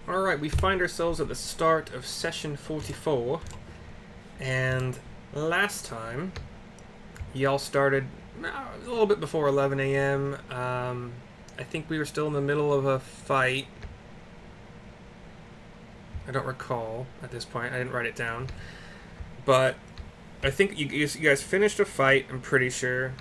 Alright, we find ourselves at the start of session 44, and last time, y'all started a little bit before 11 a.m. I think we were still in the middle of a fight. I don't recall at this point, I didn't write it down. But I think you guys finished a fight, I'm pretty sure.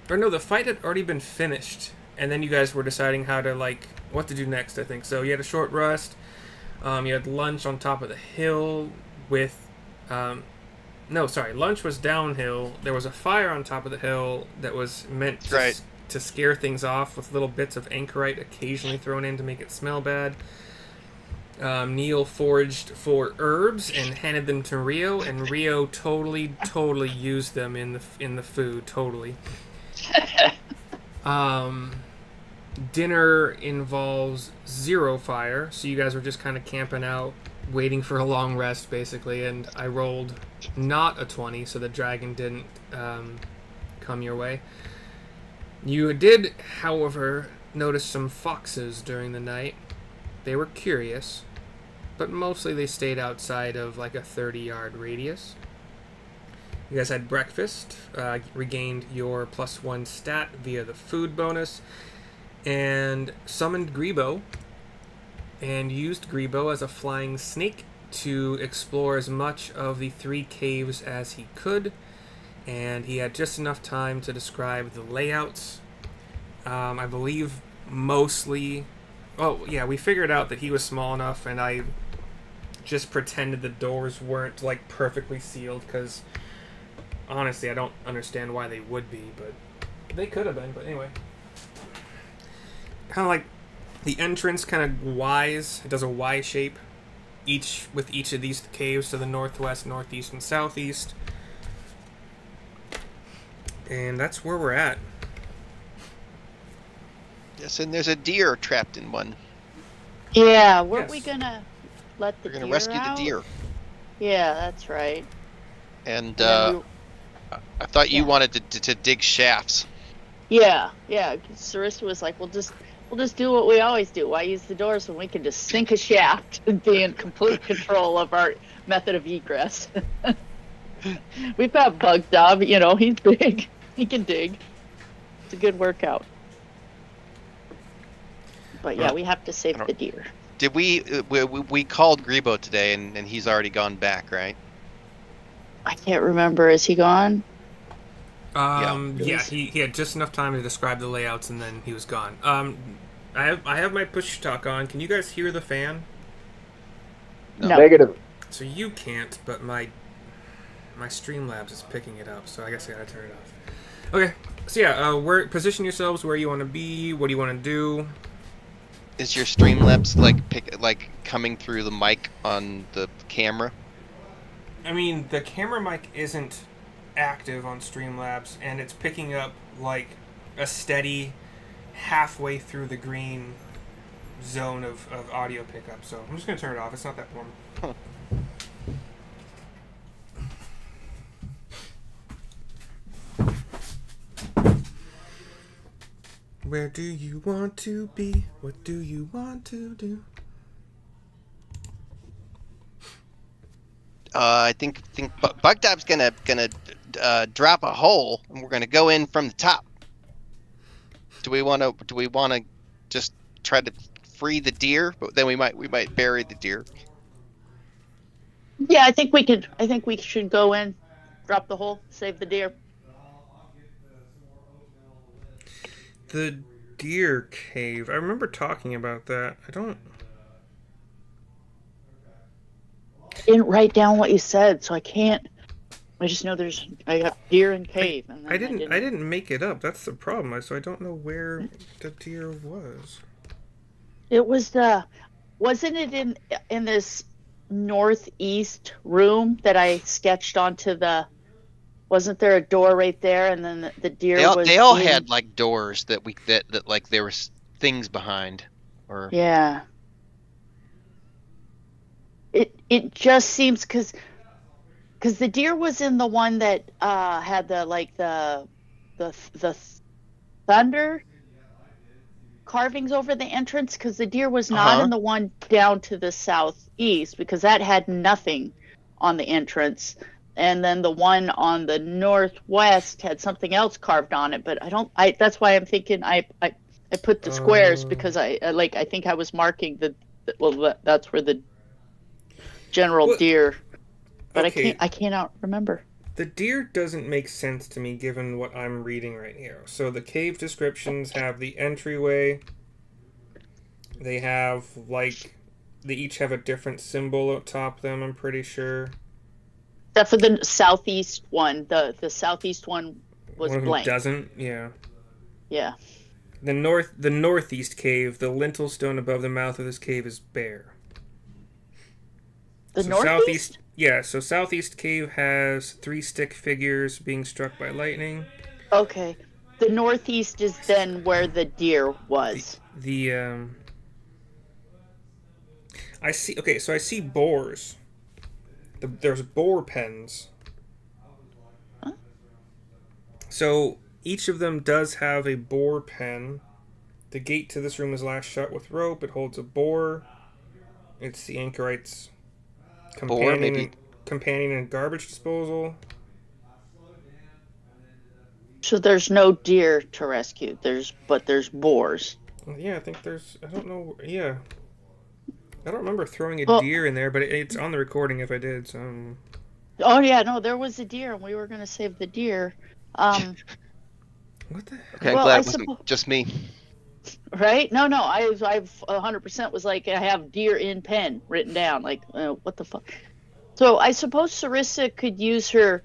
Or no, the fight had already been finished, and then you guys were deciding how to, like, what to do next, I think. So you had a short rest, you had lunch on top of the hill with, no, sorry, lunch was downhill. There was a fire on top of the hill that was meant to scare things off with little bits of anchorite occasionally thrown in to make it smell bad. Neil foraged for herbs and handed them to Rio, and Rio totally used them in the food, totally. Dinner involves 0 fire, so you guys were just kind of camping out, waiting for a long rest, basically, and I rolled not a 20, so the dragon didn't come your way. You did, however, notice some foxes during the night. They were curious, but mostly they stayed outside of like a 30-yard radius. You guys had breakfast, regained your +1 stat via the food bonus, and summoned Grebo, and used Grebo as a flying snake to explore as much of the 3 caves as he could, and he had just enough time to describe the layouts. I believe mostly... Oh, yeah, we figured out that he was small enough, and I just pretended the doors weren't, like, perfectly sealed, because... honestly, I don't understand why they would be, but they could have been, but anyway. Kind of like the entrance kind of Ys. It does a Y shape with each of these caves to the northwest, northeast, and southeast. And that's where we're at. Yes, and there's a deer trapped in one. Yeah, weren't we gonna let the deer out? We're gonna rescue the deer. Yeah, that's right. And I thought you wanted to dig shafts. Yeah. Sarissa was like, we'll just do what we always do. Why use the doors when we can just sink a shaft and be in complete control of our method of egress? We've got Bug Dub, he's big. He can dig. It's a good workout. But yeah, we have to save the deer. Did we called Grebo today, and he's already gone back, right? I can't remember. Is he gone? Yeah, he had just enough time to describe the layouts, and then he was gone. I have my push talk on. Can you guys hear the fan? No. Negative. So you can't, but my Streamlabs is picking it up, so I guess I gotta turn it off. Okay, so yeah, position yourselves where you want to be. What do you want to do? Is your Streamlabs like coming through the mic on the camera? I mean, the camera mic isn't active on Streamlabs, and it's picking up like a steady halfway through the green zone of audio pickup. So I'm just gonna turn it off. It's not that warm. Huh. Where do you want to be? What do you want to do? I think Bugdab's gonna drop a hole, and we're gonna go in from the top. Do we want to just try to free the deer? But then we might bury the deer. Yeah, I think we could. I think we should go in, drop the hole, save the deer. The deer cave. I remember talking about that. I didn't write down what you said, so I can't. I just know I got deer and cave. And I didn't make it up. That's the problem. So I don't know where the deer was. It was wasn't it in this northeast room that I sketched onto the? Wasn't there a door right there, and then the deer was? They all had like doors that like there was things behind, or yeah. It just seems because the deer was in the one that had the thunder carvings over the entrance? Because the deer was not in the one down to the southeast, because that had nothing on the entrance. And then the one on the northwest had something else carved on it, but that's why I'm thinking I put the squares, because I think I was marking that's where the general deer, but okay. I cannot remember. The deer doesn't make sense to me given what I'm reading right here. So the cave descriptions have the entryway. They have, like, they each have a different symbol atop them, I'm pretty sure. Except for the southeast one. The southeast one was blank. Doesn't? Yeah. Yeah. The northeast cave, the lintel stone above the mouth of this cave is bare. The northeast? Yeah, so southeast cave has 3 stick figures being struck by lightning. Okay. The northeast is then where the deer was. I see boars. There's boar pens. Huh? So each of them does have a boar pen. The gate to this room is lashed shut with rope. It holds a boar. It's the anchorite's companion and garbage disposal. So there's no deer to rescue. But there's boars. Yeah, I think I don't know. Yeah. I don't remember throwing a deer in there, but it's on the recording if I did. So. Oh yeah, no, there was a deer, and we were going to save the deer. What the heck? Okay, I'm glad it wasn't just me. Right? No, I 100% was like, I have deer in pen written down. Like, what the fuck? So I suppose Sarissa could use her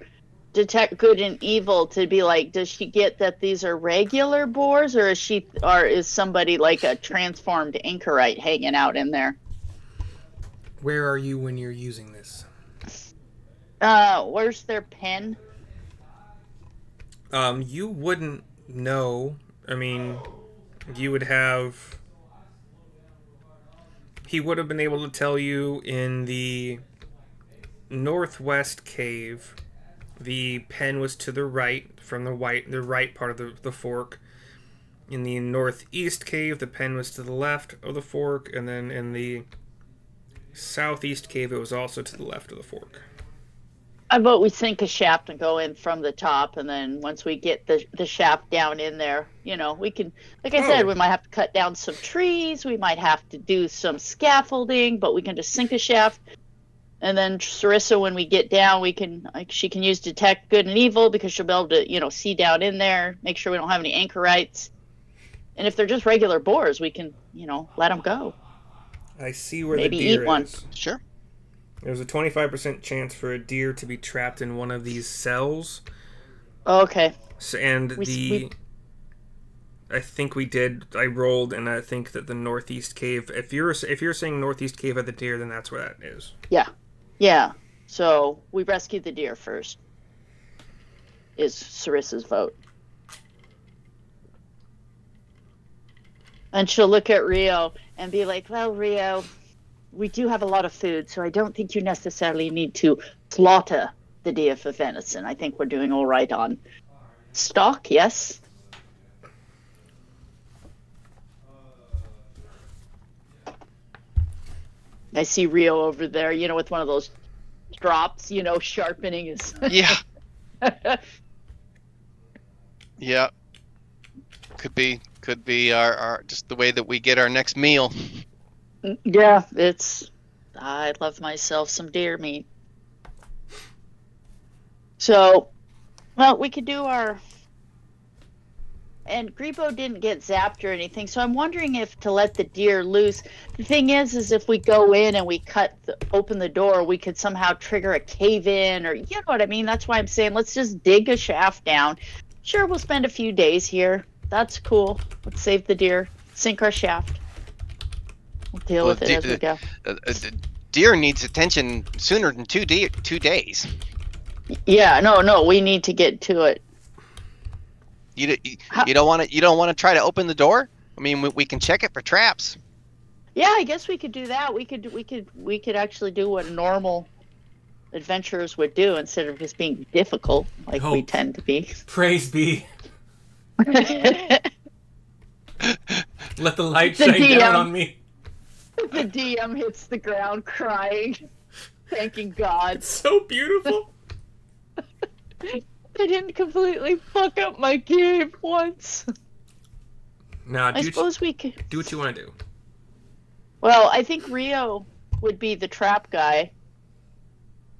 detect good and evil to be like, does she get that these are regular boars, or is somebody like a transformed anchorite hanging out in there? Where are you when you're using this? Where's their pen? You wouldn't know. I mean, you would have... He would have been able to tell you in the northwest cave, the pen was to the right, from the right part of the fork. In the northeast cave, the pen was to the left of the fork, and then in the southeast cave, it was also to the left of the fork. I vote we sink a shaft and go in from the top, and then once we get the shaft down in there, we can, like I said, we might have to cut down some trees, we might have to do some scaffolding, but we can just sink a shaft. And then Sarissa, when we get down, she can use detect good and evil, because she'll be able to, see down in there, make sure we don't have any anchorites. And if they're just regular boars, we can, let them go. I see where Maybe the deer eat one. is. Sure. There's a 25% chance for a deer to be trapped in one of these cells. Okay. So, and I think we did. I rolled, and I think that the northeast cave. If you're saying northeast cave at the deer, then that's where that is. Yeah. So we rescued the deer first. Is Sarissa's vote. And she'll look at Rio and be like, "Well, Rio, we do have a lot of food, so I don't think you necessarily need to slaughter the deer for venison. I think we're doing all right on stock, yes?" I see Rio over there, with one of those drops, sharpening his... Yeah. Yeah. Could be our just the way that we get our next meal. Yeah, I love myself some deer meat. So, well, we could do our... And Grebo didn't get zapped or anything, so I'm wondering if to let the deer loose. The thing is if we go in and we open the door, we could somehow trigger a cave-in, or you know what I mean? That's why I'm saying let's just dig a shaft down. Sure, we'll spend a few days here. That's cool. Let's save the deer. Sink our shaft. We'll deal with it as we go. Deer needs attention sooner than 2 days. Yeah, no, we need to get to it. You don't want to try to open the door? I mean, we can check it for traps. Yeah, I guess we could do that. We could actually do what normal adventurers would do instead of just being difficult like we tend to be. Praise be. Let the light The shine down DM. on me. The DM hits the ground crying, thanking God. It's so beautiful. They didn't completely fuck up my game once. Now, I suppose we could. do what you want to do. Well, I think Rio would be the trap guy.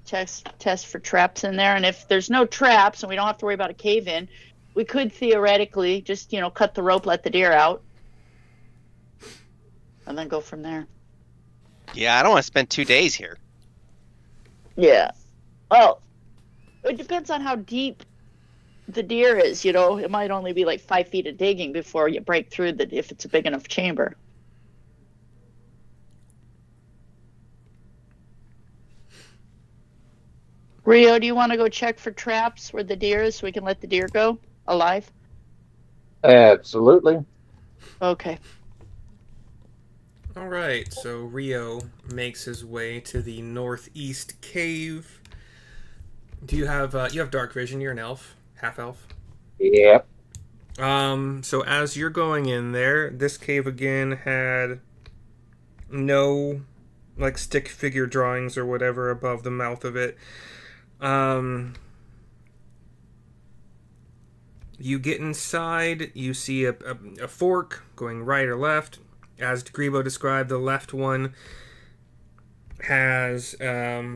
Test for traps in there, and if there's no traps and we don't have to worry about a cave in, we could theoretically just, cut the rope, let the deer out, and then go from there. Yeah, I don't want to spend 2 days here. Yeah. Well, it depends on how deep the deer is, It might only be like 5 feet of digging before you break through if it's a big enough chamber. Rio, do you want to go check for traps where the deer is so we can let the deer go alive? Absolutely. Okay. All right, so Rio makes his way to the northeast cave. Do you have dark vision? You're an elf, half elf. Yep. So as you're going in there, this cave again had no stick figure drawings or whatever above the mouth of it. You get inside, you see a fork going right or left. As Grebo described, the left one has a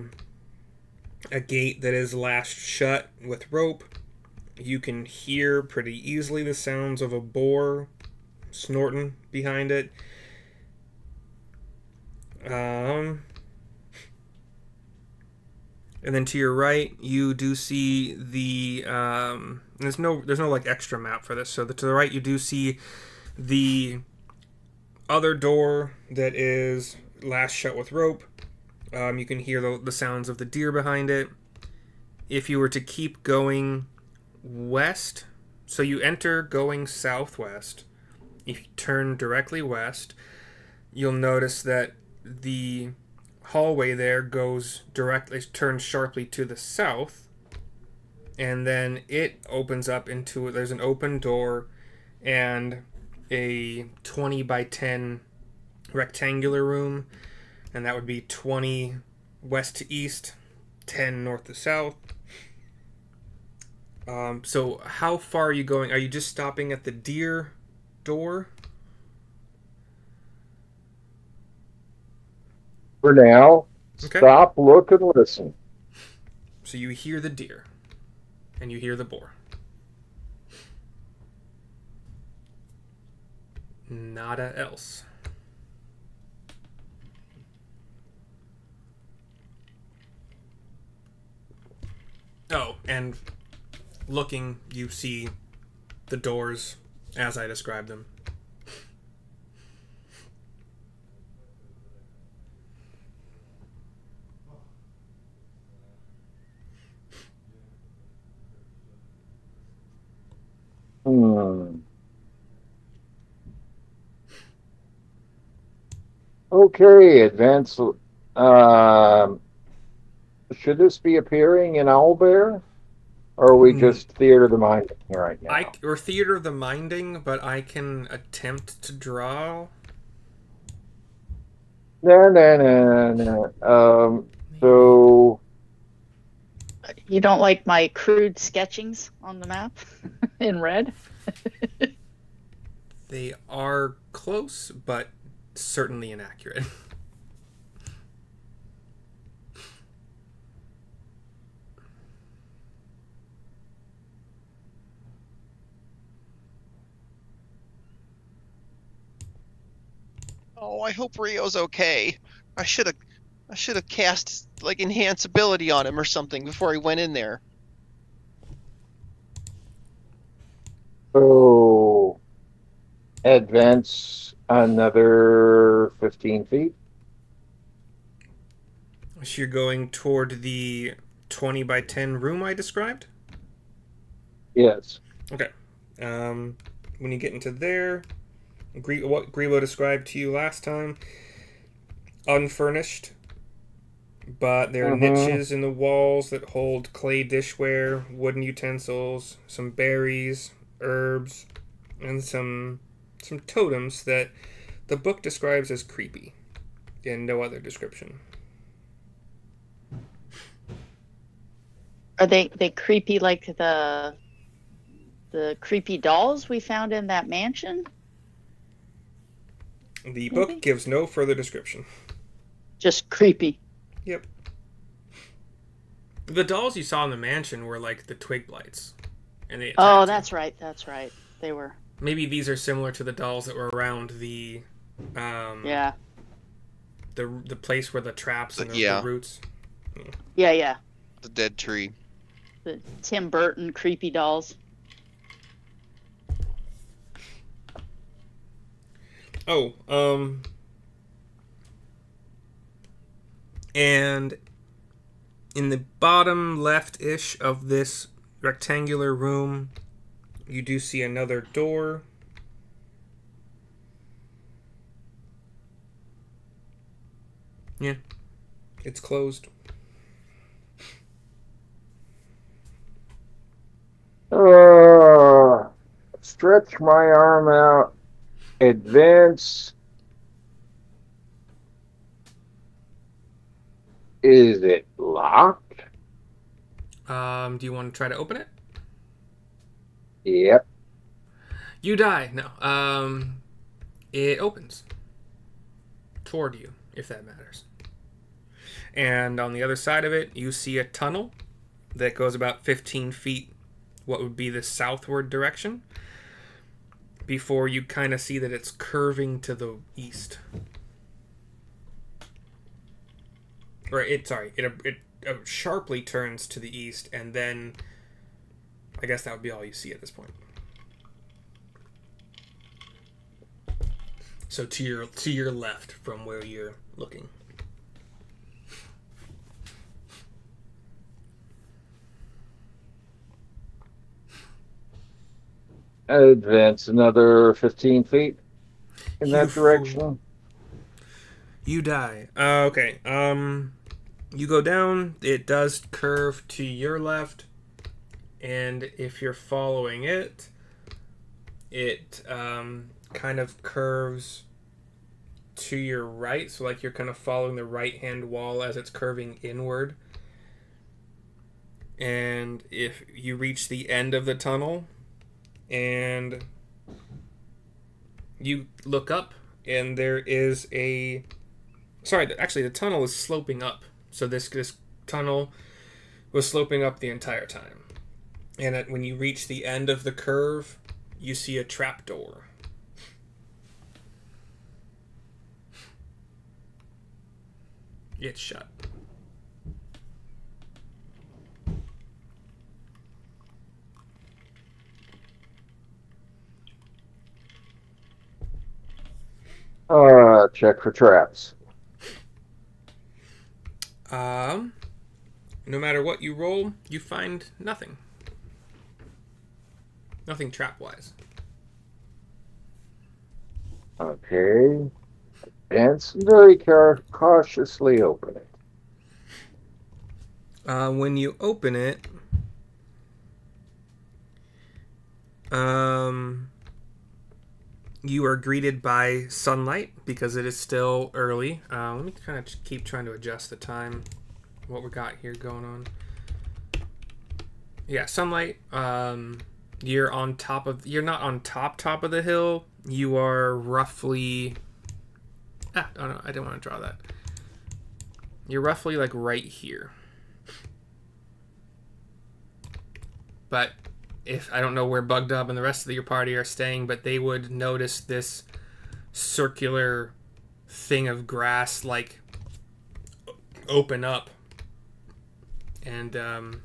gate that is lashed shut with rope. You can hear pretty easily the sounds of a boar snorting behind it. And then to your right, you do see the there's no extra map for this. So to the right, you do see the other door that is lashed shut with rope. You can hear the sounds of the deer behind it. If you were to keep going west, so you enter going southwest. If you turn directly west, you'll notice that the hallway there turns sharply to the south, and then it opens up there's an open door and a 20 by 10 rectangular room, and that would be 20 west to east, 10 north to south. So how far are you going? Are you just stopping at the deer door? For now, Okay. stop, look, and listen. So you hear the deer, and you hear the boar. Nada else. Oh, and looking, you see the doors as I described them. Okay, advance. Should this be appearing in Owlbear? Or are we just Theater of the Mind right now? Or Theater of the Minding, but I can attempt to draw. No. So You don't like my crude sketchings on the map in red? They are close, but certainly inaccurate. Oh, I hope Rio's okay. I should have cast enhance ability on him or something before he went in there. So advance another 15 feet. So you're going toward the 20 by 10 room I described? Yes. Okay. When you get into there, what Grebo described to you last time, unfurnished, but there are niches in the walls that hold clay dishware, wooden utensils, some berries, herbs, and some some totems that the book describes as creepy, and no other description. Are they creepy like the creepy dolls we found in that mansion? The book gives no further description. Just creepy. Yep. The dolls you saw in the mansion were like the twig blights. And they oh, that's right. That's right. They were. Maybe these are similar to the dolls that were around the yeah. The place where the traps and the roots. Yeah. The dead tree. The Tim Burton creepy dolls. Oh, and in the bottom left-ish of this rectangular room, you do see another door. Yeah, it's closed. Stretch my arm out. Advance. Is it locked? Do you want to try to open it? Yep. You die. No. It opens toward you, if that matters. And on the other side of it, you see a tunnel that goes about 15 feet, what would be the southward direction, before you kind of see that it's curving to the east. Or it sharply turns to the east, and then I guess that would be all you see at this point. So to your left from where you're looking. Advance another 15 feet in that direction. You die. Okay. You go down. It does curve to your left, and if you're following it, it kind of curves to your right. So like you're kind of following the right-hand wall as it's curving inward. And if you reach the end of the tunnel, and you look up, and there is a... Sorry, actually, the tunnel is sloping up. So this tunnel was sloping up the entire time. And when you reach the end of the curve, you see a trapdoor. It's shut. Check for traps. No matter what you roll, you find nothing. Nothing trap-wise. Okay. And very cautiously open it. When you open it, you are greeted by sunlight because it is still early. Let me kind of keep trying to adjust the time. What we got here going on. Yeah, sunlight. You're on top of... You're not on top of the hill. You are roughly... Oh no, I didn't want to draw that. You're roughly like right here. But if I don't know where Bugdub and the rest of your party are staying, but they would notice this circular thing of grass like open up, and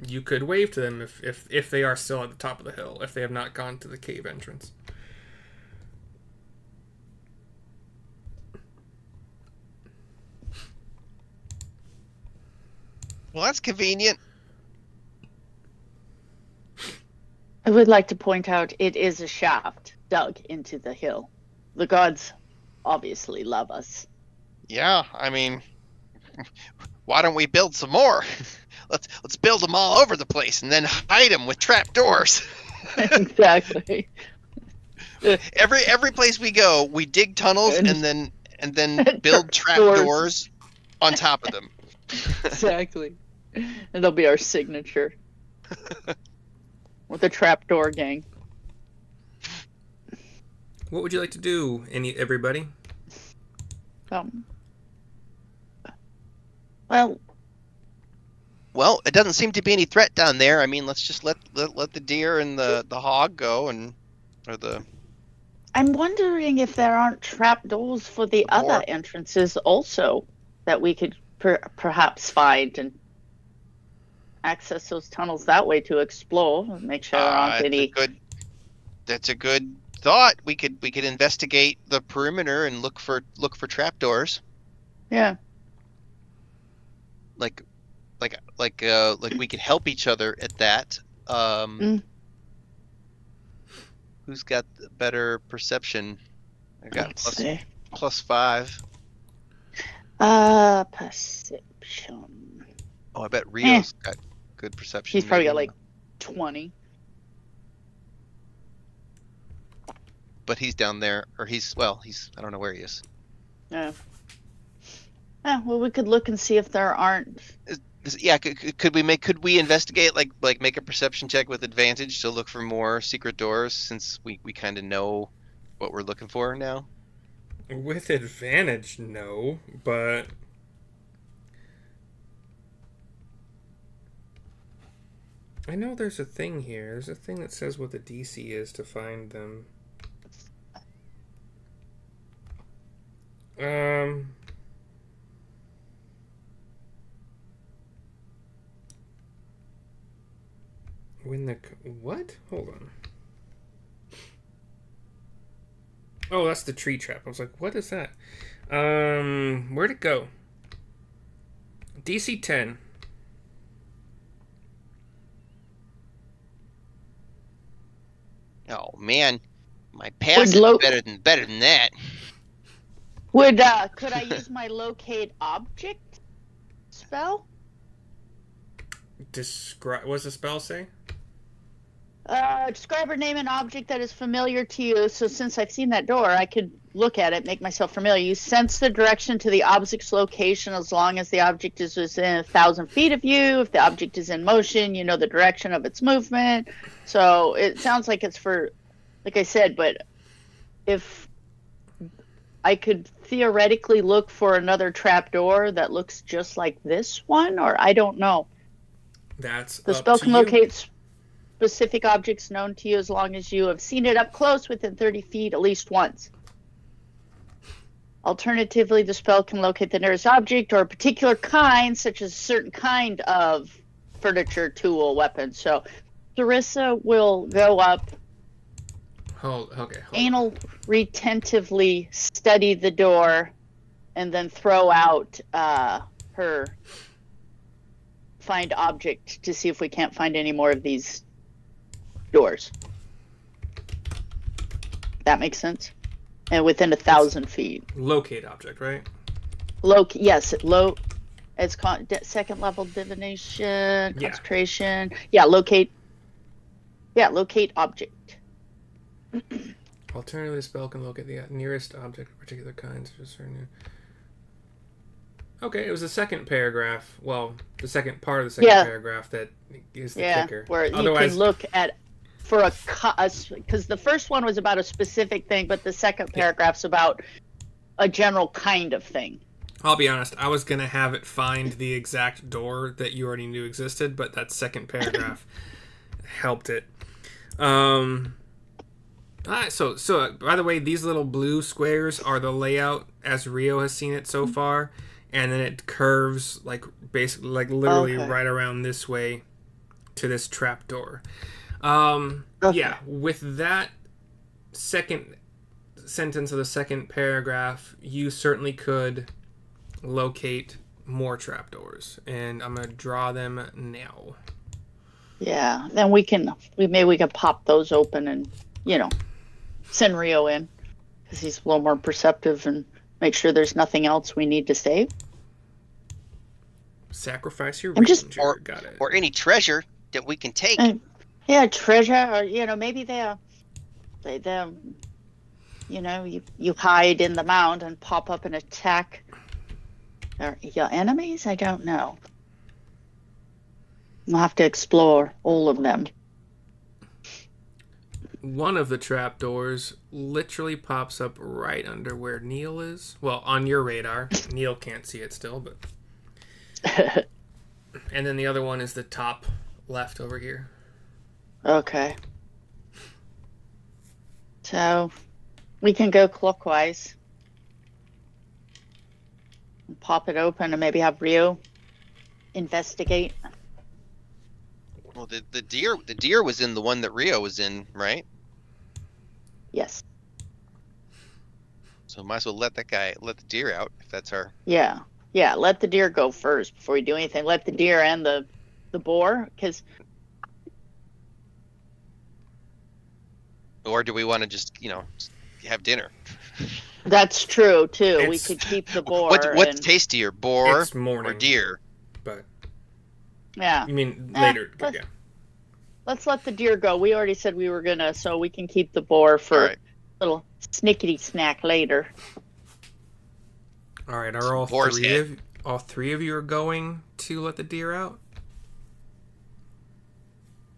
you could wave to them if they are still at the top of the hill, if they have not gone to the cave entrance. Well, that's convenient. I would like to point out it is a shaft dug into the hill. The gods obviously love us. Yeah, I mean, why don't we build some more? Let's build them all over the place and then hide them with trapdoors. Exactly. Every place we go, we dig tunnels and then build trapdoors on top of them. Exactly. It'll be our signature. With the trapdoor gang. What would you like to do, everybody? Well, it doesn't seem to be any threat down there. I mean, let's just let the deer and the hog go, I'm wondering if there aren't trapdoors for the other entrances also that we could perhaps find and access those tunnels that way to explore and make sure there aren't any. That's a good thought. We could investigate the perimeter and look for trapdoors. Yeah. Like we could help each other at that. Who's got better perception? I got +5. Perception. Oh, I bet Rio's got good perception. He's probably got like 20. But he's down there, or he's I don't know where he is. Yeah. Well, we could look and see if there aren't. Could we investigate, like make a perception check with advantage to look for more secret doors, since we kind of know what we're looking for now? With advantage, no, but I know there's a thing here. There's a thing that says what the DC is to find them. What? Hold on. Oh, that's the tree trap. I was like, what is that? Where'd it go? DC 10. Oh man, my pass is better than that. Could I use my locate object spell? What's the spell say? Describe or name an object that is familiar to you. So since I've seen that door, I could look at it, make myself familiar. You sense the direction to the object's location as long as the object is within 1,000 feet of you. If the object is in motion, you know the direction of its movement. So it sounds like it's for, like I said, but if I could theoretically look for another trapdoor that looks just like this one, or I don't know. The spell can locate specific objects known to you as long as you have seen it up close within 30 feet at least once. Alternatively, the spell can locate the nearest object or a particular kind, such as a certain kind of furniture, tool, weapon. So Sarissa will go up, anal retentively study the door, and then throw out her find object to see if we can't find any more of these doors. That makes sense? And within 1,000 feet. Locate object, right? Yes. It's called second level divination, concentration. Yeah, locate object. Alternatively, the spell can locate the nearest object of particular kinds. Okay, it was the second paragraph. Well, the second part of the second paragraph that is the kicker. Where you can look at because the first one was about a specific thing, but the second paragraph's about a general kind of thing. I'll be honest, I was gonna have it find the exact door that you already knew existed, but that second paragraph helped it. Alright, so by the way, these little blue squares are the layout as Rio has seen it so far, and then it curves basically literally right around this way to this trap door. Yeah, with that second sentence of the second paragraph, you certainly could locate more trapdoors, and I'm gonna draw them now. Yeah, then we can pop those open and send Rio in because he's a little more perceptive and make sure there's nothing else we need to save. Sacrifice your ranger. Got it. Or any treasure that we can take. Yeah, treasure, or maybe they you hide in the mound and pop up and attack your enemies. I don't know. We'll have to explore all of them. One of the trapdoors literally pops up right under where Neil is. Well, on your radar. Neil can't see it still, but... And then the other one is the top left over here. Okay. So, we can go clockwise. Pop it open and maybe have Rio investigate. Well, the deer was in the one that Rio was in, right? Yes. So might as well let the deer out if that's our. Yeah. Let the deer go first before we do anything. Let the deer and the boar, because. Or do we want to just have dinner? That's true too. We could keep the boar. What's tastier, boar or deer? But yeah, you mean later? Yeah. Let's let the deer go. We already said we were gonna, so we can keep the boar for a little snickety snack later. All right. Are all three of you are going to let the deer out?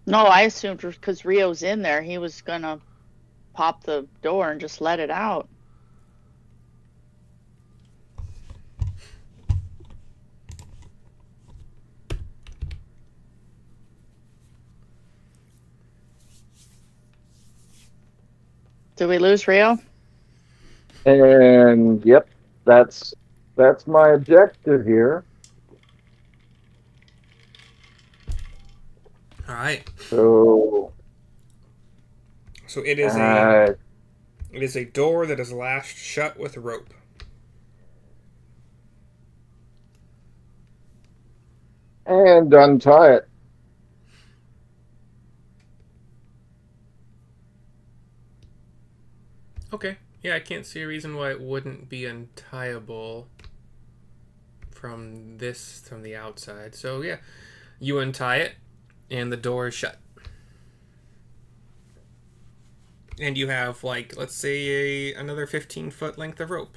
No, I assumed because Rio's in there, he was gonna pop the door and just let it out. Did we lose Rio? And yep, that's my objective here. All right. So it is a door that is lashed shut with rope. And untie it. Okay. Yeah, I can't see a reason why it wouldn't be untieable from the outside. So yeah, you untie it, and the door is shut. And you have, like, let's say another 15-foot length of rope.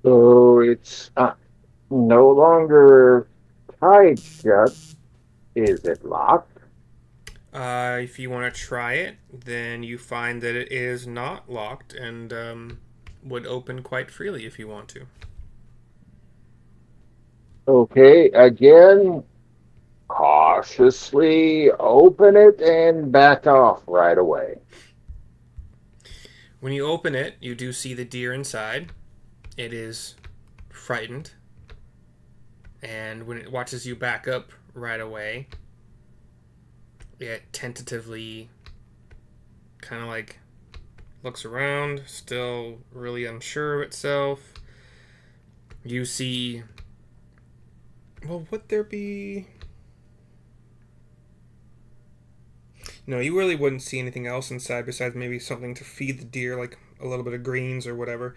So it's no longer tied shut. Is it locked? If you want to try it, then you find that it is not locked and would open quite freely if you want to. Okay, again, cautiously open it and back off right away. When you open it, you do see the deer inside. It is frightened. And when it watches you back up right away, it tentatively kind of like looks around, still really unsure of itself. You see... Well, would there be... No, you really wouldn't see anything else inside besides maybe something to feed the deer, like a little bit of greens or whatever.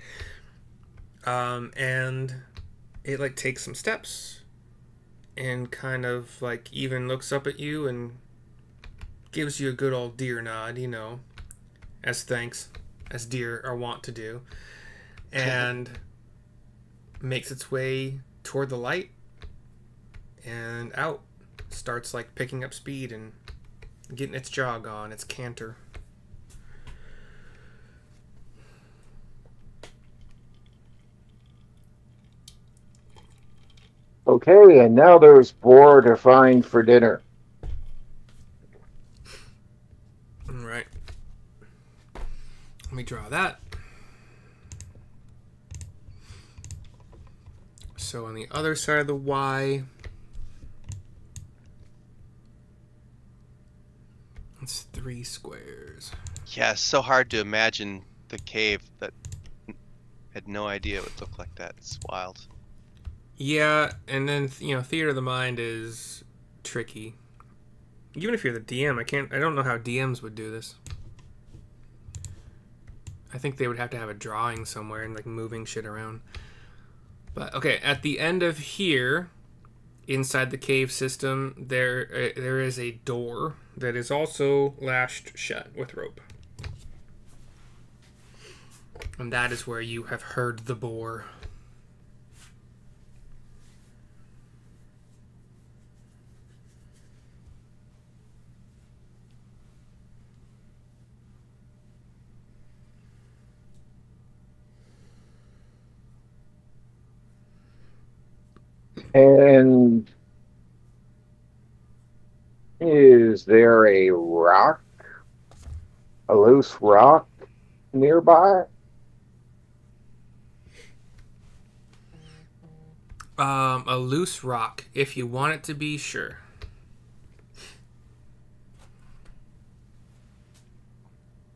And it, like, takes some steps and kind of, like, even looks up at you and gives you a good old deer nod, you know, as thanks, as deer are wont to do, and makes its way toward the light and out. Starts, like, picking up speed and getting its jog on, its canter. Okay, and now there's boar to find for dinner. Alright. Let me draw that. So on the other side of the Y, it's 3 squares. Yeah, it's so hard to imagine the cave that had no idea it would look like that. It's wild. Yeah, and then, you know, theater of the mind is tricky. Even if you're the DM, I don't know how DMs would do this. I think they would have to have a drawing somewhere and like moving shit around. But okay, at the end of here, inside the cave system, there is a door that is also lashed shut with rope. And that is where you have heard the boar. And is there a rock, a loose rock nearby? A loose rock, if you want it to be, sure.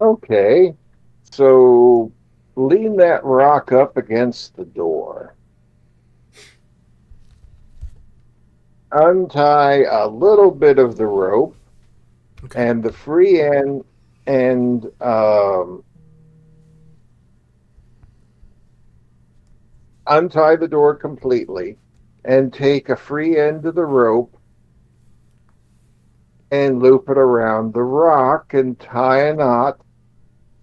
Okay, so lean that rock up against the door. Untie a little bit of the rope, Okay. and the free end, and untie the door completely, and take a free end of the rope and loop it around the rock and tie a knot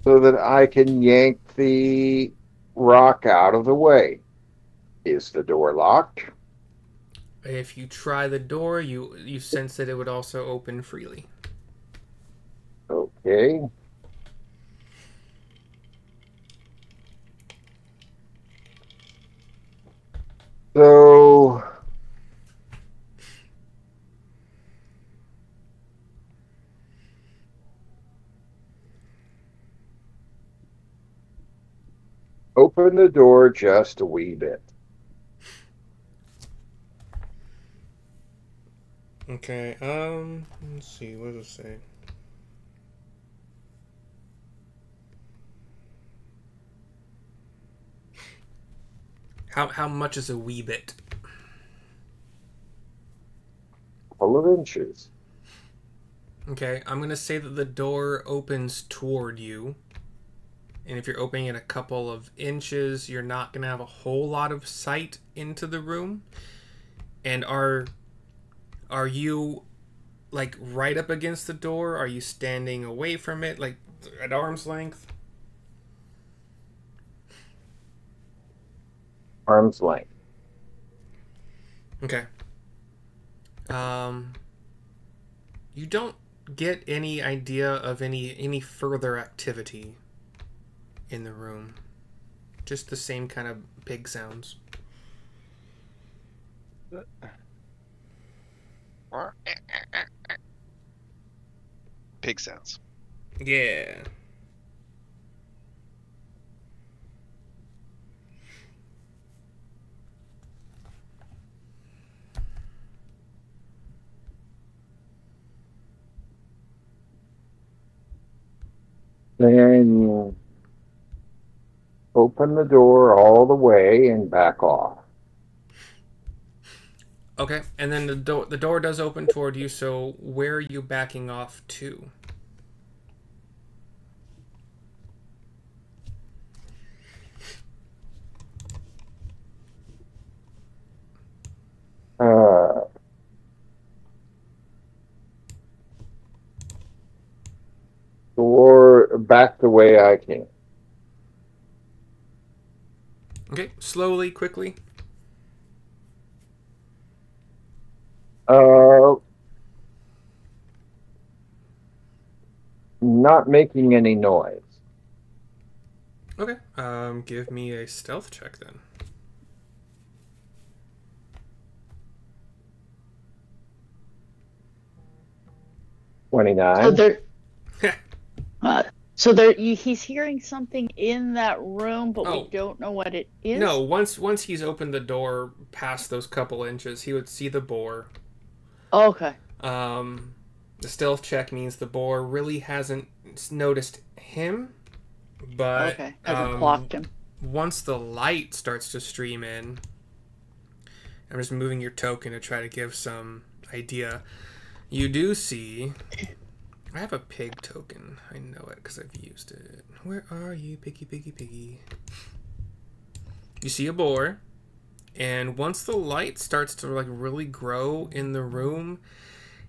so that I can yank the rock out of the way. Is the door locked? If you try the door, you sense that it would also open freely. Okay. So open the door just a wee bit. Okay, let's see, what does it say? How much is a wee bit? Couple of inches. Okay, I'm gonna say that the door opens toward you. And if you're opening it a couple of inches, you're not gonna have a whole lot of sight into the room. And are you like right up against the door? Are you standing away from it, like at arm's length? Arm's length. Okay. You don't get any idea of any further activity in the room. Just the same kind of pig sounds. Pig sounds. Yeah. Then you open the door all the way and back off. Okay, and then the door does open toward you, so where are you backing off to? Or back the way I came. Okay, slowly, quickly. Not making any noise. Okay, give me a stealth check then. 29. So there, he's hearing something in that room, but we don't know what it is. No, once he's opened the door past those couple inches, he would see the boar. Oh, okay. The stealth check means the boar really hasn't noticed him, but hasn't clocked him. Once the light starts to stream in, I'm just moving your token to try to give some idea. You do see I have a pig token. I know it because I've used it. Where are you, piggy, piggy, piggy? You see a boar, and once the light starts to like really grow in the room,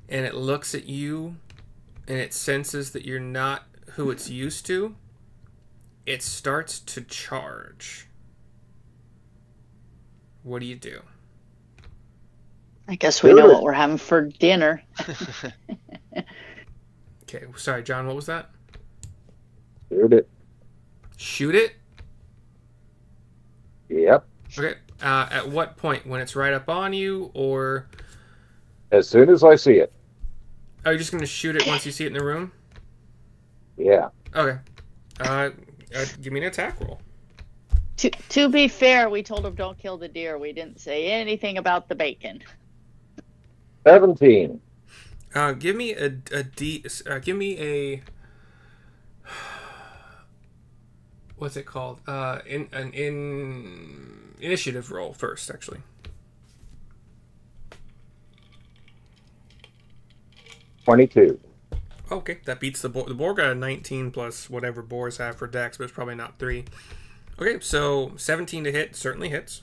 and it looks at you, and it senses that you're not who it's used to, it starts to charge. What do you do? I guess we know what we're having for dinner. Okay, sorry, John, what was that? Shoot it. Shoot it? Yep. Okay, at what point? When it's right up on you, or... As soon as I see it. Are you just going to shoot it once you see it in the room? Yeah. Okay. Give me an attack roll. To be fair, we told him don't kill the deer. We didn't say anything about the bacon. 17. Give me give me a what's it called? Initiative roll first, actually. $22. Okay, that beats the boar. The boar got a 19 plus whatever boars have for dex, but it's probably not 3. Okay, so 17 to hit certainly hits.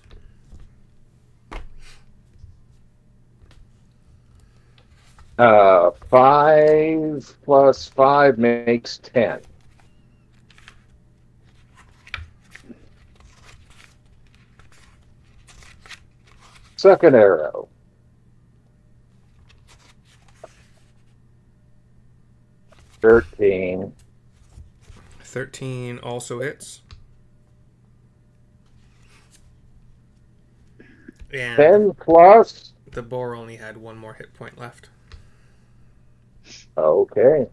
5 plus 5 makes 10. Second arrow. 13. 13 also hits. And 10 plus. the boar only had 1 more hit point left. Okay.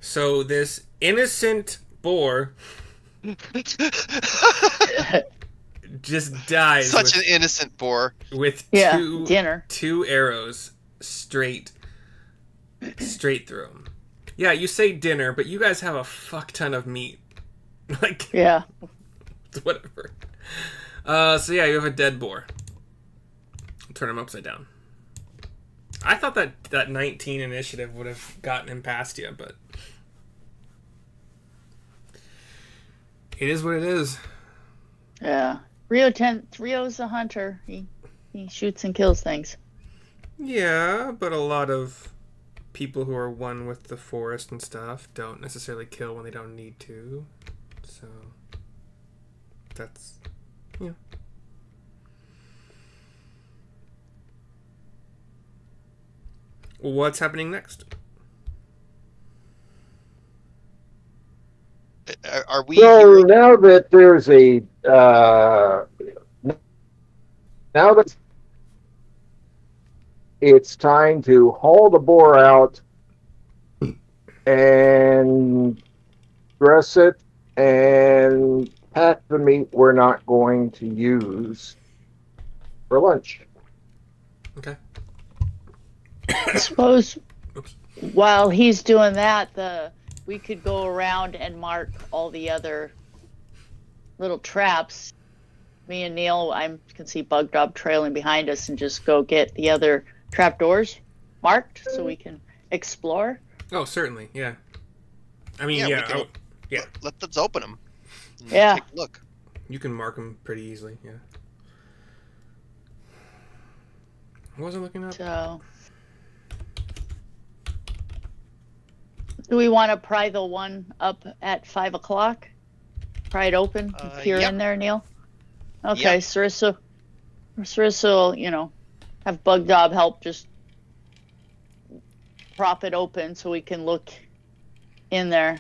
So this innocent boar just dies. Such an innocent boar. With dinner. 2 arrows straight through him. Yeah, you say dinner, but you guys have a fuck ton of meat. Like, yeah, whatever. So yeah, you have a dead boar. Turn him upside down. I thought that 19 initiative would have gotten him past you, but it is what it is. Yeah, Rio's a hunter. He shoots and kills things. Yeah, but a lot of people who are one with the forest and stuff don't necessarily kill when they don't need to. So that's, yeah. What's happening next? Are we? So now that there's a now that it's time to haul the boar out and dress it and pack the meat we're not going to use for lunch. Okay. I suppose while he's doing that, we could go around and mark all the other little traps. Me and Neil, I can see Bug Dog trailing behind us, and just go get the other trapdoors marked so we can explore. Oh, certainly, yeah. I mean, yeah. Let's open them. Yeah. Take a look. You can mark them pretty easily, yeah. I wasn't looking up. So, do we want to pry the one up at 5 o'clock? Pry it open, peer in there, Neil? Okay, Sarissa will, have Bug Dob help just prop it open so we can look in there.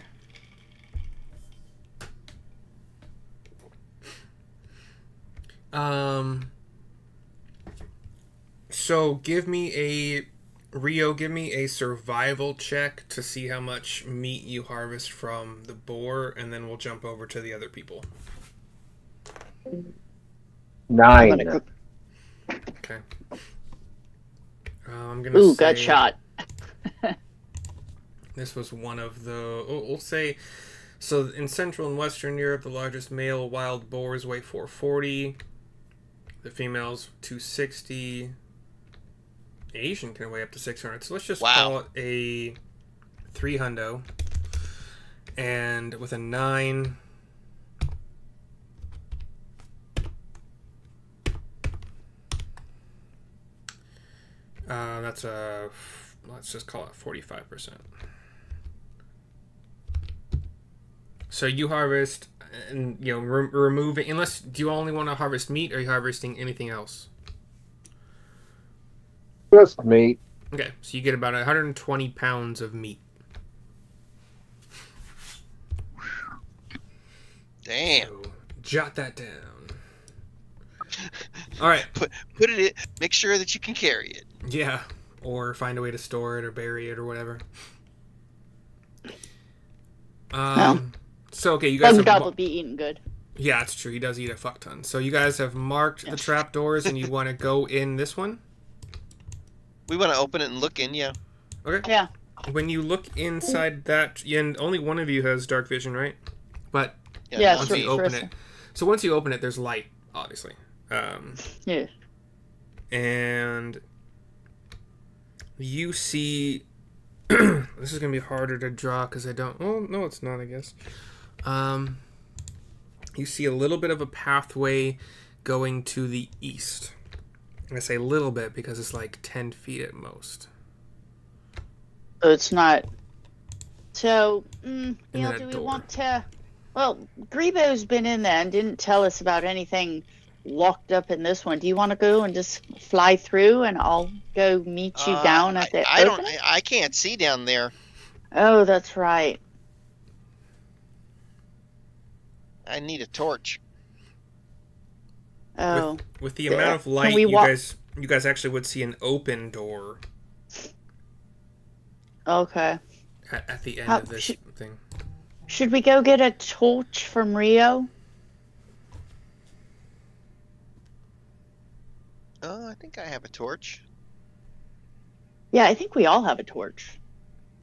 So give me a survival check to see how much meat you harvest from the boar, and then we'll jump over to the other people. 9. Okay. I'm gonna Ooh, say gut shot. This was one of the. We'll say. So in Central and Western Europe, the largest male wild boars weigh 440. The females 260. Asian can weigh up to 600. So let's just call it a 3 hundo. And with a 9... that's a... let's just call it 45%. So you harvest, and remove it. Unless, do you only want to harvest meat, or are you harvesting anything else? Just meat. Okay, so you get about 120 pounds of meat. Damn. So, jot that down. All right. Put it in. Make sure that you can carry it. Yeah, or find a way to store it or bury it or whatever. So okay, you guys have Gobble be eating good. Yeah, it's true. He does eat a fuck ton. So you guys have marked the trapdoors, and you want to go in this one? We want to open it and look in, yeah. Okay. Yeah. When you look inside that, and only one of you has dark vision, right? But yeah, once you open it, so once you open it, there's light, obviously. Yeah. And you see, this is gonna be harder to draw because I don't. Oh no, it's not. I guess. You see a little bit of a pathway going to the east. I say a little bit because it's like 10 feet at most. So it's not. So, do we door. want to? Well, Grebo's been in there and didn't tell us about anything locked up in this one. Do you want to go and just fly through, and I'll go meet you down at the opening? I can't see down there. Oh, that's right. I need a torch. Oh. With the amount of light, you guys actually would see an open door. Okay. At the end of this thing. Should we go get a torch from Rio? Oh, I think I have a torch. Yeah, I think we all have a torch.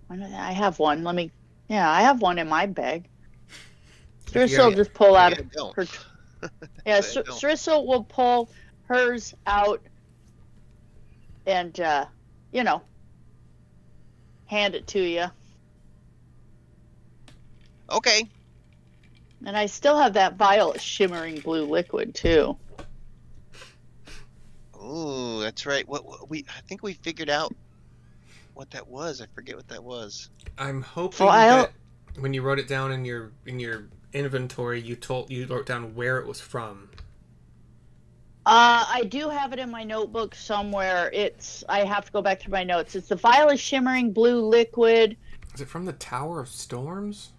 I have one. I have one in my bag. Strissel will just pull out her. Yeah, Strissel will pull hers out and, hand it to you. Okay. And I still have that vial of shimmering blue liquid, too. Ooh, that's right. I think we figured out what that was. I forget what that was. I'm hoping that when you wrote it down in your inventory, you wrote down where it was from. I do have it in my notebook somewhere. I have to go back through my notes. It's the vial of shimmering blue liquid. Is it from the Tower of Storms?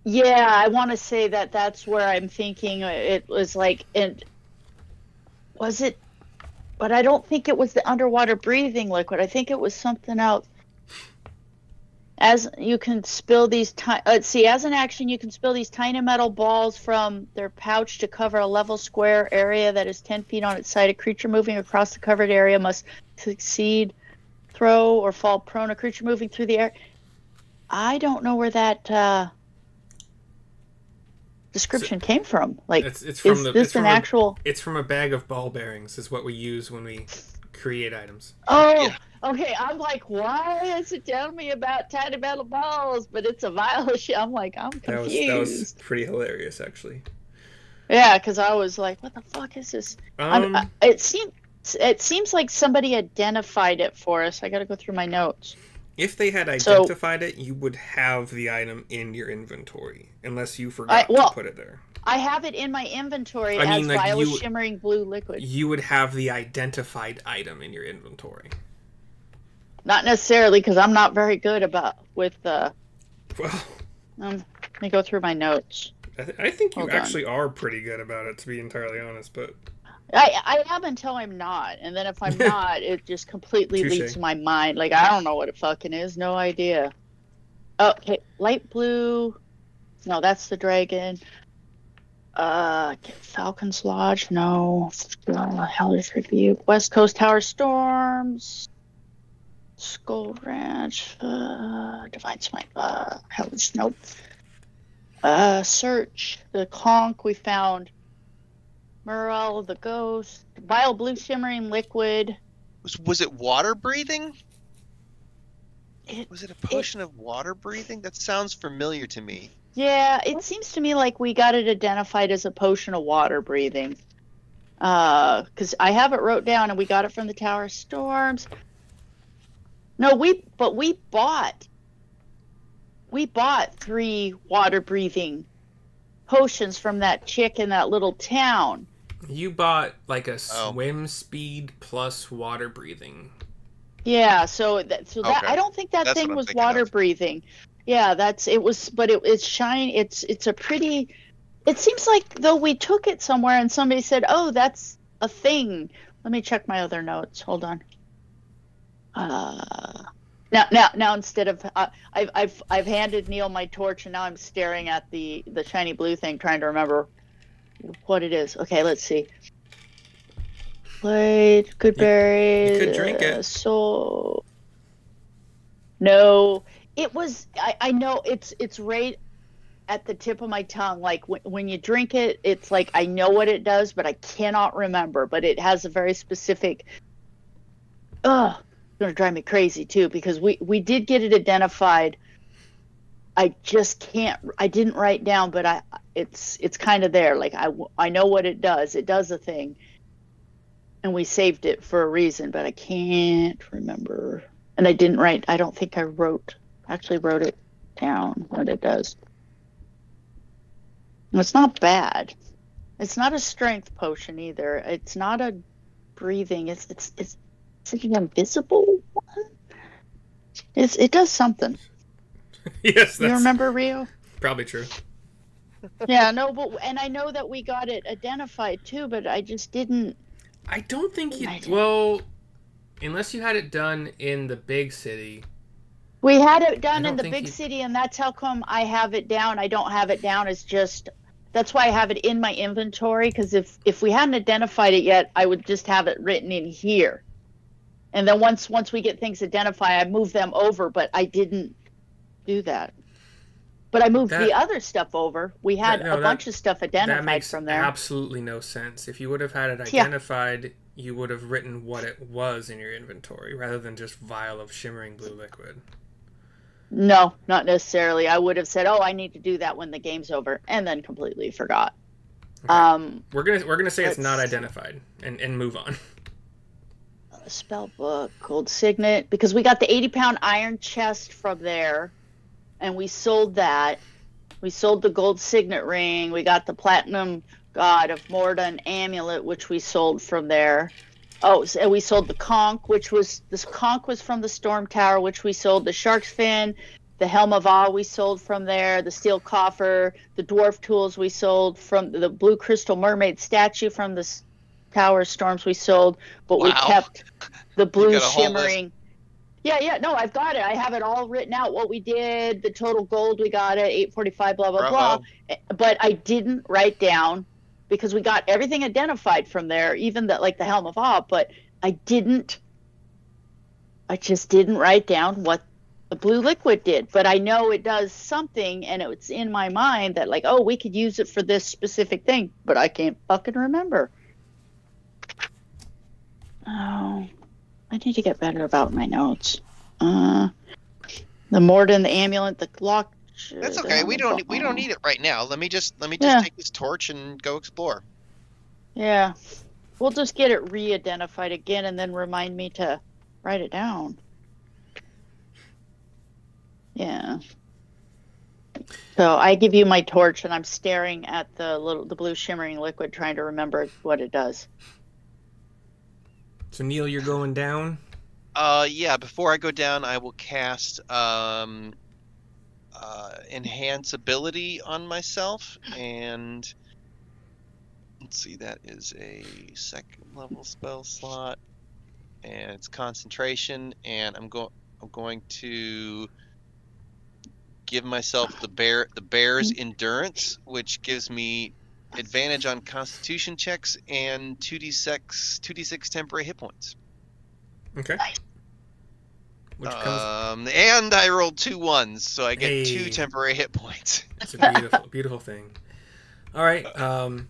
Yeah, I want to say that's where I'm thinking it was like. And was it? But I don't think it was the underwater breathing liquid. I think it was something else. As you can spill these as an action, you can spill these tiny metal balls from their pouch to cover a level square area that is 10 feet on its side. A creature moving across the covered area must succeed, throw, or fall prone. A creature moving through the air. I don't know where that description came from. Like, it's from a bag of ball bearings. Is what we use when we create items. Oh. Yeah. Okay, I'm like, why is it telling me about tiny metal balls? But it's a vial of shit. I'm like, I'm confused. That was pretty hilarious, actually. Yeah, because I was like, what the fuck is this? It seems like somebody identified it for us. I got to go through my notes. If they had identified it, you would have the item in your inventory, unless you forgot to put it there. I have it in my inventory as vial of shimmering blue liquid. You would have the identified item in your inventory. Not necessarily, because I'm not very good with. Well, let me go through my notes. I think you actually are pretty good about it, to be entirely honest. But I am until I'm not, and then if I'm not, it just completely leaves my mind. Like, I don't know what it fucking is. No idea. Okay, light blue. No, that's the dragon. Falcon's Lodge. No. Hellish Rebuke. West Coast Tower Storms. Skull Ranch, Divine Smite, Hellish, nope. Search, the conch, we found Murrell, the ghost, vile blue shimmering liquid. Was it water breathing? Was it a potion of water breathing? That sounds familiar to me. Yeah, it seems to me like we got it identified as a potion of water breathing. Because I have it wrote down, and we got it from the Tower of Storms. No, we bought 3 water breathing potions from that chick in that little town. You bought like a swim speed plus water breathing. Yeah, so that Okay. I don't think that That's thing what I'm was thinking water of. breathing. Yeah, it's shiny. It's a pretty. It seems like though we took it somewhere and somebody said, "Oh, that's a thing." Let me check my other notes. Hold on. Now instead of I've handed Neil my torch, and now I'm staring at the shiny blue thing, trying to remember what it is. Okay, let's see. Blade, good berry. You could drink it. So no, it was. I know it's right at the tip of my tongue. Like when you drink it, it's like I know what it does, but I cannot remember. But it has a very specific. It's gonna drive me crazy too, because we did get it identified. I just can't. I didn't write down, but it's kind of there. Like I know what it does. It does a thing, and we saved it for a reason, but I can't remember. And I didn't write. I don't think I actually wrote it down what it does. It's not bad. It's not a strength potion either. It's not a breathing. It's an invisible one. It does something. Yes, that's You remember, Rio? probably true. Yeah, no, and I know that we got it identified too, but I just didn't. I don't think you. I didn't. Well, unless you had it done in the big city. We had it done don't in the think big you- city, and that's how come I have it down. I don't have it down as just. That's why I have it in my inventory, because if we hadn't identified it yet, I would just have it written in here. And then once we get things identified, I move them over, but I didn't do that. But I moved the other stuff over. We had a bunch of stuff That identified makes from there. absolutely no sense. If you would have had it Yeah. identified, you would have written what it was in your inventory, rather than just vial of shimmering blue liquid. No, not necessarily. I would have said, "Oh, I need to do that when the game's over," and then completely forgot. Okay. We're gonna say it's not let's- identified and move on. Spell book, gold signet, because we got the 80-pound iron chest from there, and we sold that. We sold the gold signet ring. We got the platinum god of Morden amulet, which we sold from there. Oh, and we sold the conch, this conch was from the storm tower, which we sold. The shark's fin, the helm of awe we sold from there. The steel coffer, the dwarf tools we sold from the blue crystal mermaid statue from the tower storms we sold, but we Wow. kept the blue got a whole shimmering. Yeah, no, I've got it. I have it all written out. What we did, the total gold we got at 845, blah blah Bravo. blah. But I didn't write down, because we got everything identified from there, even the helm of awe. But I just didn't write down what the blue liquid did. But I know it does something, and it's in my mind that like, oh, we could use it for this specific thing, but I can't fucking remember. Oh, I need to get better about my notes. The Morden, the amulet, the lock. That's okay. We don't need it right now. Let me just Yeah. take this torch and go explore. Yeah, we'll just get it re-identified again, and then remind me to write it down. Yeah. So I give you my torch, and I'm staring at the blue shimmering liquid, trying to remember what it does. So Neil, you're going down. Yeah. Before I go down, I will cast enhance ability on myself, and let's see, that is a 2nd level spell slot, and it's concentration, and I'm going to give myself the bear's endurance, which gives me advantage on constitution checks and 2d6 temporary hit points. Okay. Which comes. And I rolled 2 1s, so I get 2 Hey. temporary hit points. It's a beautiful, beautiful thing. All right. I'm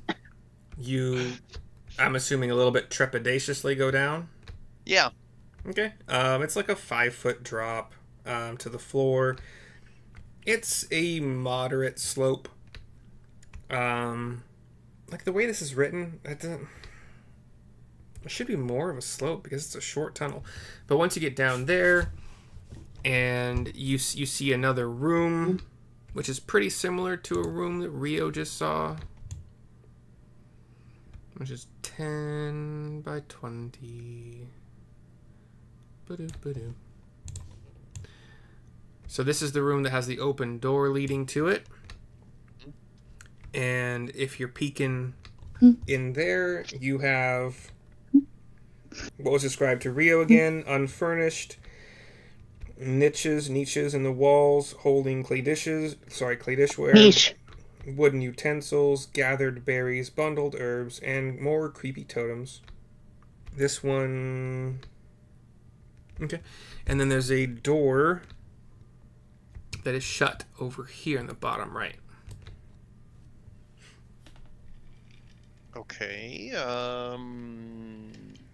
assuming a little bit trepidatiously go down. Yeah. Okay. It's like a 5-foot drop. to the floor. It's a moderate slope. Like the way this is written, it should be more of a slope because it's a short tunnel. But once you get down there, and you see another room, which is pretty similar to a room that Rio just saw, which is 10 by 20. Ba-do. So this is the room that has the open door leading to it. And if you're peeking in there, you have what was described to Rio again: unfurnished niches in the walls holding clay dishware, Niche. wooden utensils, gathered berries, bundled herbs, and more creepy totems. This one... Okay. And then there's a door that is shut over here in the bottom right. Okay.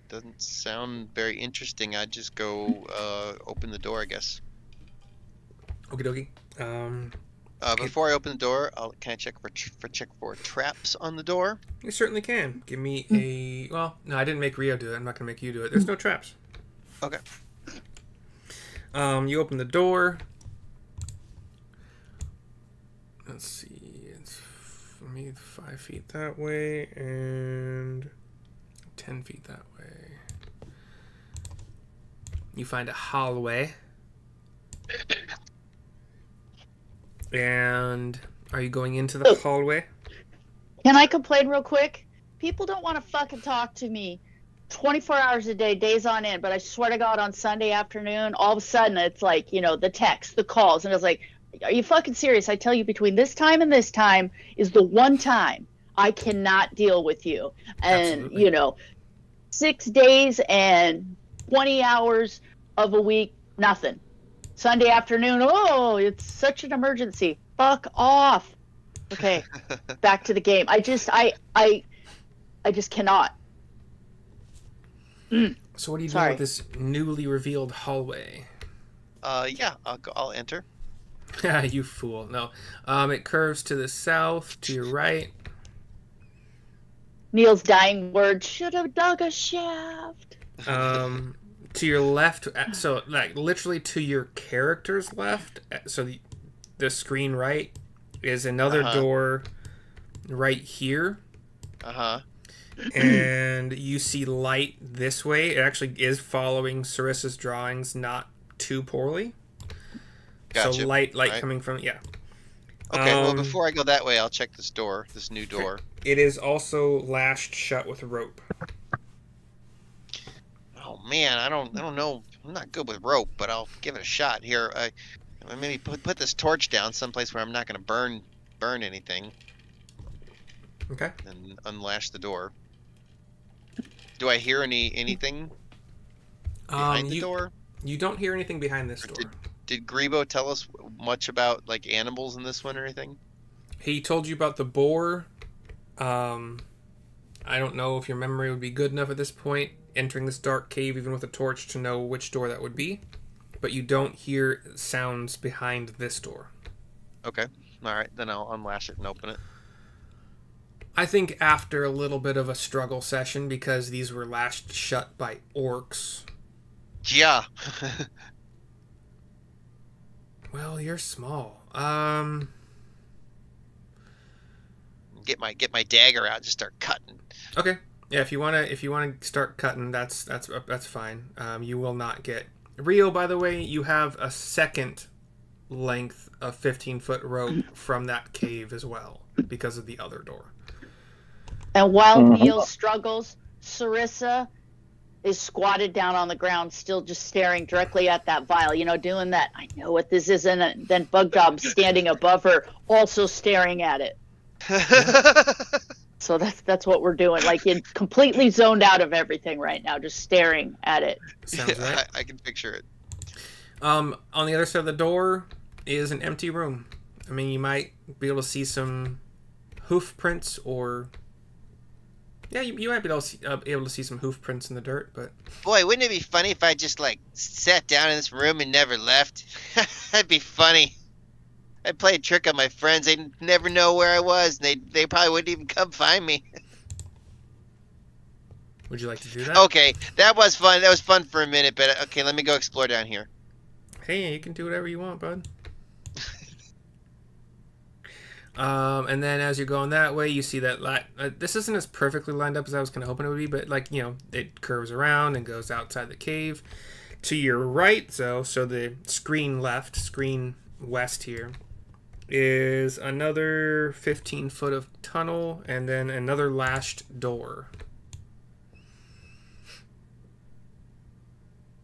Doesn't sound very interesting. I'd just go open the door, I guess. Okie dokie. Before I open the door, can I check for traps on the door? You certainly can. Give me a... Well, no, I didn't make Rio do it. I'm not going to make you do it. There's no traps. Okay. You open the door. Let's see. It's for me 5 feet that way and 10 feet that way. You find a hallway. And are you going into the hallway? Can I complain real quick? People don't want to fucking talk to me 24 hours a day, days on end, but I swear to God, on Sunday afternoon, all of a sudden it's like, you know, the text, the calls, and it's like, are you fucking serious? I tell you, between this time and this time is the one time I cannot deal with you. And, Absolutely. you know, 6 days and 20 hours of a week, nothing. Sunday afternoon, oh, it's such an emergency. Fuck off. Okay, back to the game. I just cannot. So what are you doing Sorry. with this newly revealed hallway? Yeah, I'll enter. You fool. No. It curves to the south, to your right. Neil's dying words, should have dug a shaft. To your left, so like literally to your character's left, so the screen right is another door right here. And you see light this way. It actually is following Sarissa's drawings not too poorly. Gotcha. So light Right. coming from, yeah. Okay, well, before I go that way, I'll check this door, this new door. It is also lashed shut with rope. Oh man, I don't know. I'm not good with rope, but I'll give it a shot here. Maybe put this torch down someplace where I'm not going to burn anything, Okay. and unlash the door. Do I hear anything behind the door? You don't hear anything behind this door. Did Grebo tell us much about like animals in this one or anything? He told you about the boar. I don't know if your memory would be good enough at this point, entering this dark cave even with a torch, to know which door that would be. But you don't hear sounds behind this door. Okay. Alright, then I'll unlash it and open it. I think after a little bit of a struggle session, because these were lashed shut by orcs. Yeah. Well, you're small. Get my dagger out, just start cutting. Okay. Yeah, if you wanna start cutting, that's fine. You will not get Rio. By the way, you have a second length of 15-foot rope from that cave as well because of the other door. And while Neil struggles, Sarissa is squatted down on the ground, still just staring directly at that vial, you know, doing that, I know what this is, and then Bug Job standing above her, also staring at it. So that's what we're doing, like in completely zoned out of everything right now, just staring at it. Sounds right. I can picture it. On the other side of the door is an empty room. I mean, you might be able to see some hoof prints or Yeah, you might be able to see some hoof prints in the dirt, but Boy, wouldn't it be funny if I just like sat down in this room and never left? That'd be funny. I'd play a trick on my friends. They'd never know where I was. They probably wouldn't even come find me. would you like to do that? Okay, that was fun. That was fun for a minute, but okay, let me go explore down here. Hey, you can do whatever you want, bud. And then as you're going that way, you see that this isn't as perfectly lined up as I was kind of hoping it would be, but like, you know, it curves around and goes outside the cave. To your right, so the screen west here is another 15 foot of tunnel and then another lashed door.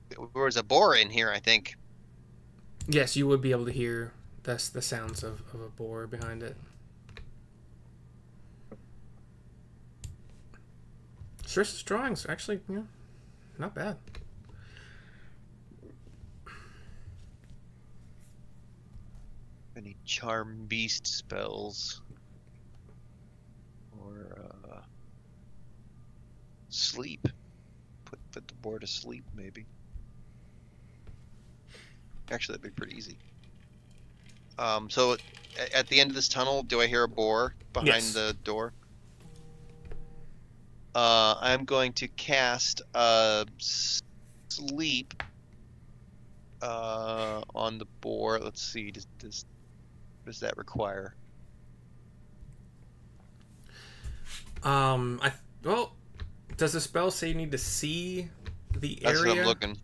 There was a boar in here, I think. Yes, you would be able to hear the sounds of a boar behind it. Sarissa's drawings actually, you know, not bad. Any charm beast spells? Or sleep. Put the boar to sleep, maybe. Actually, that'd be pretty easy. So at the end of this tunnel, do I hear a boar behind the door? I'm going to cast sleep on the boar. Let's see. Does that require? Well, does the spell say you need to see the area? That's what I'm looking.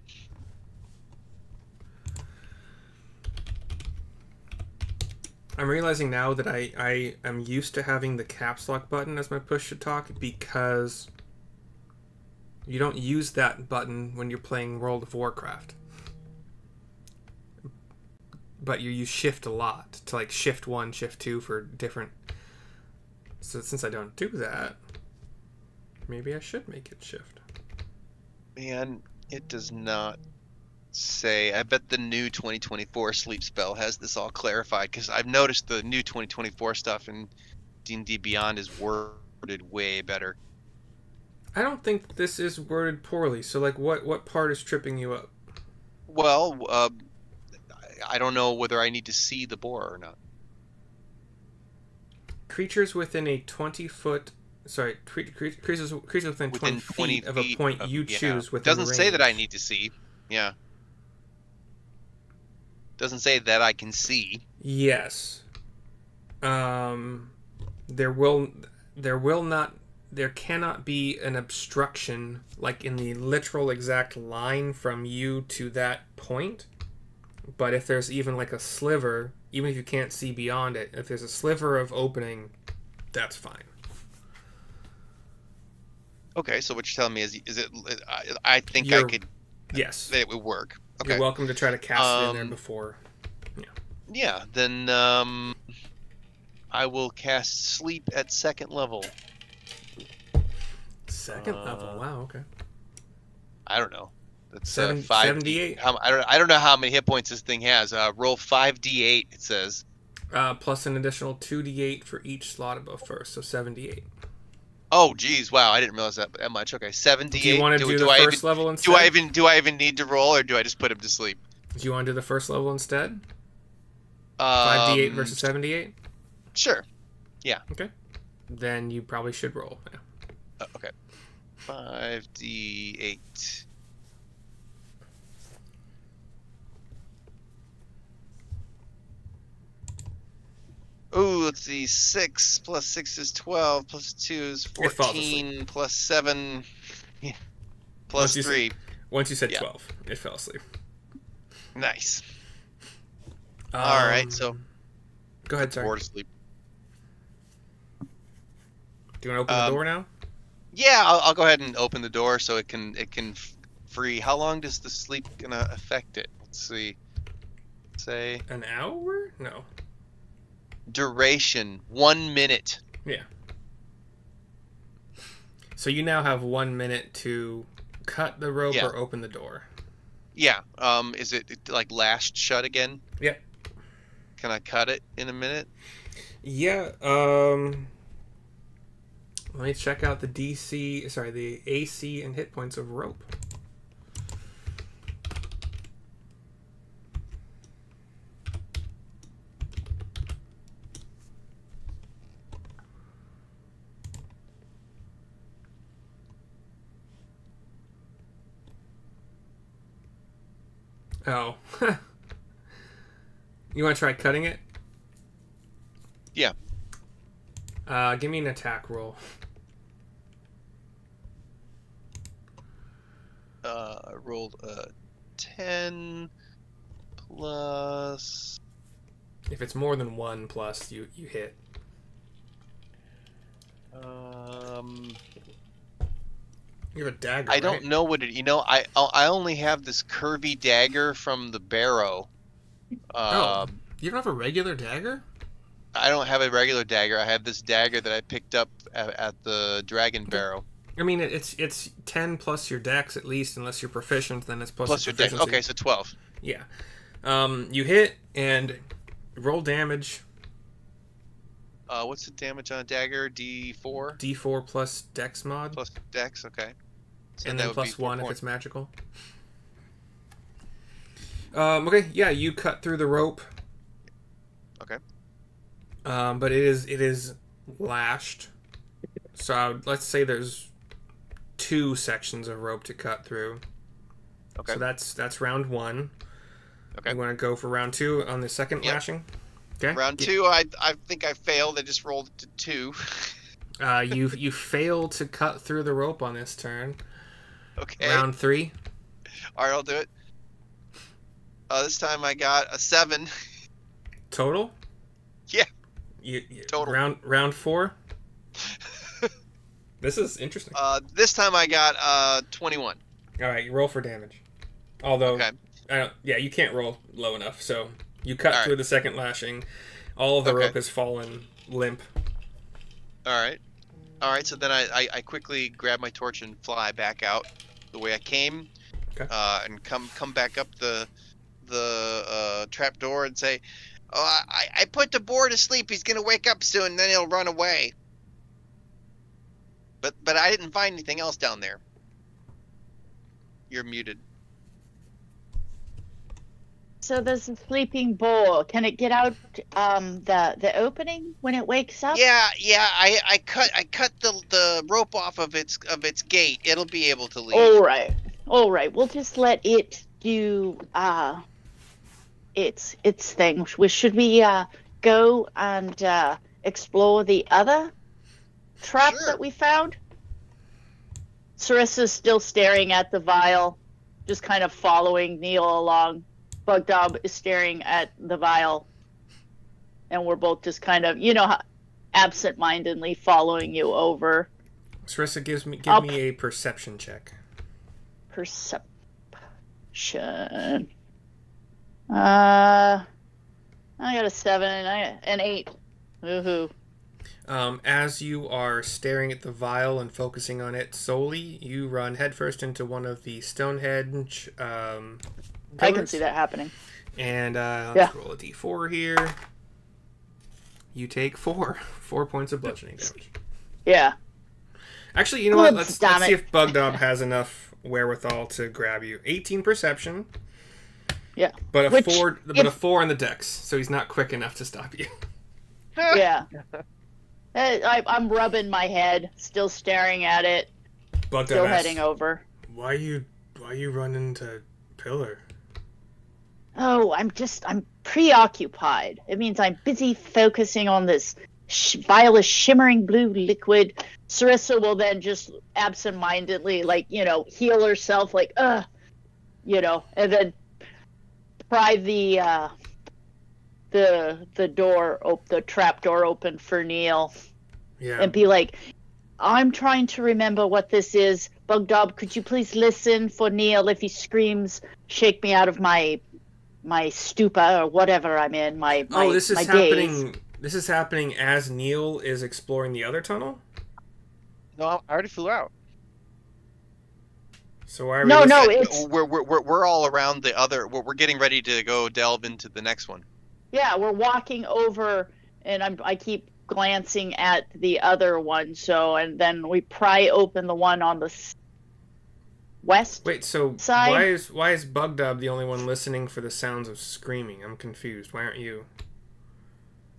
I'm realizing now that I am used to having the caps lock button as my push to talk because you don't use that button when you're playing World of Warcraft. But you use shift a lot to like shift 1, shift 2 for different. So since I don't do that, maybe I should make it shift. Man, it does not say. I bet the new 2024 sleep spell has this all clarified, because I've noticed the new 2024 stuff in D&D Beyond is worded way better. I don't think this is worded poorly. So like what part is tripping you up? Well, I don't know whether I need to see the boar or not. Creatures within a 20-foot... Sorry, creatures within 20 feet of a point you choose within Doesn't say that I need to see. Yeah. Doesn't say that I can see. Yes. There cannot be an obstruction like in the literal exact line from you to that point. But if there's even like a sliver, even if you can't see beyond it, if there's a sliver of opening, that's fine. Okay, so what you're telling me is it? I think I could. Yes. That it would work. Okay. You're welcome to try to cast it in there before. Yeah. Yeah. Then I will cast sleep at 2nd level. 2nd level. Wow. Okay. I don't know. That's 78. I don't know how many hit points this thing has. Roll 5d8. It says. Plus an additional 2d8 for each slot above first, so 78. Oh, geez, wow! I didn't realize that much. Okay, 78. Do you want to do the first level instead? Do I even need to roll, or do I just put him to sleep? Do you want to do the first level instead? 5d8 versus 78. Sure. Yeah. Okay. Then you probably should roll. Yeah. Okay. 5d8. Ooh, let's see. 6 plus 6 is 12, plus 2 is 14, plus 7, plus 3. Once you said 12, it fell asleep. Nice. All right, so go ahead, sorry. Board asleep. Do you want to open the door now? Yeah, I'll go ahead and open the door so it can free. How long does the sleep gonna affect it? Let's see. Say an hour? No. Duration 1 minute. Yeah. So you now have 1 minute to cut the rope or open the door. Yeah. Is it like lashed shut again? Yeah. Can I cut it in a minute? Yeah. Let me check out the the AC and hit points of rope. Oh. You want to try cutting it? Yeah. Give me an attack roll. I rolled a 10 plus. If it's more than 1 plus, you hit. You have a dagger. I don't know what it. I only have this curvy dagger from the barrow. You don't have a regular dagger? I don't have a regular dagger. I have this dagger that I picked up at the dragon barrow. I mean, it's 10 plus your dex at least, unless you're proficient. Then it's plus your dex. Okay, so 12. Yeah. You hit and roll damage. What's the damage on a dagger? D4. D4 plus dex mod. Plus dex. Okay. So and then plus 1 if it's magical. Okay. Okay, yeah, you cut through the rope. Okay. But it is lashed. So let's say there's 2 sections of rope to cut through. Okay. So that's round 1. Okay. You want to go for round 2 on the second lashing? Okay. Round 2, I think I failed. I just rolled it to 2. You fail to cut through the rope on this turn. Okay. Round 3. All right, I'll do it. This time I got a 7. Total? Yeah. Total. Round 4. This is interesting. This time I got 21. All right, you roll for damage. Although, okay. You can't roll low enough. So you cut through the second lashing. All of the rope has fallen limp. All right. So then I quickly grab my torch and fly back out the way I came, and come back up the trap door and say, "Oh, I put the boar to sleep. He's gonna wake up soon, and then he'll run away." But I didn't find anything else down there. You're muted. So there's a sleeping boar. Can it get out the opening when it wakes up? Yeah. I cut the rope off of its gate. It'll be able to leave. All right. We'll just let it do its thing. Should we go and explore the other trap that we found? Sarissa's still staring at the vial, just kind of following Neil along. Bugdub is staring at the vial, and we're both just kind of, absent-mindedly following you over. Sarissa, give me a perception check. Perception. I got a 7 and an 8. Woohoo. As you are staring at the vial and focusing on it solely, you run headfirst into one of the Stonehenge pillars. I can see that happening. And let's roll a d4 here. You take 4 points of bludgeoning damage. Yeah. Actually, you know what? Let's see if Bugdub has enough wherewithal to grab you. 18 perception. Yeah. But a 4 in the dex, so he's not quick enough to stop you. Yeah. I'm rubbing my head, still staring at it. Bugdub still heading over. Why you running to pillar? Oh, I'm preoccupied. It means I'm busy focusing on this vial of shimmering blue liquid. Sarissa will then just absentmindedly, heal herself, and then pry the trap door open for Neil. Yeah. And be like, I'm trying to remember what this is. Bugdub, could you please listen for Neil? If he screams, shake me out of my stupor or whatever I'm in. This is happening. This is happening as Neil is exploring the other tunnel. No, I already flew out. So why are we? It's we're all around the other. We're getting ready to go delve into the next one. Yeah, we're walking over, and I keep glancing at the other one. So, and then we pry open the one on the west. Wait, so side. why is Bugdub the only one listening for the sounds of screaming? I'm confused. Why aren't you?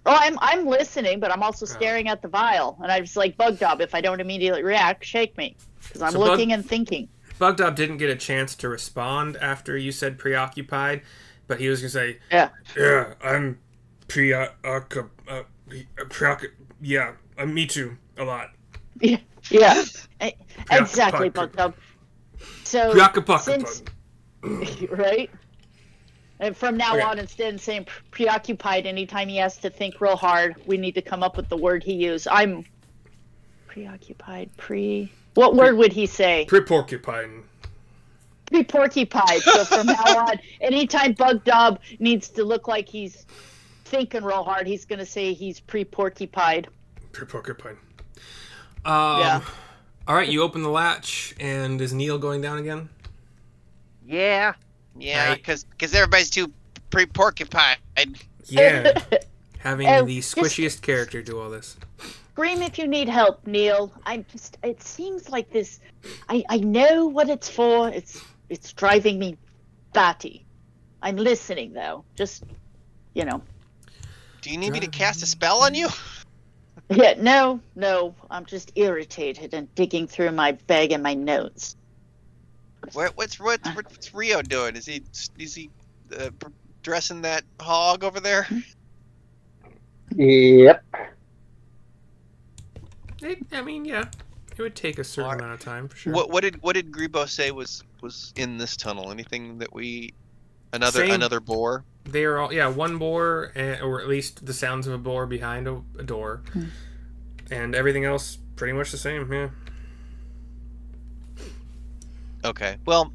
Oh, I'm listening, but I'm also staring at the vial, and I was like, Bugdub, if I don't immediately react, shake me, because I'm looking and thinking. Bugdub didn't get a chance to respond after you said preoccupied, but he was gonna say, yeah, I'm preoccupied. Yeah, me too, a lot. Yeah, exactly, Bugdub. So since right. And from now on, instead of saying preoccupied, anytime he has to think real hard, we need to come up with the word he used. I'm preoccupied. What word would he say? Pre-porcupine. Pre-porcupine. So from now on, anytime Bugdub needs to look like he's thinking real hard, he's going to say he's pre-porcupine. Pre-porcupine. Yeah. All right, you open the latch, and is Neil going down again? Yeah. Yeah, because everybody's too pre-porcupine. Yeah. Having the squishiest character do all this. Scream if you need help, Neil. It seems like this. I know what it's for. It's driving me batty. I'm listening, though. Just, Do you need me to cast a spell on you? Yeah, no. I'm just irritated and digging through my bag and my notes. What's Rio doing? Is he dressing that hog over there? Yep. It would take a certain amount of time for sure. What did Grebo say was in this tunnel? Anything that another boar? They are all one boar, or at least the sounds of a boar behind a door, and everything else pretty much the same. Yeah. Okay. Well,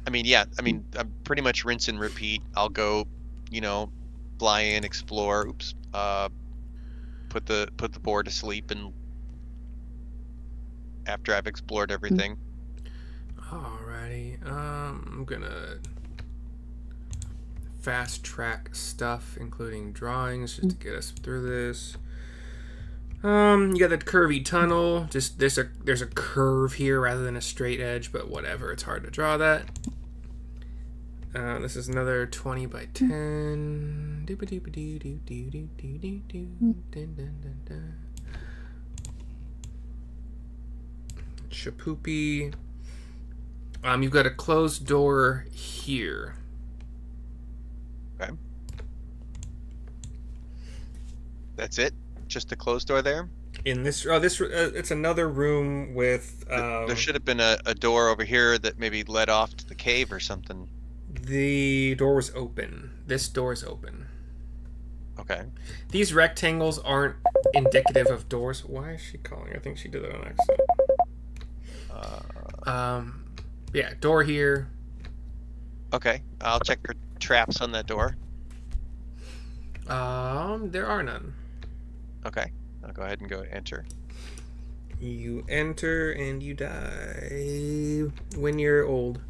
I'm pretty much rinse and repeat. I'll go, fly in, explore. Oops. Put the boar to sleep, and after I've explored everything. Alrighty. I'm gonna fast track stuff, including drawings, just to get us through this. You got that curvy tunnel. Just there's a curve here rather than a straight edge, but whatever. It's hard to draw that. This is another 20 by 10. Shapoopy. You've got a closed door here. Okay. That's it. Just the closed door there. In this, it's another room with. There should have been a door over here that maybe led off to the cave or something. The door was open. This door is open. Okay. These rectangles aren't indicative of doors. Why is she calling? I think she did that on accident. Yeah, door here. Okay, I'll check for traps on that door. There are none. Okay, I'll go ahead and go enter. You enter and you die when you're old.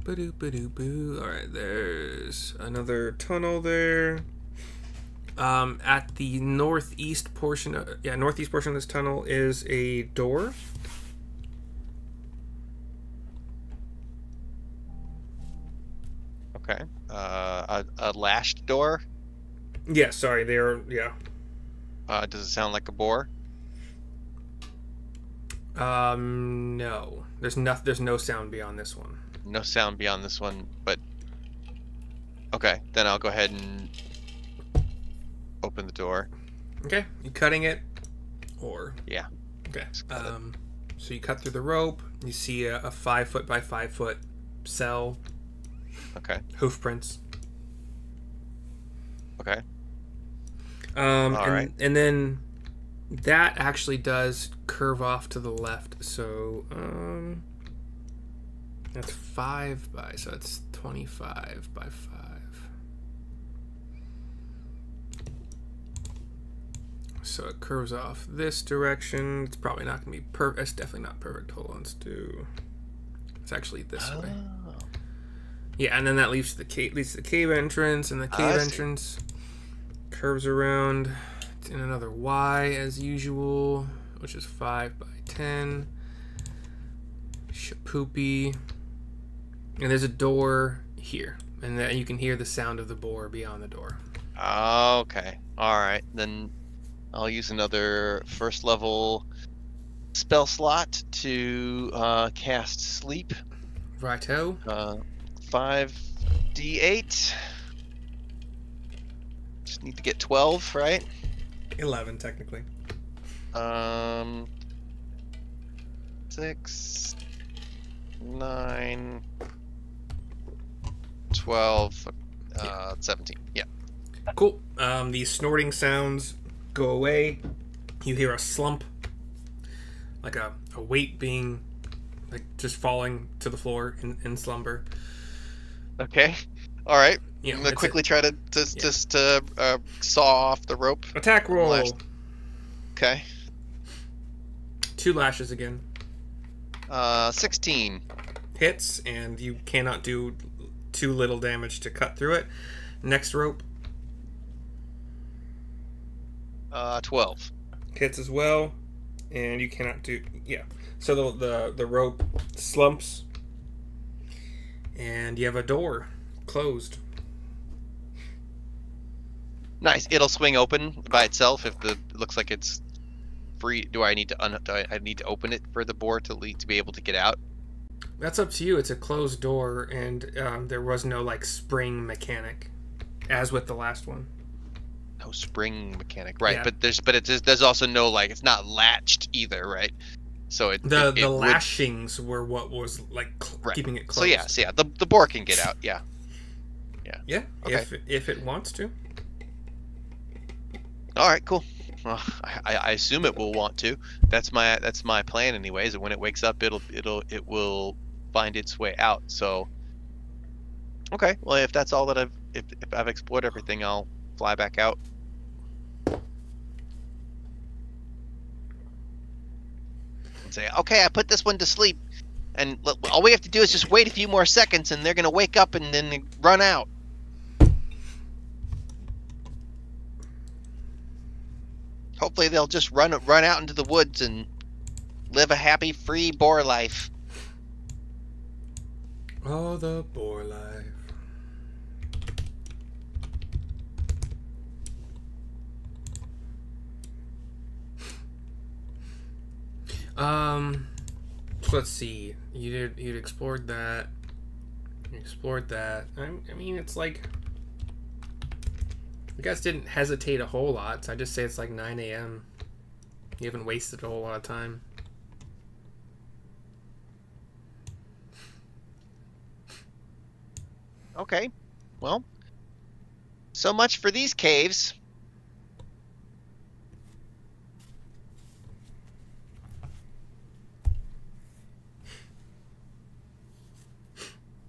Ba-doo-ba-doo-boo. Alright, there's another tunnel there. At the northeast portion of this tunnel is a door. Okay. A lashed door? Yeah, sorry, yeah. Does it sound like a boar? No. There's no sound beyond this one. No sound beyond this one, but okay, then I'll go ahead and open the door. Okay, you cutting it, or yeah. Okay. So you cut through the rope. You see a 5 foot by 5 foot cell. Okay. Hoof prints. Okay. All right. And then that actually does curve off to the left. So that's 5 by, so it's 25 by 5. So it curves off this direction. It's probably not going to be perfect. It's definitely not perfect. Hold on, let's do It's actually this way. Oh. Yeah, and then that leads to the cave entrance, and the cave entrance curves around in another Y as usual, which is 5 by 10. Shapoopy. And there's a door here, and then you can hear the sound of the boar beyond the door. Okay. All right. Then I'll use another first level spell slot to cast sleep. Righto. 5d8. Just need to get 12, right? 11 technically. 6, 9, 12, 17. Yeah. Cool. These snorting sounds go away. You hear a slump, like a weight being, like, just falling to the floor in slumber. Okay. All right. Yeah, I'm gonna that's quickly it. try to saw off the rope. Attack roll. Lash. Okay. 2 lashes again. 16. Hits, and you cannot do too little damage to cut through it. Next rope 12. hits as well, and you cannot do. Yeah. So the rope slumps, and you have a door closed. Nice. It'll swing open by itself if it looks like it's free. Do I need to I need to open it for the boar to be able to get out? That's up to you. It's a closed door, and there was no like spring mechanic, as with the last one. No spring mechanic, right? Yeah. But there's also no like it's not latched either, right? So The it would- lashings were what was like Right. keeping it So closed. yeah, the boar can get out. Yeah. Yeah, Okay. if it wants to. All right, cool. Well, I assume it will want to. That's my plan, anyways. And when it wakes up, it will find its way out. So, okay. Well, if that's all that if I've explored everything, I'll fly back out. And say, okay, I put this one to sleep, and all we have to do is just wait a few more seconds, and they're gonna wake up and then run out. Hopefully they'll just run out into the woods and live a happy, free boar life. Oh, the boar life. So let's see. You'd explored that. You explored that. I mean, it's like you guys didn't hesitate a whole lot. So I just say it's like 9 a.m. You haven't wasted a whole lot of time. Okay, well, so much for these caves.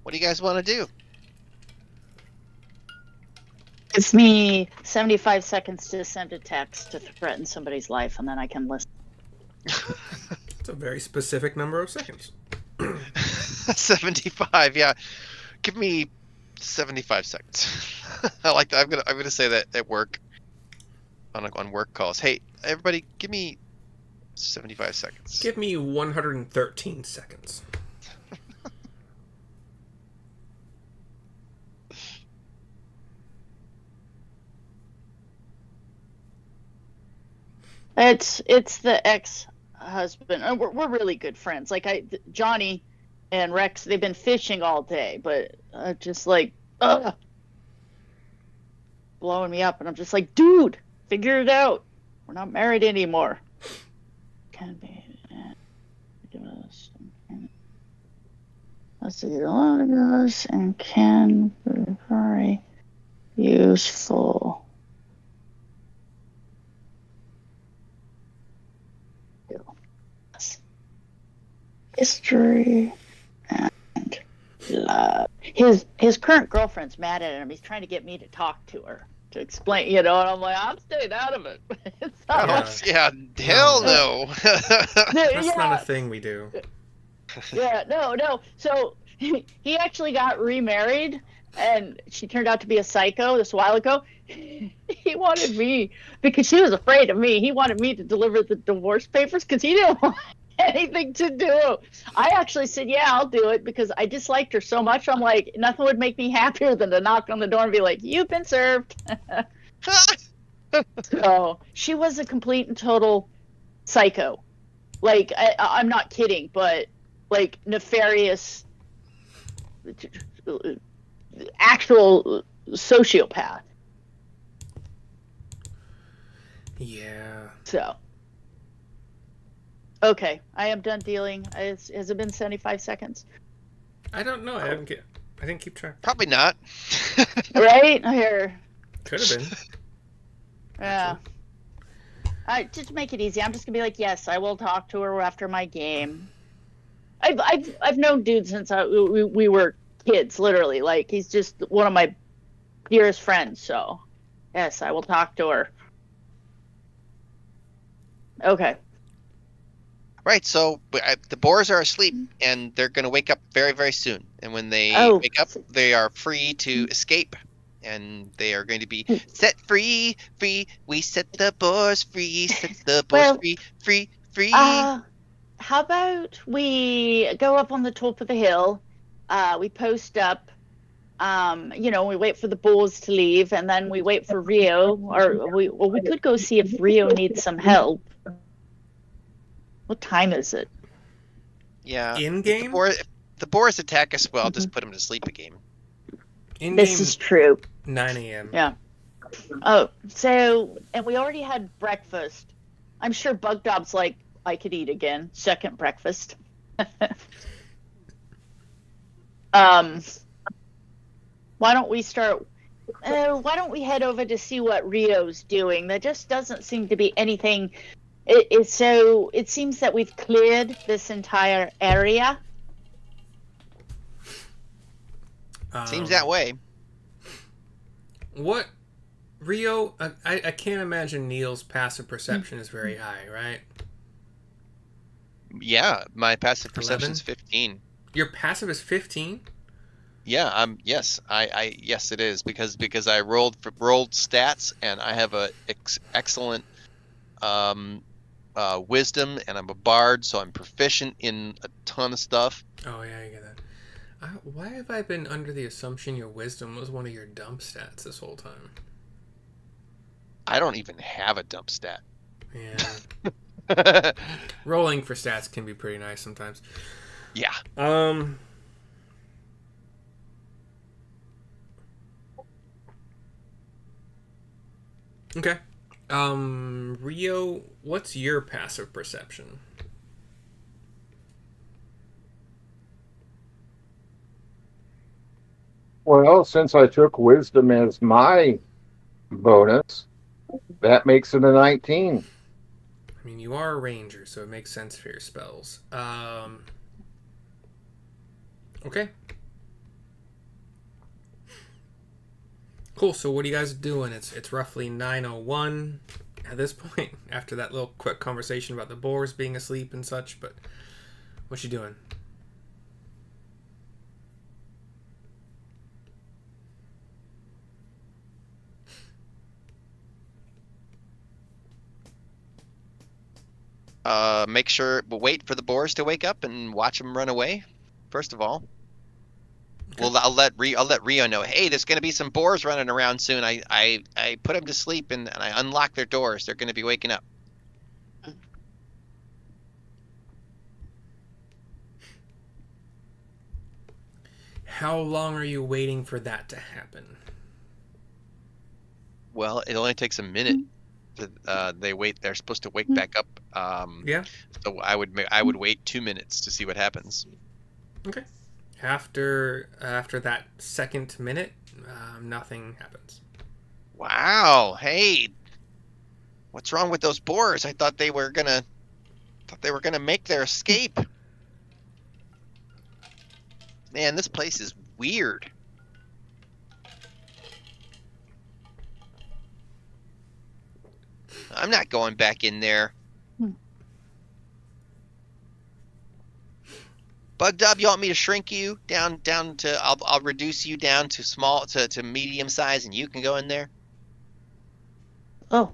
What do you guys want to do? Gives me 75 seconds to send a text to threaten somebody's life, and then I can listen. It's a very specific number of seconds. 75, yeah. Give me 75 seconds. I like that. I'm gonna say that at work on work calls. Hey, everybody, give me 75 seconds. Give me 113 seconds. It's the ex-husband. We're really good friends. Like Johnny and Rex, they've been fishing all day, but just like blowing me up, and I'm just like, dude, figure it out. We're not married anymore. Can be. Let's see, a lot of us and can be very useful. History and love. His current girlfriend's mad at him. He's trying to get me to talk to her to explain, and I'm like, I'm staying out of it. It's not Yeah, hell no. That's not a thing we do. Yeah, no. So he actually got remarried, and she turned out to be a psycho this while ago. He wanted me, because she was afraid of me. He wanted me to deliver the divorce papers because he didn't want anything to do. I actually said, yeah, I'll do it because I disliked her so much. I'm like, nothing would make me happier than to knock on the door and be like, you've been served. So she was a complete and total psycho. Like, I'm not kidding, but like nefarious, actual sociopath. Yeah. So, okay, I am done dealing. Has it been 75 seconds? I don't know. I didn't keep track. Probably not. Right here. Could have been. Yeah. Just to make it easy, I'm just gonna be like, yes, I will talk to her after my game. I've known dude since we were kids, literally. Like, he's just one of my dearest friends. So, yes, I will talk to her. Okay. Right, so the boars are asleep, and they're going to wake up very, very soon. And when they wake up, they are free to escape, and they are going to be set free, free. We set the boars free, set the boars free, free, free. How about we go up on the top of the hill, we post up, we wait for the boars to leave, and then we wait for Rio, or we could go see if Rio needs some help. What time is it? Yeah. In game? If the boars attack us, well, I'll just put them to sleep again. In This game, is true. 9 a.m. Yeah. Oh, so, and we already had breakfast. I'm sure Bugdob's like, I could eat again. Second breakfast. Why don't we start? Why don't we head over to see what Rio's doing? There just doesn't seem to be anything. It seems that we've cleared this entire area. Seems that way. What? Rio, I can't imagine Neil's passive perception is very high, right? Yeah, my passive 11? perception is 15. Your passive is 15? Yeah, yes, yes, it is because I rolled stats, and I have a excellent wisdom, and I'm a bard, so I'm proficient in a ton of stuff. Oh yeah, I get that. Why have I been under the assumption your wisdom was one of your dump stats this whole time? I don't even have a dump stat. Yeah. Rolling for stats can be pretty nice sometimes. Yeah. Okay. Rio, what's your passive perception? Well, since I took wisdom as my bonus, that makes it a 19. I mean, you are a ranger, so it makes sense for your spells. Okay. Cool, so what are you guys doing? It's roughly 9:01 at this point, after that little quick conversation about the boars being asleep and such, but what you doing? We'll wait for the boars to wake up and watch them run away, first of all. Okay. Well, I'll let Rio know, hey, there's going to be some boars running around soon. I put them to sleep, and I unlock their doors. They're going to be waking up. How long are you waiting for that to happen? Well, it only takes a minute. They're supposed to wake back up. Yeah. So I would wait 2 minutes to see what happens. Okay. After that second minute, nothing happens. Wow. Hey, what's wrong with those boars? I thought they were gonna make their escape. Man, this place is weird. I'm not going back in there. Bug Dub, you want me to shrink you down to? I'll reduce you down to small to medium size, and you can go in there. Oh,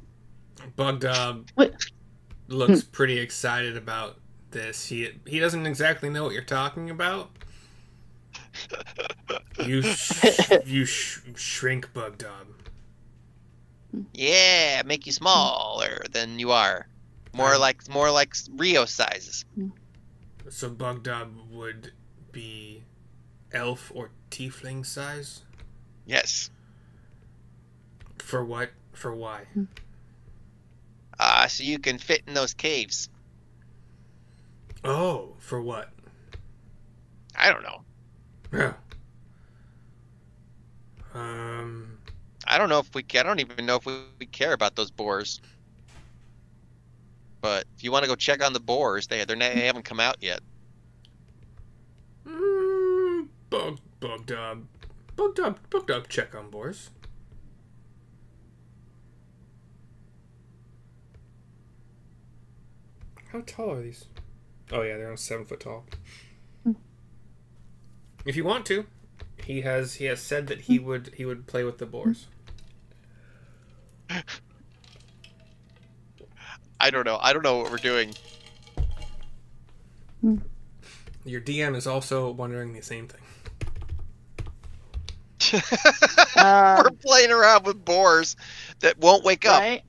Bug wait. looks pretty excited about this. He doesn't exactly know what you're talking about. You shrink, Bug Dub. Yeah, make you smaller than you are. More like Rio sizes. So Bug Dub would be elf or tiefling size? Yes. For what? For why? So you can fit in those caves. Oh, for what? I don't know. Yeah. I don't know if we. I don't even know if we care about those boars. But if you want to go check on the boars, they haven't come out yet. Bug Dub, check on boars. How tall are these? Oh yeah, they're on 7 foot tall. If you want to, he has said that he would play with the boars. I don't know. I don't know what we're doing. Your DM is also wondering the same thing. We're playing around with boars that won't wake up. Right?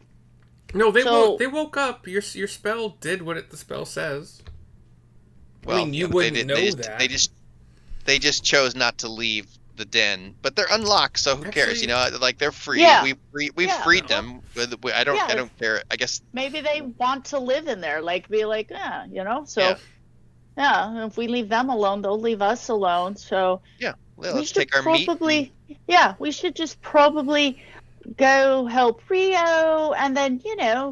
No, they woke up. Your spell did what the spell says. Well, I mean, you wouldn't know that. They just chose not to leave the den, but they're unlocked, so who cares? Actually, You know, like they're free. Yeah. We've freed them. I don't care. I guess Maybe they want to live in there, like be like, you know. So, Yeah. yeah, if we leave them alone, they'll leave us alone. So yeah. Well, we let's should take our meat. we should just probably go help Rio, and then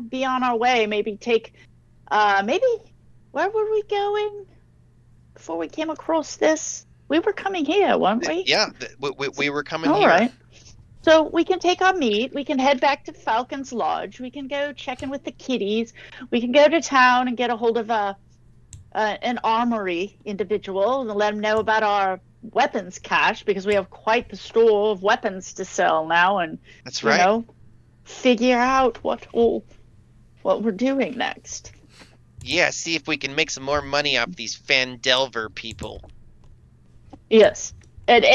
be on our way. Maybe take, maybe where were we going before we came across this? We were coming here, weren't we? Yeah, we were coming All here. right. So we can take our meat. We can head back to Falcon's Lodge. We can go check in with the kitties. We can go to town and get a hold of an armory individual and let them know about our weapons cache, because we have quite the store of weapons to sell now. And That's right. Figure out what we're doing next. Yeah, see if we can make some more money off these Fandelver people. Yes. And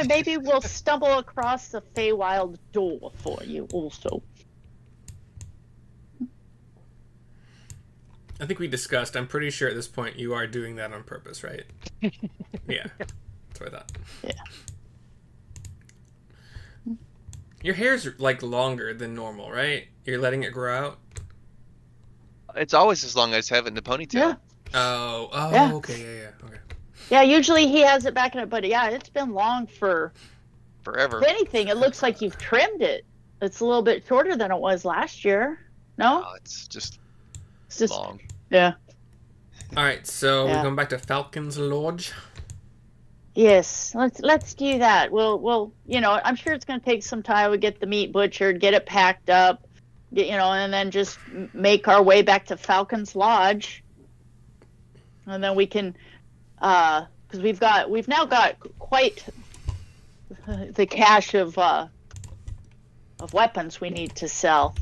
maybe we'll stumble across the Feywild door for you also. I think we discussed. I'm pretty sure at this point you are doing that on purpose, right? Yeah, that's what I thought. Yeah. Your hair's like longer than normal, right? You're letting it grow out. It's always as long as having the ponytail. Yeah. Oh, Yeah. okay, yeah, okay. Yeah, usually he has it back in it, but yeah, it's been long for Forever. if anything. It looks like you've trimmed it. It's a little bit shorter than it was last year. No? Oh, it's just long. Yeah. All right, so Yeah. we're going back to Falcon's Lodge. Yes, let's do that. We'll I'm sure it's going to take some time. We get the meat butchered, get it packed up, and then just make our way back to Falcon's Lodge, and then we can, because we've now got quite the cache of weapons we need to sell.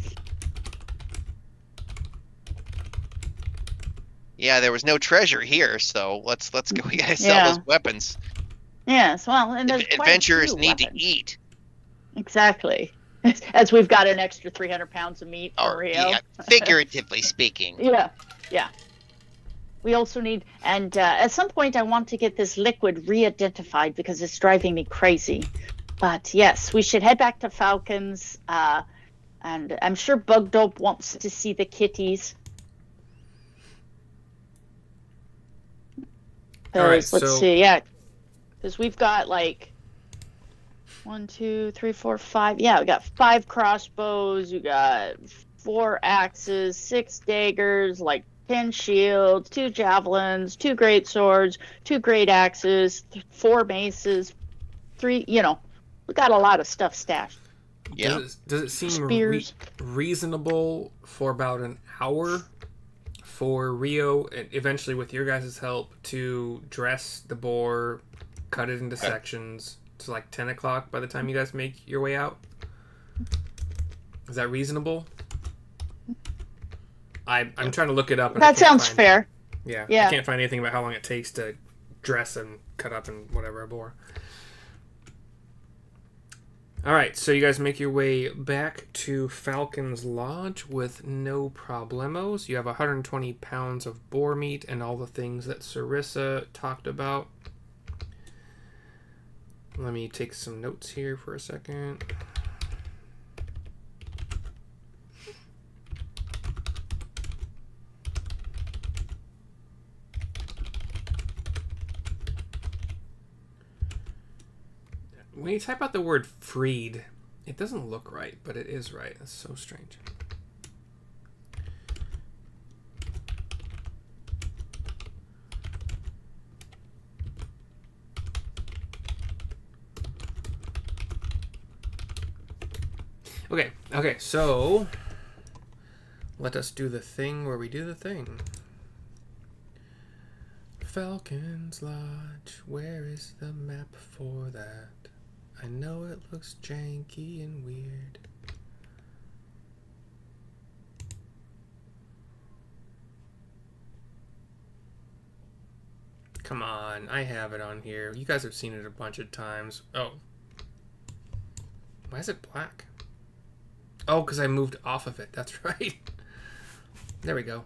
Yeah, there was no treasure here, so let's go. We gotta sell those weapons. Yes, well, and there's quite a Adventurers few need weapons. to eat. Exactly. As we've got an extra 300 pounds of meat for Rio. Yeah, figuratively speaking. Yeah. We also need, and at some point I want to get this liquid re-identified because it's driving me crazy. But yes, we should head back to Falcon's, and I'm sure Bug Dope wants to see the kitties. All right, Let's see, because we've got like 1, 2, 3, 4, 5. Yeah, we got 5 crossbows. We got 4 axes, 6 daggers, like 10 shields, 2 javelins, 2 great swords, 2 great axes, 4 maces, 3. We got a lot of stuff stashed. Yeah. Does it seem Spears. reasonable for about an hour for Rio, eventually with your guys' help, to dress the boar, cut it into sections to like 10 o'clock by the time you guys make your way out? Is that reasonable? I'm trying to look it up. And That sounds fair. Yeah, Yeah. I can't find anything about how long it takes to dress and cut up and whatever a boar. Alright, so you guys make your way back to Falcon's Lodge with no problemos. You have 120 pounds of boar meat and all the things that Sarissa talked about. Let me take some notes here for a second. When you type out the word freed, it doesn't look right, but it is right. That's so strange. Okay, so let us do the thing where we do the thing. Falcon's Lodge, where is the map for that? I know it looks janky and weird. Come on, I have it on here. You guys have seen it a bunch of times. Oh. Why is it black? Oh, because I moved off of it. That's right. There we go.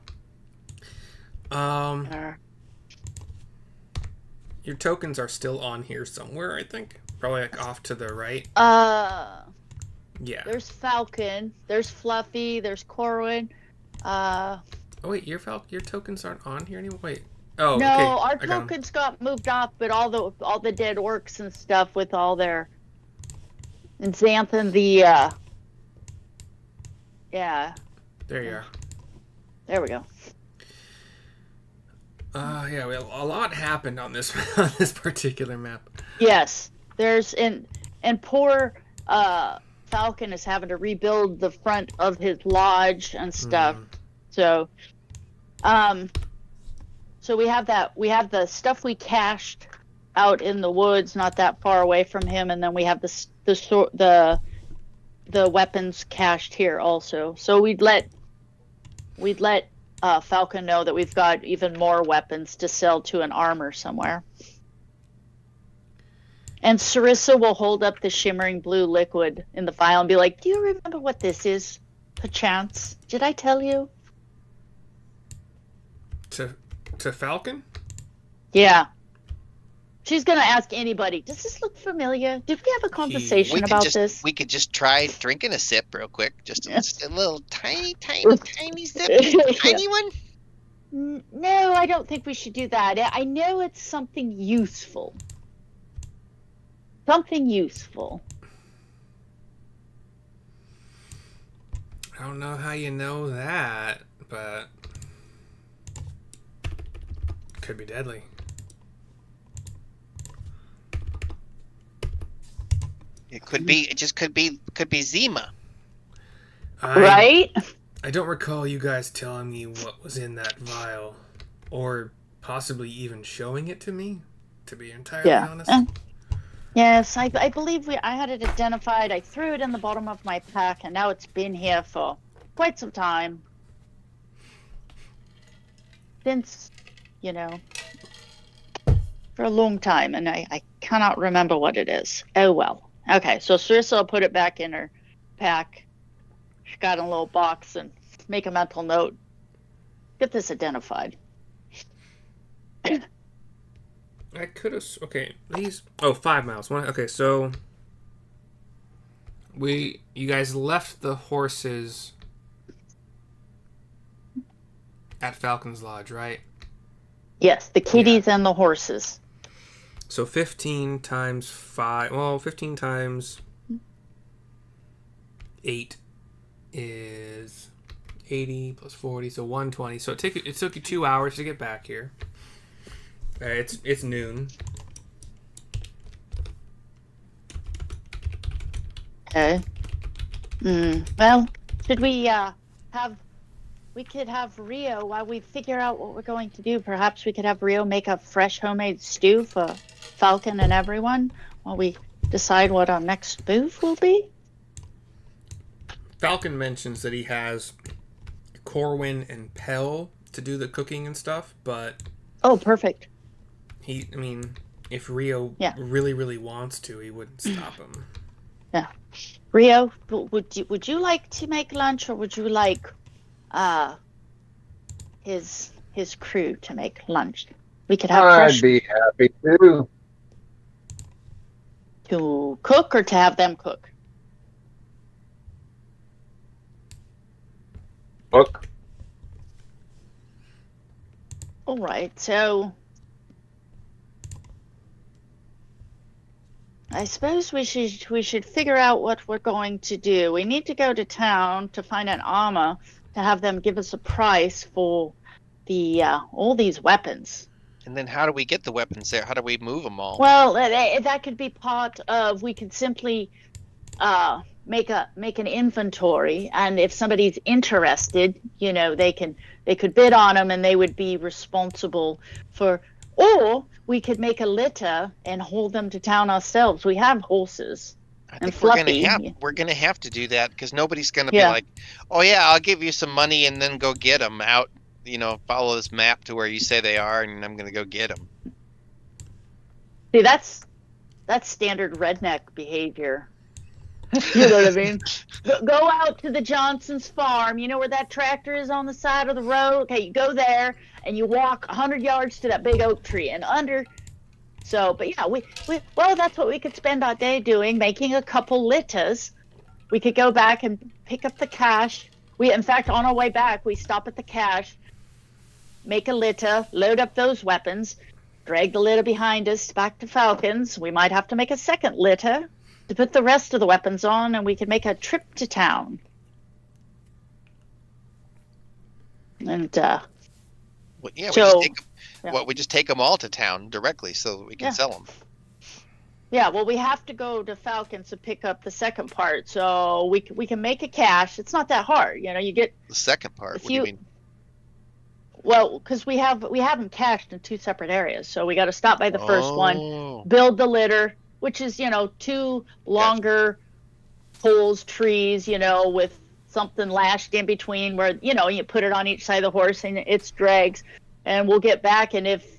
Your tokens are still on here somewhere, I think. Probably like off to the right. Yeah. There's Falcon. There's Fluffy. There's Corwin. Oh wait, your tokens aren't on here anymore. Wait. Oh, no, okay. our tokens got moved off, but all the dead orcs and stuff with all their and Xanthan yeah. There you are. There we go. Yeah, well, a lot happened on this on this particular map. Yes. There's and poor Falcon is having to rebuild the front of his lodge and stuff. So so we have the stuff we cached out in the woods not that far away from him, and then we have the weapons cached here also. So we'd let Falcon know that we've got even more weapons to sell to an armor somewhere. And Sarissa will hold up the shimmering blue liquid in the vial and be like, "Do you remember what this is, perchance? Did I tell you?" To Falcon? Yeah. She's going to ask anybody, "Does this look familiar? Did we have a conversation about this?" We could just try drinking a sip real quick. Just a little tiny sip. Tiny one? No, I don't think we should do that. I know it's something useful. Something useful. I don't know how you know that, but could be deadly. It could be. It just could be Zima. Right? I don't recall you guys telling me what was in that vial, or possibly even showing it to me. To be entirely honest. Yes, I believe I had it identified. I threw it in the bottom of my pack, and now it's been here for quite some time. Since, for a long time, and I cannot remember what it is. Oh well. Okay, so Sarissa will put it back in her pack. She's got it in a little box, and make a mental note. Get this identified. I could have... Okay, these... Oh, 5 miles. Okay, so... You guys left the horses at Falcon's Lodge, right? Yes, the kitties and the horses. So 15 times 5... Well, 15 times 8 is 80 plus 40, so 120. So it took you 2 hours to get back here. It's noon. Okay. Well, should we have we could have Rio, while we figure out what we're going to do, perhaps we could have Rio make a fresh homemade stew for Falcon and everyone while we decide what our next move will be. Falcon mentions that he has Corwin and Pell to do the cooking and stuff, but Oh, perfect. if Rio Yeah. really, really wants to, he wouldn't stop him. Yeah. Rio, would you like to make lunch, or would you like his crew to make lunch? We could have I'd be happy to. to cook, or to have them cook. Look, All right, so I suppose we should figure out what we're going to do. We need to go to town to find an armor to have them give us a price for the all these weapons. And then how do we get the weapons there? How do we move them all? Well, that could be part of. We could simply make an inventory, and if somebody's interested, they could bid on them, and they would be responsible for. Or we could make a litter and hold them to town ourselves. We have horses. I and think Fluffy. we're gonna have to do that, because nobody's gonna Yeah. be like, "Oh yeah, I'll give you some money and then go get them out." Follow this map to where you say they are, and I'm gonna go get them. See, that's standard redneck behavior. You know what I mean? Go out to the Johnson's farm. You know where that tractor is on the side of the road? Okay, you go there and you walk 100 yards to that big oak tree and under. So, but yeah, well, that's what we could spend our day doing, making a couple litters. We could go back and pick up the cash. In fact, on our way back, we stop at the cache, make a litter, load up those weapons, drag the litter behind us back to Falcon's. We might have to make a second litter to put the rest of the weapons on, and we could make a trip to town. And Well, yeah, So- we just take them all to town directly so that we can Yeah. sell them. yeah, well, we have to go to Falcon's to pick up the second part, so we can make a cache. It's not that hard, you get. The second part. If What do you you- mean? Well, because we have them cached in two separate areas, so we got to stop by the first one, Oh. build the litter, which is two longer poles, trees, with something lashed in between where you put it on each side of the horse and it's drags, and we'll get back, and if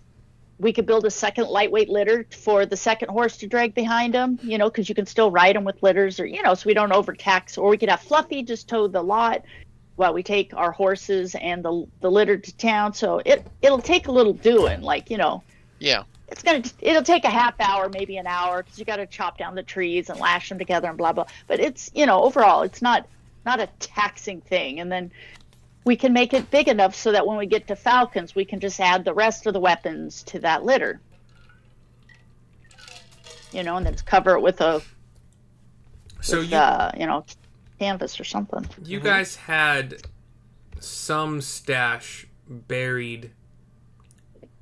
we could build a second lightweight litter for the second horse to drag behind them, because you can still ride them with litters, or so we don't overtax, or we could have Fluffy just tow the lot while we take our horses and the litter to town. So it'll take a little doing, Yeah. it'll take a half hour, maybe an hour, because you got to chop down the trees and lash them together and blah blah. But it's overall it's not a taxing thing, and then we can make it big enough so that when we get to Falcon's, we can just add the rest of the weapons to that litter, and then just cover it with canvas or something. You guys had some stash buried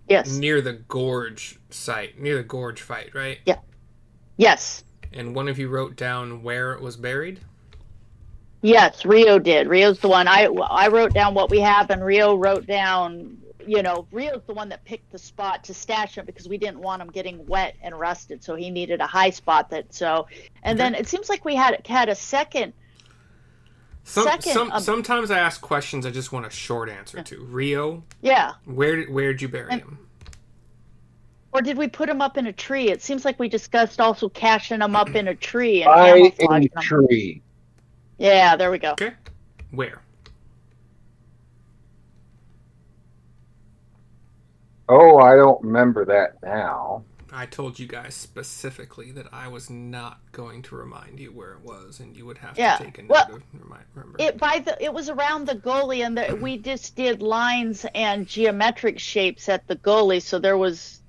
Yes. near the gorge site, near the gorge fight, right? Yes. And one of you wrote down where it was buried? Yes, Rio did. Rio's the one. I wrote down what we have, and Rio wrote down, Rio's the one that picked the spot to stash them, because we didn't want them getting wet and rusted, so he needed a high spot then it seems like we had a second. Sometimes I ask questions I just want a short answer to. Rio, Yeah. where'd you bury him? Or did we put him up in a tree? It seems like we discussed also caching them up in a tree and by a camouflaging them. tree. Yeah, there we go. Okay. Where? Oh, I don't remember that now. I told you guys specifically that I was not going to remind you where it was, and you would have Yeah. to take a note Well, to remember. It was around the goalie, and we just did lines and geometric shapes at the goalie, so there was,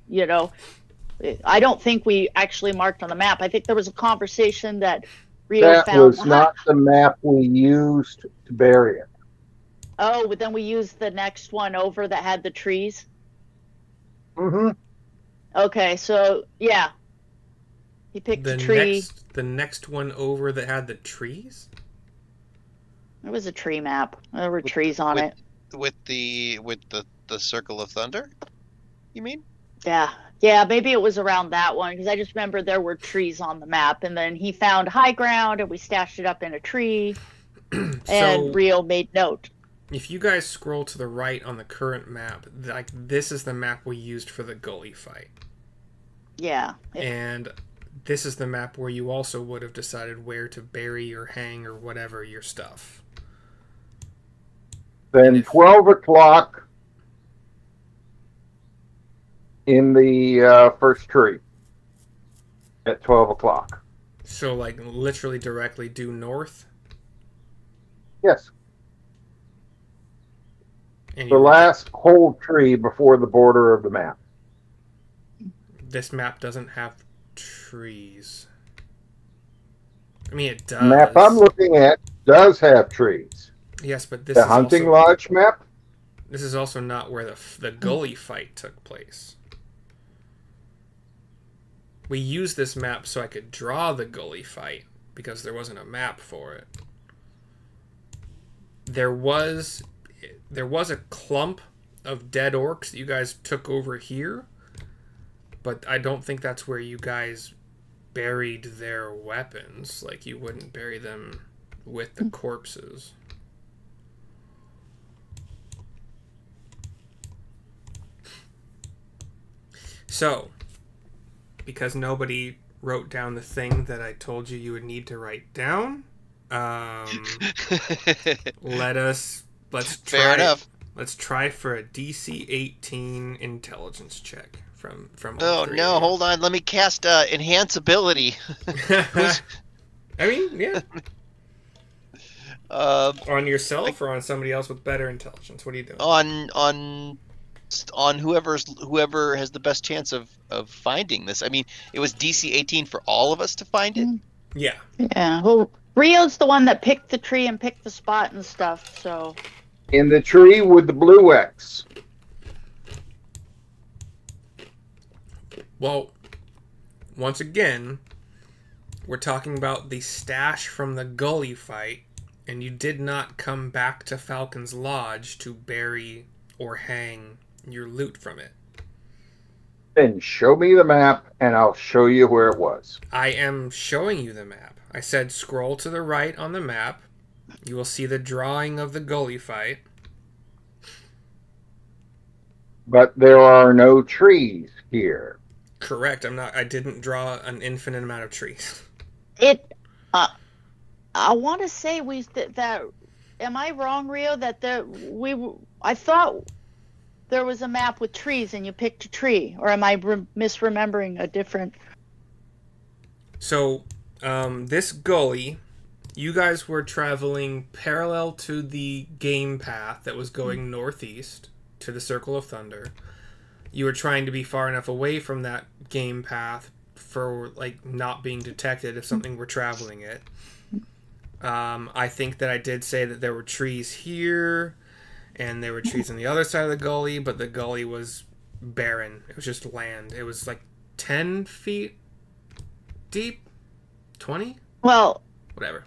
I don't think we actually marked on the map. I think there was a conversation that Rio That found. was not the map we used to bury it. Oh, but then we used the next one over that had the trees. Mm-hmm. Okay, so yeah, he picked a tree. The next one over that had the trees? It was a tree map. There were trees on it. the circle of thunder? You mean? Yeah. Yeah, maybe it was around that one because I just remember there were trees on the map, and then he found high ground and we stashed it up in a tree. And So Rio made note. if you guys scroll to the right on the current map, like this is the map we used for the gully fight. Yeah. And this is the map where you also would have decided where to bury or hang or whatever your stuff. Then 12 o'clock in the first tree at 12 o'clock. So, like, literally directly due north? Yes. And The you- last whole tree before the border of the map. This map doesn't have trees. I mean, it does. The map I'm looking at does have trees. Yes, but this The is hunting also, lodge map? this is also not where the gully fight took place. We used this map so I could draw the gully fight because there wasn't a map for it. There was a clump of dead orcs that you guys took over here, but I don't think that's where you guys buried their weapons. Like, you wouldn't bury them with the corpses. So, because nobody wrote down the thing that I told you you would need to write down, let's try. Fair enough. Let's try for a DC 18 intelligence check from Oh all three no! of you. Hold on. Let me cast enhance ability. I mean, yeah. Uh, On yourself or on somebody else with better intelligence? What are you doing? on whoever has the best chance of finding this. I mean, it was DC 18 for all of us to find it. Yeah. Yeah. Well, Rio's the one that picked the tree and picked the spot and stuff, so. In the tree with the blue X. Well, once again, we're talking about the stash from the gully fight, and you did not come back to Falcon's Lodge to bury or hang your loot from it. Then show me the map and I'll show you where it was. I am showing you the map. I said scroll to the right on the map. You will see the drawing of the gully fight. But there are no trees here. Correct. I didn't draw an infinite amount of trees. I want to say that. Am I wrong, Rio? That I thought there was a map with trees and you picked a tree, or am I misremembering a different? So, this gully, you guys were traveling parallel to the game path that was going northeast to the Circle of Thunder. You were trying to be far enough away from that game path for, like, not being detected if something were traveling it. I think that I did say that there were trees here, and there were trees on the other side of the gully, but the gully was barren. It was just land. It was, like, 10 feet deep? 20? Well, Whatever.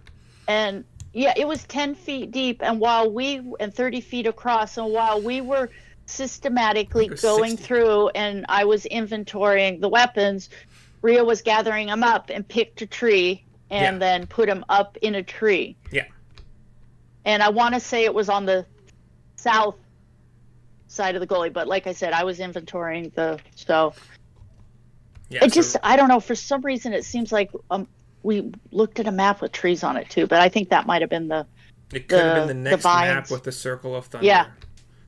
and yeah, it was 10 feet deep, and 30 feet across, and while we were systematically It was going 60. through and I was inventorying the weapons, Rio was gathering them up and picked a tree and then put them up in a tree. Yeah. And I want to say it was on the south side of the gully, but like I said, I was inventorying Yeah, I don't know, for some reason it seems like we looked at a map with trees on it too, but I think that might have been it could have been the next map vines. with the Circle of Thunder. Yeah.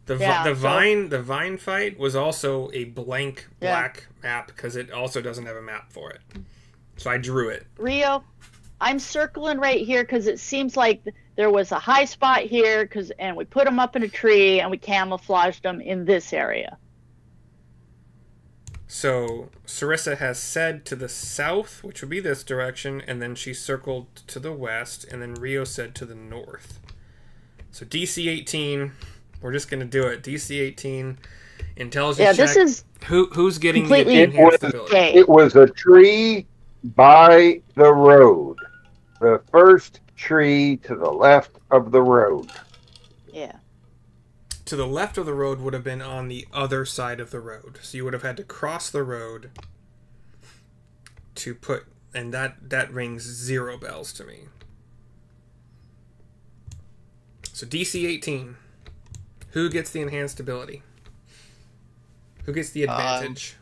The vine fight was also a blank black map because it also doesn't have a map for it. So I drew it. Rio, I'm circling right here because it seems like there was a high spot here and we put them up in a tree and we camouflaged them in this area. So Sarissa has said to the south, which would be this direction, and then she circled to the west, and then Rio said to the north. So DC 18, we're just going to do it. DC 18, intelligence check. This is Who's getting completely the enhanced ability? It was a tree by the road. The first tree to the left of the road. Yeah. to the left of the road would have been on the other side of the road. So you would have had to cross the road to put, and that rings 0 bells to me. So DC 18. Who gets the enhanced ability? Who gets the advantage?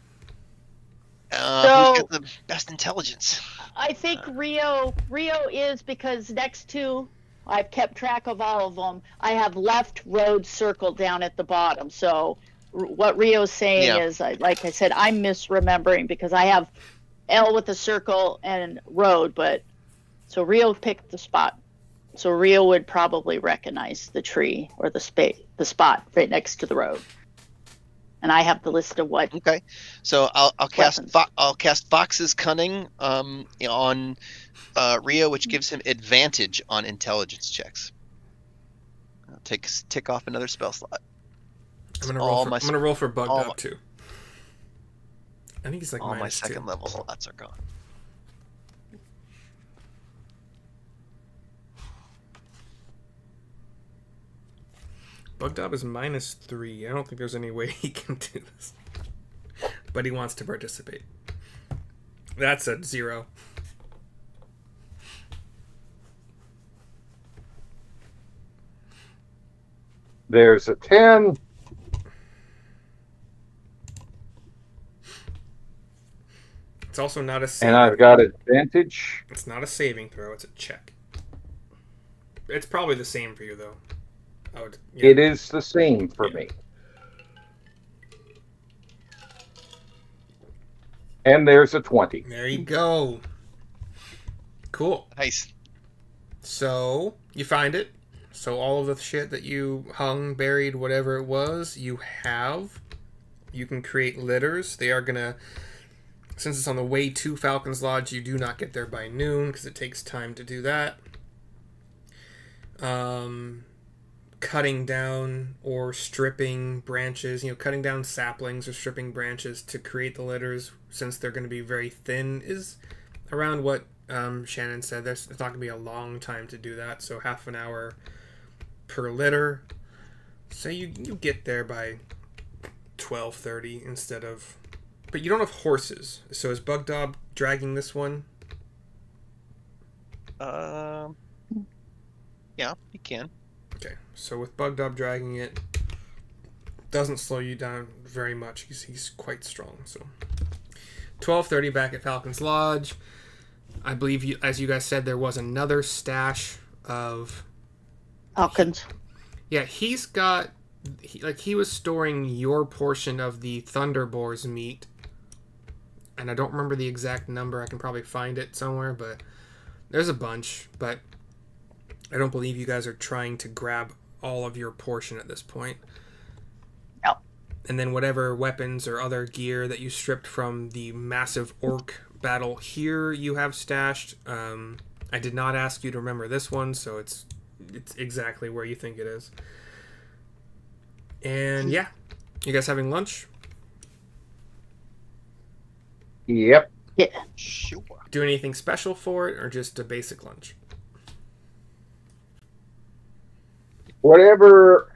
Who's got the best intelligence? I think Rio is, because next to, I've kept track of all of them. I have left road circled down at the bottom. So what Rio's saying is, like I said, I'm misremembering because I have L with a circle and road, but so Rio picked the spot. So Rio would probably recognize the tree or the spot right next to the road. And I have the list of what. Okay, so I'll cast Fox's Cunning on Rio, which gives him advantage on intelligence checks. I'll tick off another spell slot. I'm gonna roll for Bugged Up too. I think he's like all my -2. second level slots are gone. Bugged Up is -3. I don't think there's any way he can do this. But he wants to participate. That's a 0. There's a 10. It's also not a saving. And I've got advantage. It's not a saving throw, it's a check. It's probably the same for you, though. It is the same for me. And there's a 20. There you go. Cool. Nice. So, you find it. So all of the shit that you hung, buried, whatever it was, you have. You can create litters. They are going to... Since it's on the way to Falcon's Lodge, you do not get there by noon, because it takes time to do that. Cutting down or stripping branches, cutting down saplings or stripping branches to create the litters, since they're going to be very thin, is around what Shannon said. It's not going to be a long time to do that, so half an hour per litter. So you get there by 12:30 instead of... But you don't have horses, so is Bug Dog dragging this one? Yeah, you can. Okay, so with Bug Dog dragging it, doesn't slow you down very much. He's quite strong. So 12:30 back at Falcon's Lodge. I believe, as you guys said, there was another stash of Falcons. Yeah, he's got... He was storing your portion of the Thunderboar's meat. And I don't remember the exact number. I can probably find it somewhere, but there's a bunch. But I don't believe you guys are trying to grab all of your portion at this point. No. And then whatever weapons or other gear that you stripped from the massive orc battle here, you have stashed. I did not ask you to remember this one, so it's exactly where you think it is. And yeah, you guys having lunch? Yep. Yeah. Sure. Do anything special for it, or just a basic lunch? Whatever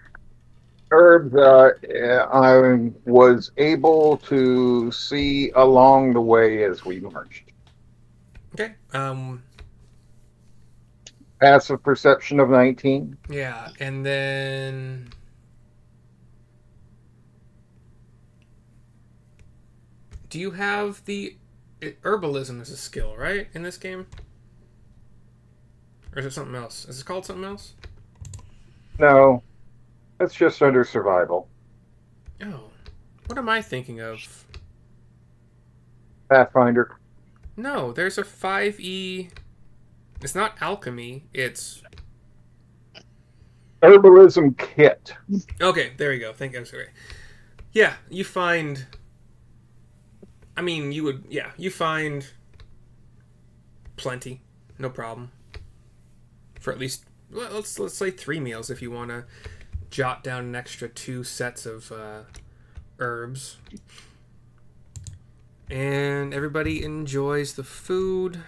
herbs I was able to see along the way as we marched. Okay. Passive perception of 19. Yeah, and then... Do you have the... Herbalism is a skill, right, in this game? Or is it something else? Is it called something else? No, that's just under survival. Oh. What am I thinking of? Pathfinder. No, there's a 5e... It's not alchemy, it's... Herbalism kit. Okay, there you go. Thank you. I'm sorry. Yeah, you find... I mean, you find plenty, no problem. For at least, let's say 3 meals if you want to jot down an extra 2 sets of herbs. And everybody enjoys the food.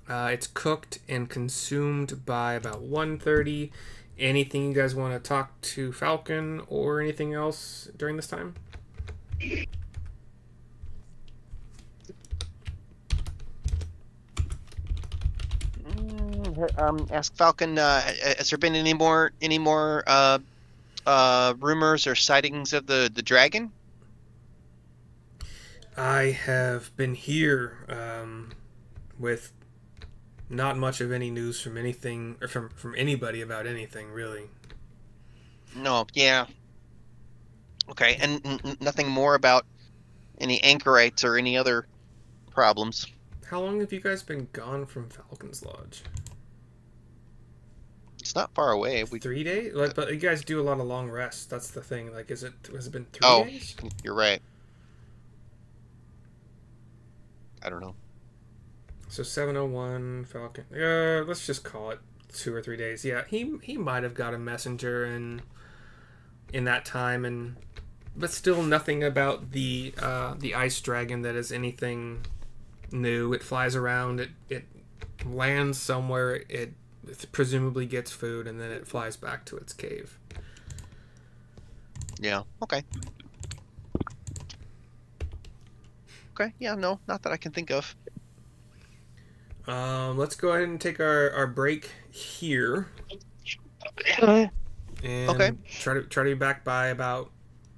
It's cooked and consumed by about 1:30, anything you guys want to talk to Falcon or anything else during this time? Ask Falcon. Has there been any more rumors or sightings of the dragon? I have been here with not much of any news from anything or from anybody about anything really. No. Yeah. Okay. And nothing more about any anchorites or any other problems. How long have you guys been gone from Falcon's Lodge? It's not far away. 3 days? Like, but you guys do a lot of long rests. That's the thing. Like, has it been 3 days? You're right. I don't know. So 701 Falcon. Let's just call it 2 or 3 days. Yeah, he might have got a messenger in that time, but still nothing about the ice dragon that is anything new. It flies around. It lands somewhere. It presumably gets food, and then it flies back to its cave. Yeah. Okay. Okay. Yeah. No, not that I can think of. Let's go ahead and take our break here, and Okay. try to be back by about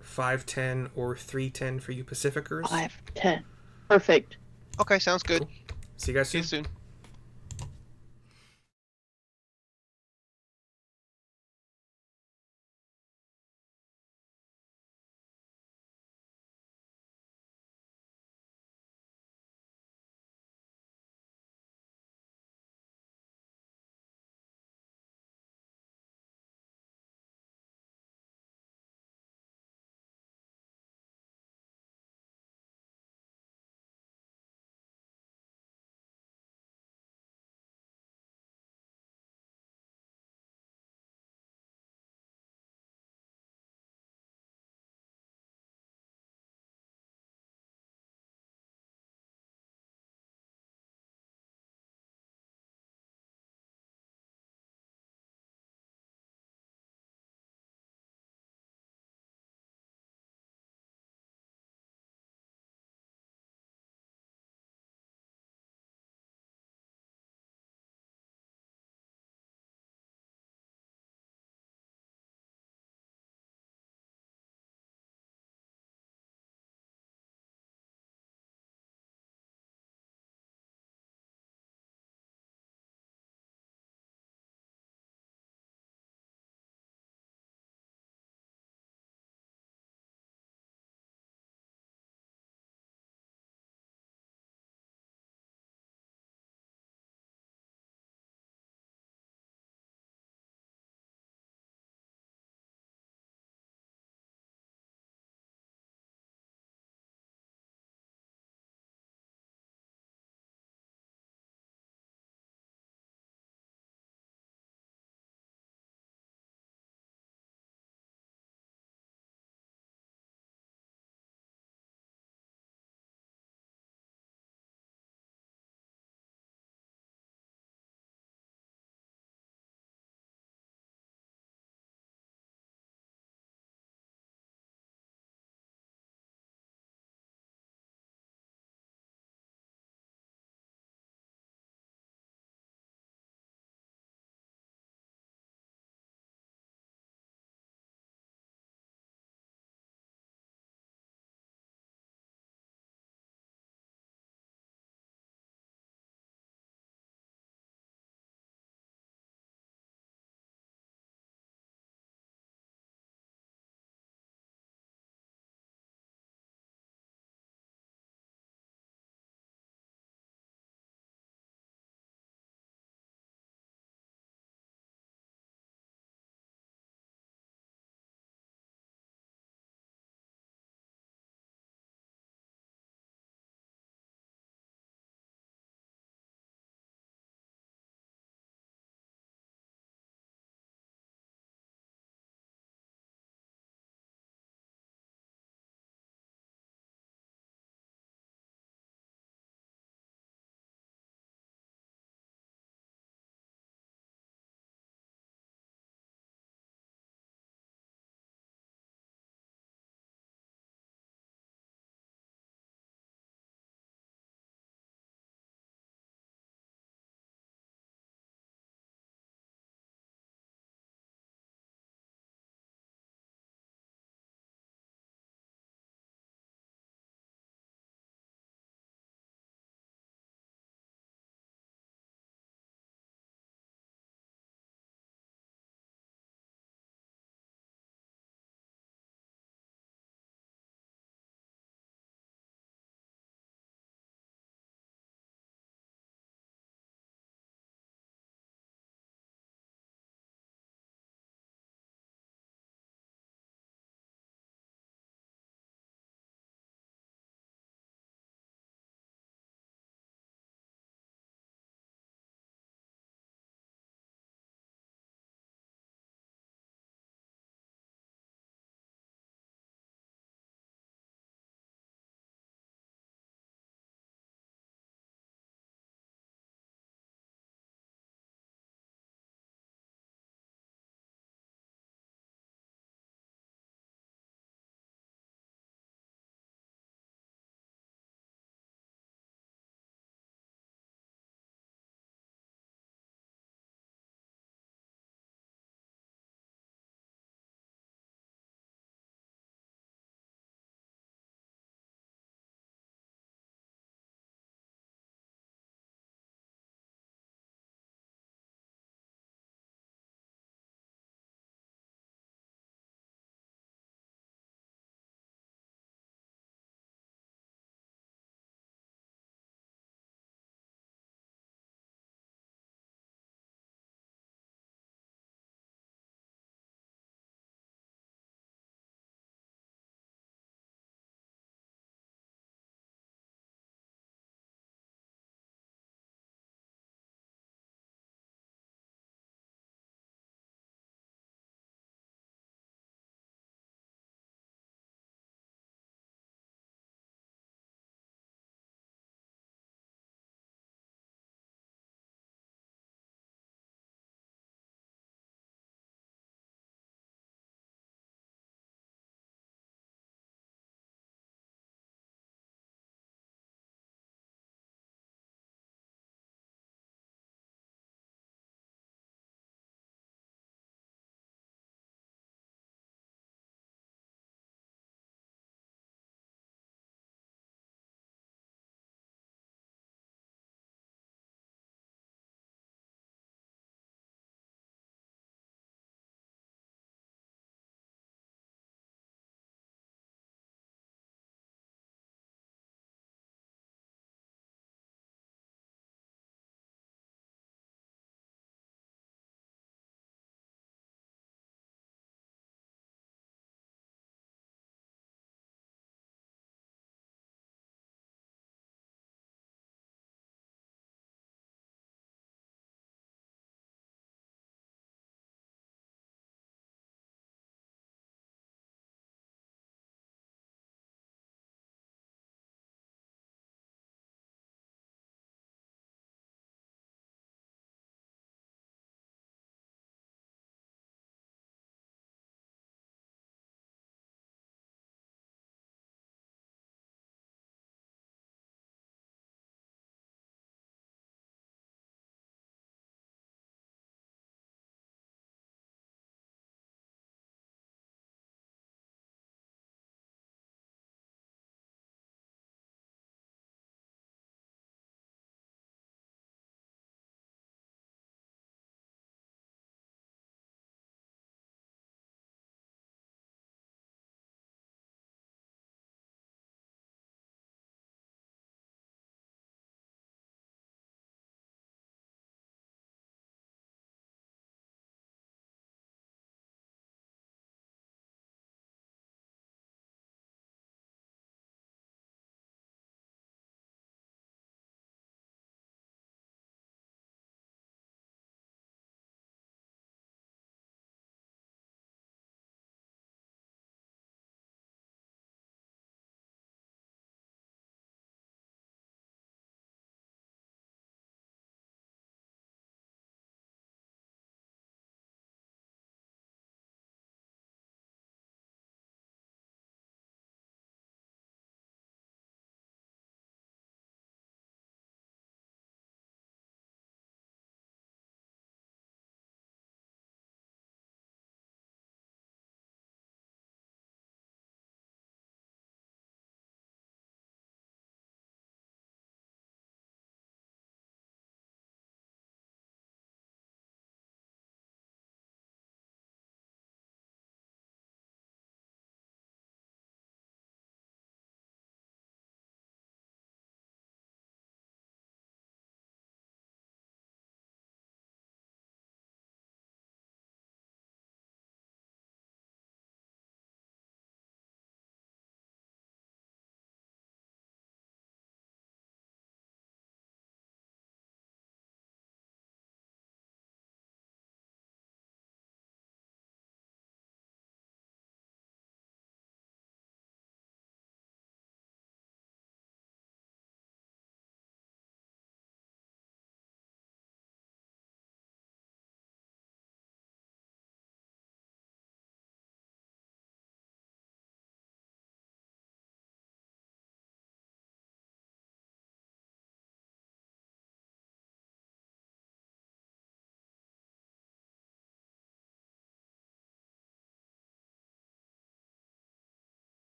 5:10 or 3:10 for you Pacificers. 5:10. Perfect. Okay. Sounds good. Cool. See you guys See you soon. soon.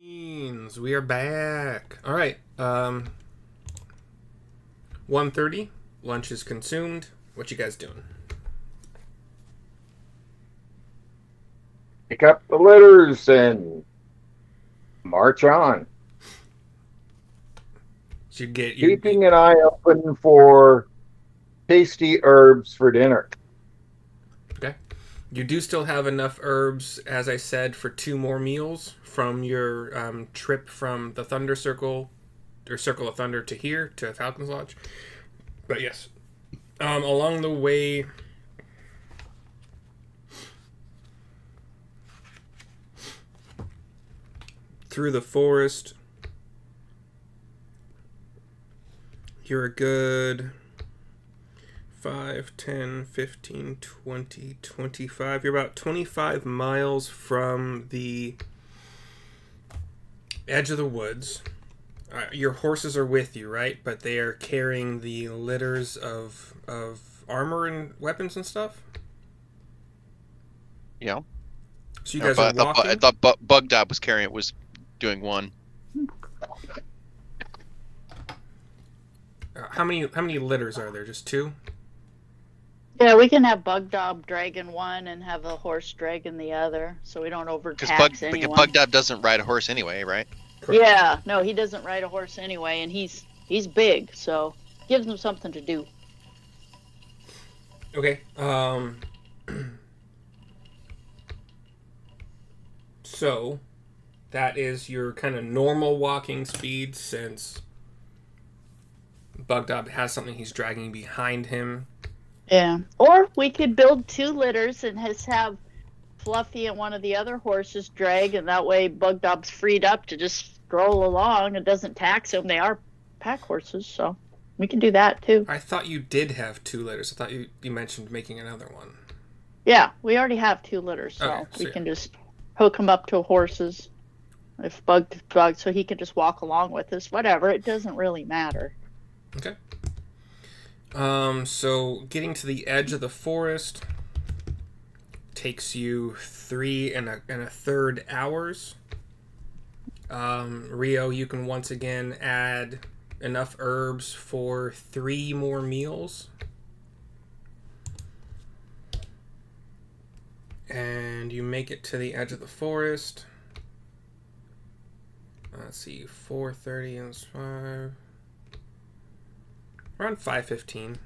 We are back. All right. 1:30. Lunch is consumed. What you guys doing? Pick up the litters and march on. So you get your, Keeping an eye open for tasty herbs for dinner. Okay. You do still have enough herbs, as I said, for 2 more meals from your trip from the Thunder Circle, or Circle of Thunder, to here, to Falcon's Lodge. But yes. Along the way... through the forest, you're a good 5, 10, 15, 20, 25. You're about 25 miles from the edge of the woods. Your horses are with you, right? But they are carrying the litters of armor and weapons and stuff? Yeah. So you guys are walking? I thought Bug Dab was carrying it, was doing one. How many litters are there? Just 2? Yeah, we can have Bug Dab dragging one and have the horse dragging the other, so we don't overtax anyone. Bug Dab doesn't ride a horse anyway, right? Correct. Yeah, no, he doesn't ride a horse anyway, and he's big, so gives him something to do. Okay. So, that is your kind of normal walking speed, since Bugdub has something he's dragging behind him. Yeah. Or we could build 2 litters and have Fluffy and one of the other horses drag, and that way Bugdub's freed up to just stroll along. It doesn't tax him. They are pack horses, so we can do that too. I thought you did have 2 litters. I thought you mentioned making another one. Yeah, we already have 2 litters, so, okay, so we can just hook him up to horses. If Bug, so he can just walk along with us. Whatever, it doesn't really matter. Okay. So getting to the edge of the forest takes you 3 and a third hours. Rio, you can once again add enough herbs for 3 more meals. And you make it to the edge of the forest. Let's see, 4:30 and 5. Around 5:15.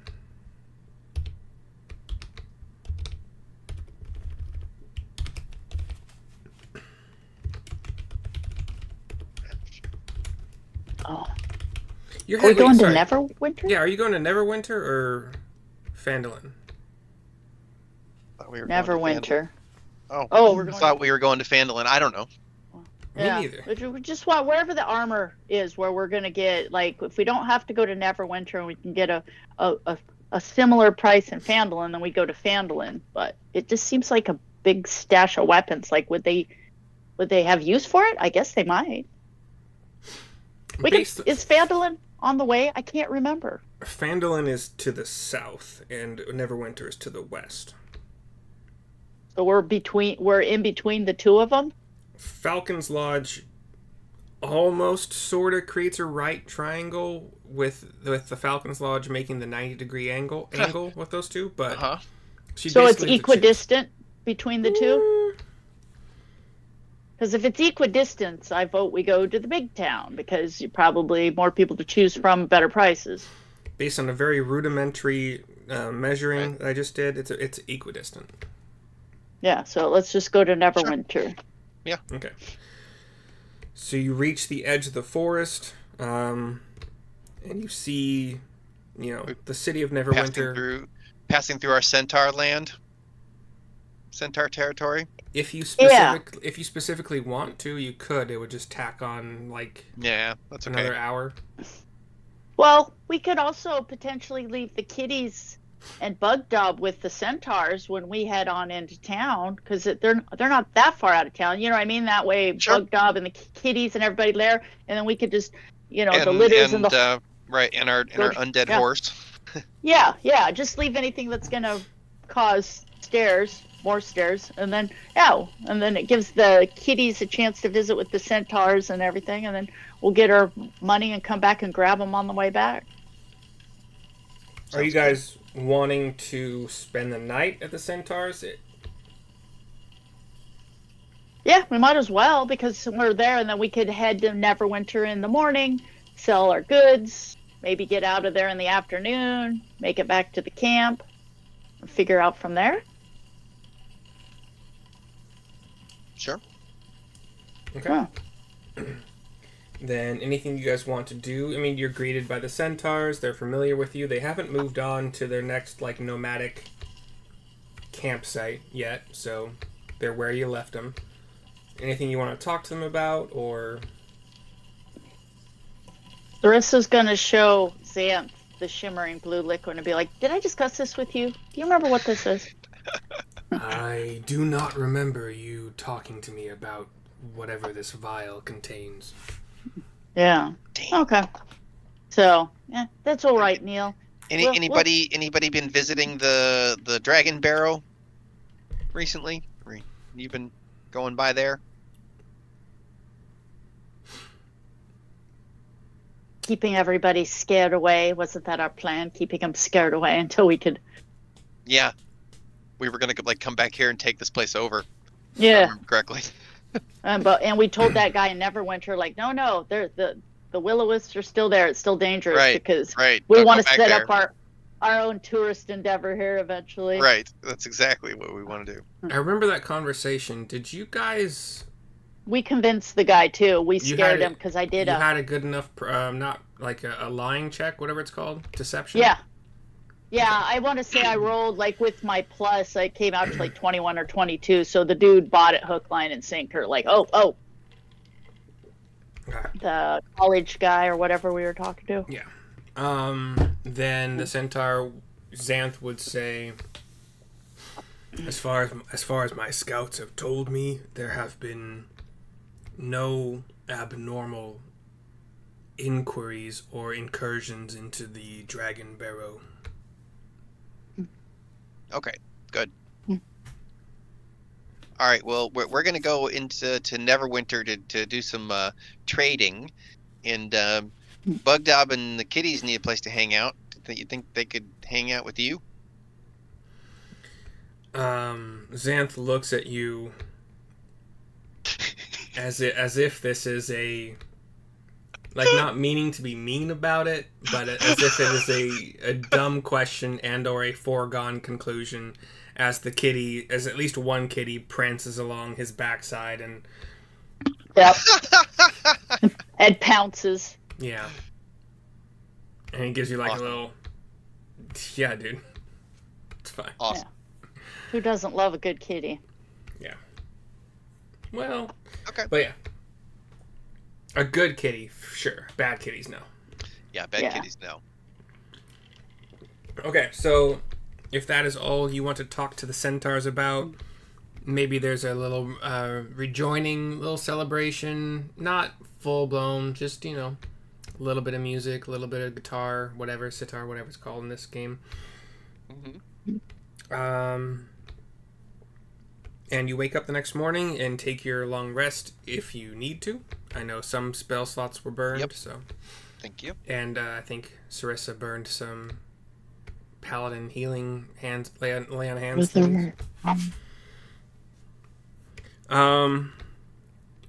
Oh. Are we going to Neverwinter? Yeah, are you going to Neverwinter or Phandalin? Neverwinter. Oh, we're going. Thought we were going to Phandalin. I don't know. Yeah. Me neither. We just want wherever the armor is, where we're gonna get, like, if we don't have to go to Neverwinter and we can get a similar price in Phandalin, then we go to Phandalin. But it just seems like a big stash of weapons. Like, would they have use for it? I guess they might. Is Phandalin on the way? I can't remember. Phandalin is to the south, and Neverwinter is to the west. So we're in between the 2 of them. Falcon's Lodge almost sort of creates a right triangle with the Falcon's Lodge making the 90-degree angle with those 2, but so it's equidistant between the 2. Because if it's equidistant, I vote we go to the big town, because you probably more people to choose from, better prices. Based on a very rudimentary measuring I just did, it's equidistant. Yeah, so let's just go to Neverwinter. Sure. Yeah. Okay. So you reach the edge of the forest, and you see, the city of Neverwinter. Passing through our centaur land. Centaur territory. If you specifically want to, you could. It would just tack on, that's another hour. Well, we could also potentially leave the kitties and Bugdub with the centaurs when we head on into town, because they're not that far out of town. You know what I mean? That way, sure. Bugdub and the kitties and everybody there, and then we could just, the litters and the right, and our undead horse. yeah. Just leave anything that's gonna cause stairs more stairs, and then and then it gives the kitties a chance to visit with the centaurs and everything, and then we'll get our money and come back and grab them on the way back. Are you guys wanting to spend the night at the centaurs? Yeah, we might as well, because we're there, and then we could head to Neverwinter in the morning, sell our goods, maybe get out of there in the afternoon, make it back to the camp, and figure out from there. Sure. Okay. Huh. Then anything you guys want to do? I mean, you're greeted by the centaurs. They're familiar with you. They haven't moved on to their next, like, nomadic campsite yet, so they're where you left them. Anything you want to talk to them about, or... Larissa's going to show Xanth the shimmering blue liquid and be like, did I discuss this with you? Do you remember what this is? I do not remember you talking to me about whatever this vial contains. Yeah. Damn. Okay. So, yeah, that's all right, Neil. Anybody been visiting the Dragon Barrow recently? Or you been going by there? Keeping everybody scared away. Wasn't that our plan? Keeping them scared away until we could... Yeah. We were going to like come back here and take this place over. Yeah. If I remember correctly. And we told that guy in Neverwinter, like, no, the will-o-wisps are still there. It's still dangerous because we Don't want to go back set there. up our own tourist endeavor here eventually. Right. That's exactly what we want to do. I remember that conversation. Did you guys... We convinced the guy too. We You scared had him because I did You had a good enough, not like a lying check, whatever it's called, deception. Yeah. I want to say I rolled like with my plus. I came out to like 21 or 22. So the dude bought it hook, line, and sinker. Like, oh, Okay. the college guy or whatever we were talking to. Yeah. Then the centaur Xanth would say, as far as my scouts have told me, there have been no abnormal inquiries or incursions into the Dragon Barrow. Okay, good. All right, well, we're going to go into Neverwinter to do some trading, and Bugdob and the kitties need a place to hang out. You think they could hang out with you? Xanth looks at you as if this is a, like, not meaning to be mean about it, but as if it is a dumb question and or a foregone conclusion, as at least one kitty prances along his backside and Yep. Ed pounces. yeah, and he gives you like Awesome. a little, yeah, dude, it's fine. Awesome. Who doesn't love a good kitty? Yeah. Well, Okay. but yeah, a good kitty, sure. Bad kitties, no. Yeah, bad Yeah. kitties, no. Okay, so if that is all you want to talk to the centaurs about, maybe there's a little rejoining little celebration, not full blown, just, you know, a little bit of music, a little bit of guitar, whatever, sitar, whatever it's called in this game. And you wake up the next morning and take your long rest if you need to. I know some spell slots were burned, Yep. so. Thank you. And I think Sarissa burned some paladin healing hands, lay on hands things.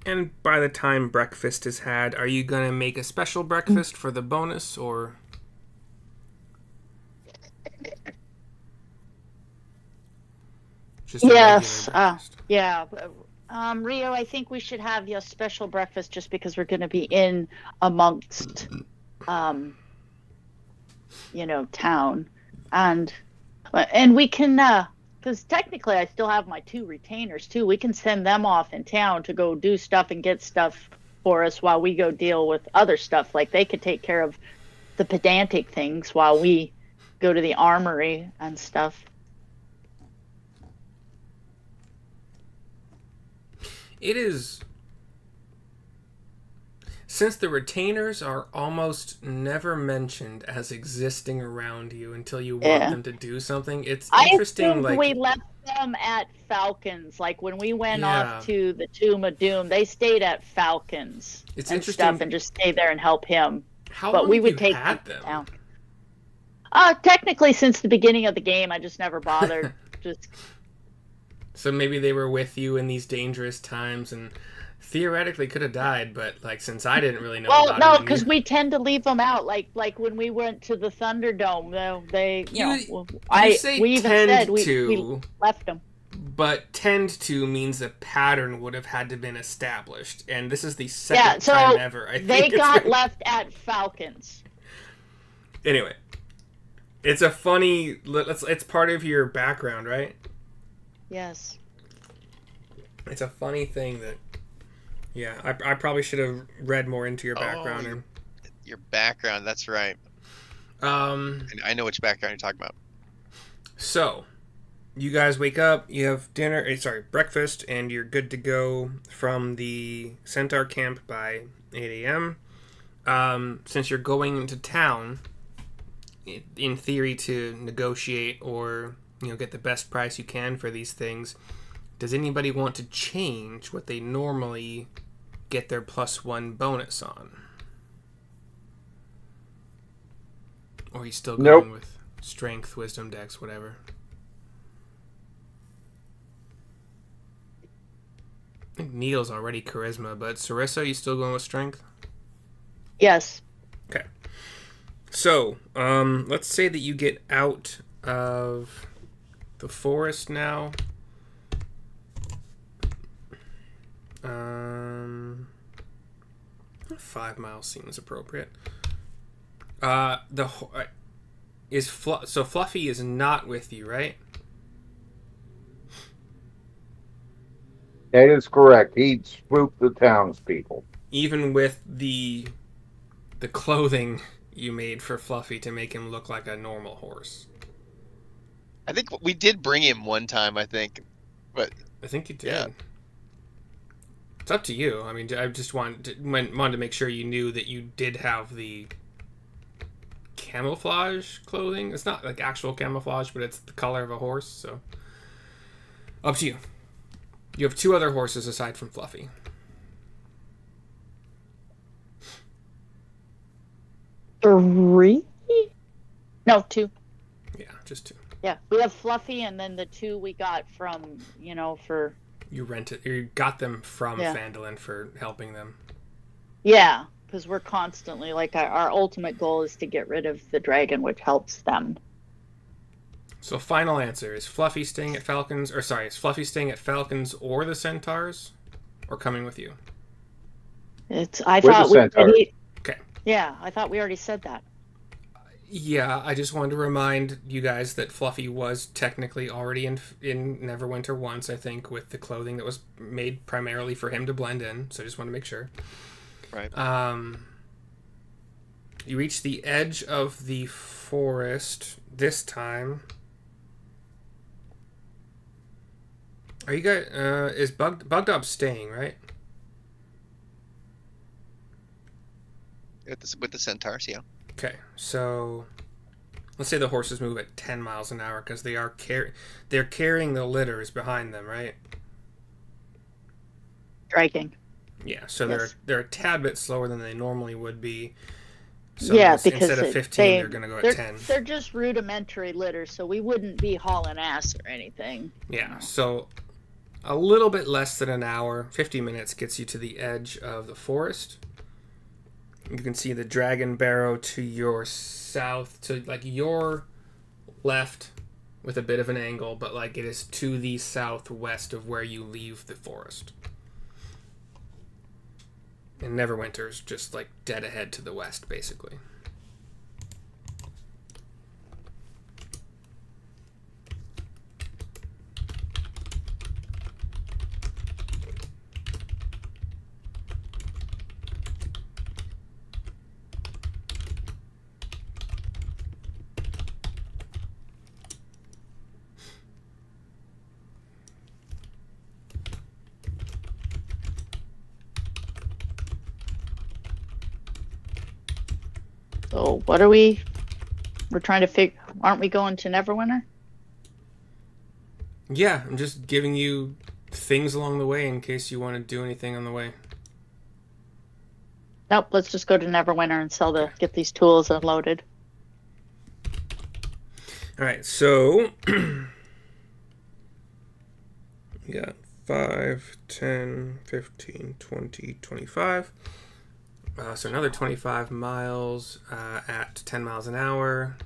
And by the time breakfast is had, are you gonna make a special breakfast for the bonus, or? Just a Yes. regular breakfast? Yeah. Rio, I think we should have a special breakfast just because we're going to be in amongst, town. And we can, because technically I still have my 2 retainers too. We can send them off in town to go do stuff and get stuff for us while we go deal with other stuff. Like they could take care of the pedantic things while we go to the armory and stuff. It is Since the retainers are almost never mentioned as existing around you until you want them to do something, it's interesting. I think we left them at Falcons. Like when we went off to the Tomb of Doom, they stayed at Falcons. It's and interesting. Stuff and just stay there and help him. How but long we have would you take had them them? down. Technically, since the beginning of the game, I just never bothered. So maybe they were with you in these dangerous times and theoretically could have died, but like since I didn't really know about it. Well, no, because we tend to leave them out. Like when we went to the Thunderdome, they we left them. But tend to means a pattern would have had to been established, and this is the second time ever. I think they got left at Falcons. Anyway, it's a funny. It's part of your background, right? Yes. It's a funny thing that. Yeah, I probably should have read more into your background. Your background, that's right. I know which background you're talking about. So, you guys wake up, you have breakfast, and you're good to go from the Centaur camp by 8 a.m. Since you're going into town, in theory to negotiate or get the best price you can for these things, does anybody want to change what they normally get their +1 bonus on? Or are you still going with strength, wisdom, dex, whatever? I think Neil's already charisma, but Sarissa, you still going with strength? Yes. Okay. So, let's say that you get out of the forest now. 5 miles seems appropriate. So Fluffy is not with you, right? That is correct. He'd spook the townspeople. Even with the clothing you made for Fluffy to make him look like a normal horse. I think we did bring him one time, I think. But I think you did. Yeah. It's up to you. I mean, I just wanted to make sure you knew that you did have the camouflage clothing. It's not like actual camouflage, but it's the color of a horse, so up to you. You have 2 other horses aside from Fluffy. Three? No, 2. Yeah, just 2. Yeah, we have Fluffy and then the 2 we got from, for... You got them from Phandalin for helping them. Yeah, because we're constantly, our ultimate goal is to get rid of the dragon, which helps them. So final answer, is Fluffy staying at Falcons, is Fluffy staying at Falcons or the Centaurs, or coming with you? I thought we already said that. Yeah, I just wanted to remind you guys that Fluffy was technically already in Neverwinter once, I think, with the clothing that was made primarily for him to blend in. So I just want to make sure. Right. You reach the edge of the forest this time. Are you guys? Is Bugdub staying, right? With the centaurs, yeah. Okay, so let's say the horses move at 10 miles an hour because they're carrying the litters behind them, right? Striking. Yeah, so they're a tad bit slower than they normally would be. So because instead of 15, they're going to go at 10. They're just rudimentary litters, so we wouldn't be hauling ass or anything. Yeah, so a little bit less than an hour, 50 minutes gets you to the edge of the forest. You can see the Dragon Barrow to your south, to your left with a bit of an angle, but it is to the southwest of where you leave the forest. And Neverwinter's just dead ahead to the west, basically. So what are we? We're trying to figure. Aren't we going to Neverwinter? Yeah, I'm just giving you things along the way in case you want to do anything on the way. Nope. Let's just go to Neverwinter and get these tools unloaded. All right, so we got 5, 10, 15, 20, 25. So another 25 miles at 10 miles an hour.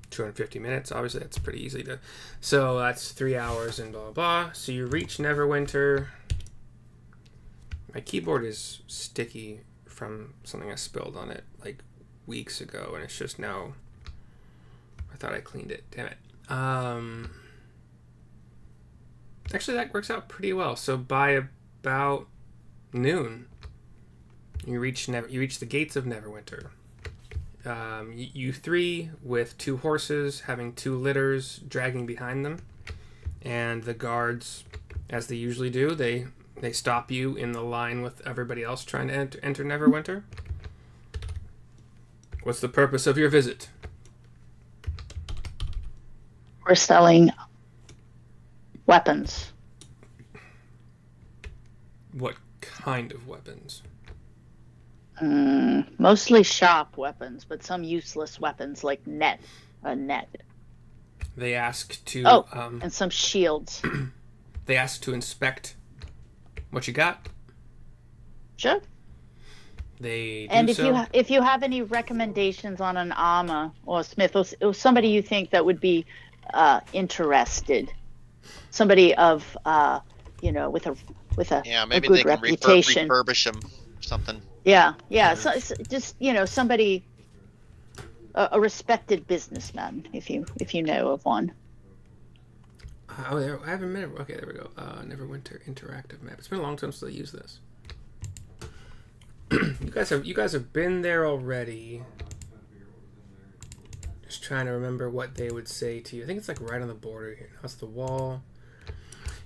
250 minutes. Obviously, that's pretty easy to... So that's 3 hours and blah, blah, blah. So you reach Neverwinter. My keyboard is sticky from something I spilled on it, like, weeks ago, and it's just now... I thought I cleaned it. Damn it. Actually, that works out pretty well. So by about noon, you reach the gates of Neverwinter. You three with 2 horses, having 2 litters dragging behind them, and the guards, as they usually do, they stop you in the line with everybody else trying to enter Neverwinter. What's the purpose of your visit? We're selling weapons. What kind of weapons? Mostly shop weapons, but some useless weapons like a net. They ask to... and some shields. They ask to inspect what you got. Sure. They do and if you have any recommendations on an armor or a smith or somebody you think that would be interested, somebody of with a maybe good they can reputation. refurbish them something. Yeah. So just somebody, a respected businessman, if you know of one. I haven't met. Okay, there we go. Neverwinter interactive map. It's been a long time since I used this. You guys have been there already. Just trying to remember what they would say to you. I think it's like right on the border here. That's the wall.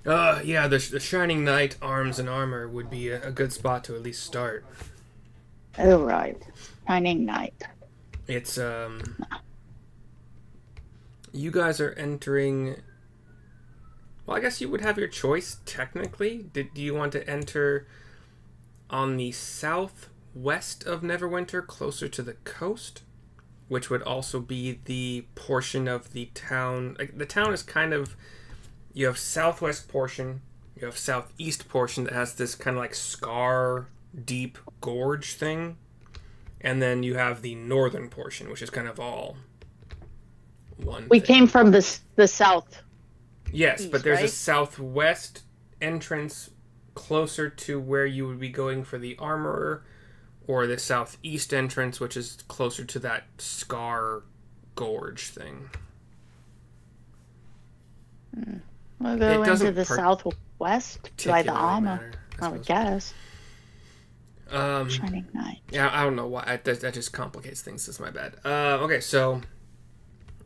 Yeah, the Shining Knight arms and armor would be a good spot to at least start. Oh right, Shining Knight. It's you guys are entering. Well, I guess you would have your choice technically. Do you want to enter on the southwest of Neverwinter, closer to the coast, which would also be the portion of the town. Like, the town is kind of, you have southwest portion, you have southeast portion that has this kind of like scar deep gorge thing, and then you have the northern portion, which is kind of all one We thing. came from the south. Yes, east, but there's a right? southwest entrance closer to where you would be going for the armorer, or the southeast entrance, which is closer to that scar gorge thing. We'll go into doesn't the southwest by the armor, I would guess. Shining Knight. Yeah, I don't know why. That just complicates things. That's my bad. Okay, so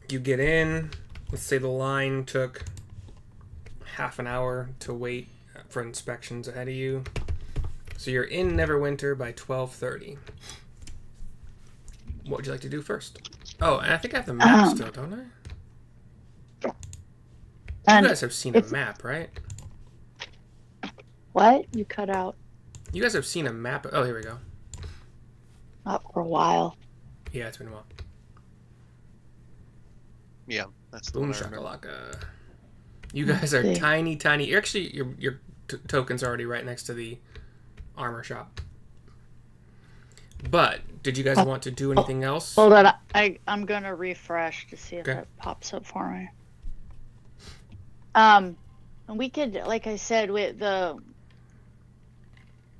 you get in. Let's say the line took half an hour to wait for inspections ahead of you. So you're in Neverwinter by 12:30. What would you like to do first? Oh, and I think I have the map still, don't I? You guys have seen a map, right? What? You cut out. You guys have seen a map. Oh, here we go. Not for a while. Yeah, it's been a while. Yeah, that's the Boom one I remember. shakalaka. You guys are tiny. Actually, your token's already right next to the armor shop. But did you guys want to do anything else? Hold on, I'm gonna refresh to see if Okay. that pops up for me. And we could, like I said,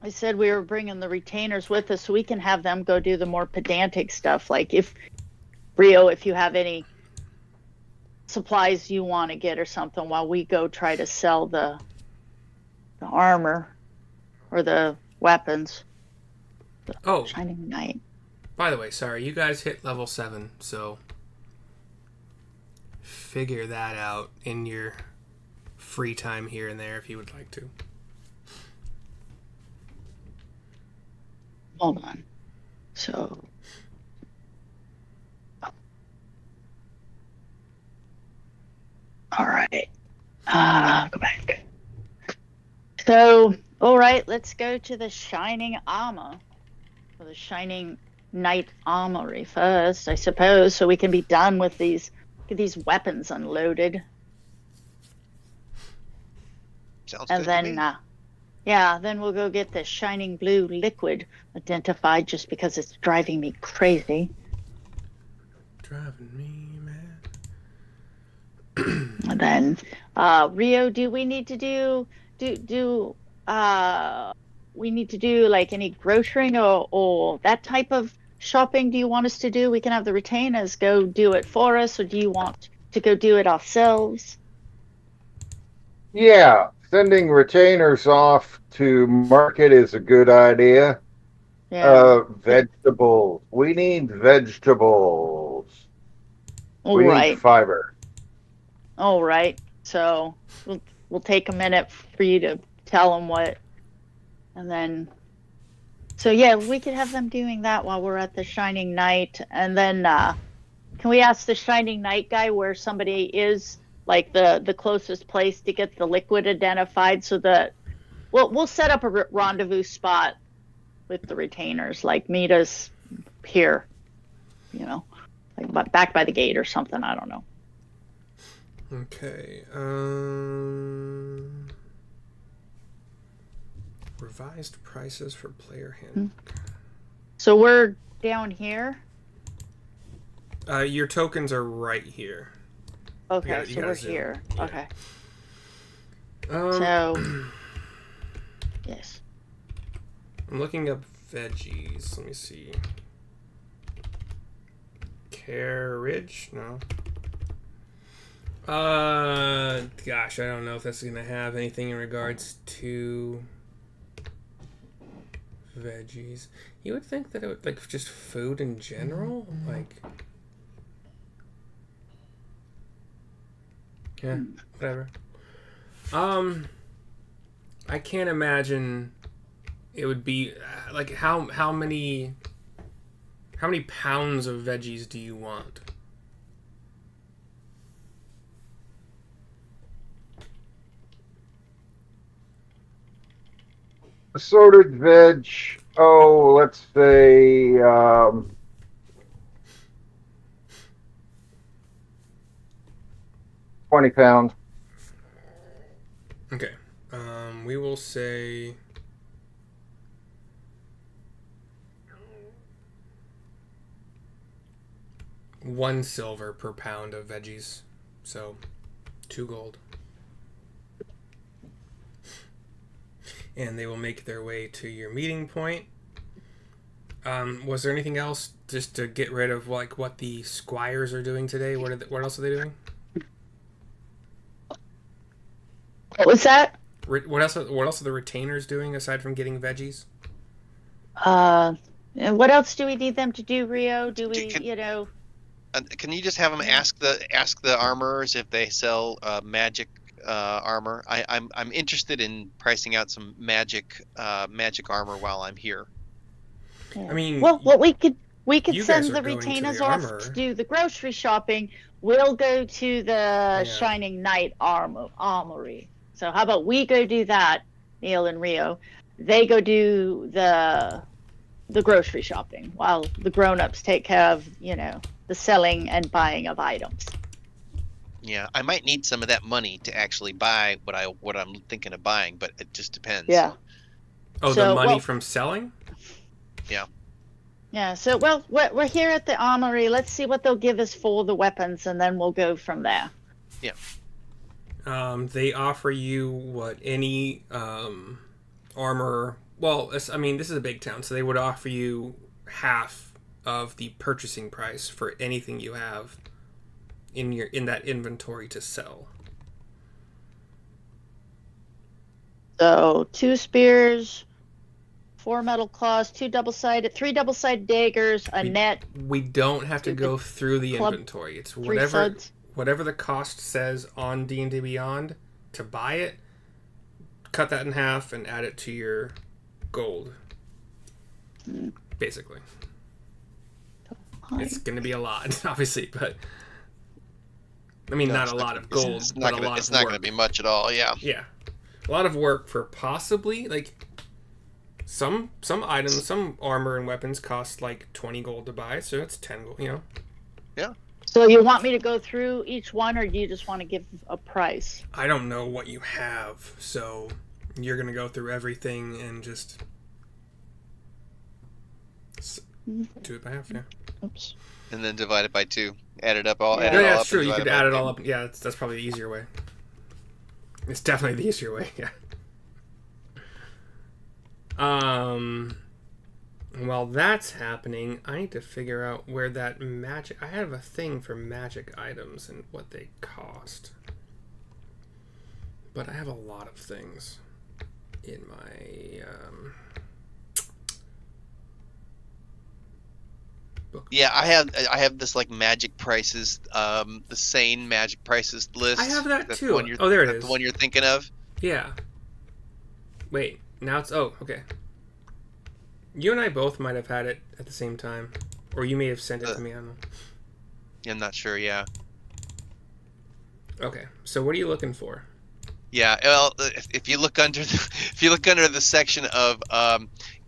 I said we were bringing the retainers with us, so we can have them go do the more pedantic stuff. Like if you have any supplies you want to get or something, while we go try to sell the armor or the weapons. Oh, Shining Knight. by the way, sorry, you guys hit level 7, so figure that out in your free time here and there if you would like to. Hold on. So. All right. Go back. So, all right, let's go to the Shining Armor. Or the Shining Knight Armory first, I suppose, so we can be done with get these weapons unloaded. Sounds And good to me. then, then we'll go get the Shining Blue liquid identified just because it's driving me crazy. Driving me mad. And then, Rio, do we need to do we need to do like any grocerying or that type of shopping do you want us to do? We can have the retainers go do it for us, or do you want to go do it ourselves? Yeah, sending retainers off to market is a good idea. Yeah. Vegetables. We need vegetables. All We need right. fiber. All right. So we'll take a minute for you to tell them what, and then. So yeah, we could have them doing that while we're at the Shining Knight, and then can we ask the Shining Knight guy where somebody is, like the closest place to get the liquid identified, so that we'll set up a rendezvous spot with the retainers, like meet us here, like back by the gate or something. I don't know. Okay. Revised prices for player hand. So we're down here. Your tokens are right here. Okay, You so gotta we're zoom. here. Yeah. Okay. So yes. I'm looking up veggies. Let me see. Carriage? No. Gosh, I don't know if that's gonna have anything in regards to veggies. You would think that it would, like, just food in general, like. Yeah, whatever. I can't imagine it would be like how many pounds of veggies do you want? Assorted veg. Oh, let's say 20 pounds. Okay. We will say 1 silver per pound of veggies. So 2 gold. And they will make their way to your meeting point. Was there anything else just to get rid of, like, what the squires are doing today? What else are they doing? What was that? What else are the retainers doing aside from getting veggies? And what else do we need them to do, Rio? Do we, Can you just have them ask the armorers if they sell magic armor? I'm interested in pricing out some magic armor while I'm here. Yeah. I mean, well, what we could you send guys are the going to retainers the off armorer. to do the grocery shopping. We'll go to the Yeah. Shining Knight Armory. So how about we go do that, Neil and Rio? They go do the grocery shopping while the grown-ups take care of, the selling and buying of items. Yeah, I might need some of that money to actually buy what I'm thinking of buying, but it just depends. Yeah. Oh, So, the money well- from selling? Yeah. Yeah, so, well, we're here at the armory. Let's see what they'll give us for the weapons, and then we'll go from there. Yeah. They offer you any armor. Well, this is a big town, so they would offer you half of the purchasing price for anything you have in that inventory to sell. So 2 spears, 4 metal claws, 3 double-sided daggers, a net. We don't have to go through the club, inventory. It's 3 whatever suds. whatever the cost says on D&D Beyond to buy it. Cut that in half and add it to your gold. Basically. It's going to be a lot, obviously, but I mean, No, not it's a lot of it's- gold, It's but not a gonna. lot It's of not work. gonna be much at all. Yeah. Yeah, a lot of work for possibly like some items, some armor and weapons cost like 20 gold to buy, so it's 10 gold. You know. Yeah. So you want me to go through each one, or do you just want to give a price? I don't know what you have, so you're gonna go through everything and just do it by half. Yeah. Oops. And then divide it by 2. Add it up all. Yeah. Add Yeah, it all that's up true. and You divide could by add it 2. all up. Yeah, that's probably the easier way. It's definitely the easier way. Yeah. While that's happening, I need to figure out where that magic. I have a thing for magic items and what they cost, but I have a lot of things in my book. Yeah, I have this like magic prices, the sane magic prices list. I have that That's too. The one you're, Oh, there it that's is. The one you're thinking of. Yeah. Wait, now it's... Oh, okay. You and I both might have had it at the same time. Or you may have sent it to me, I don't know. I'm not sure. Yeah. Okay, so what are you looking for? Yeah. Well, if you look under the section of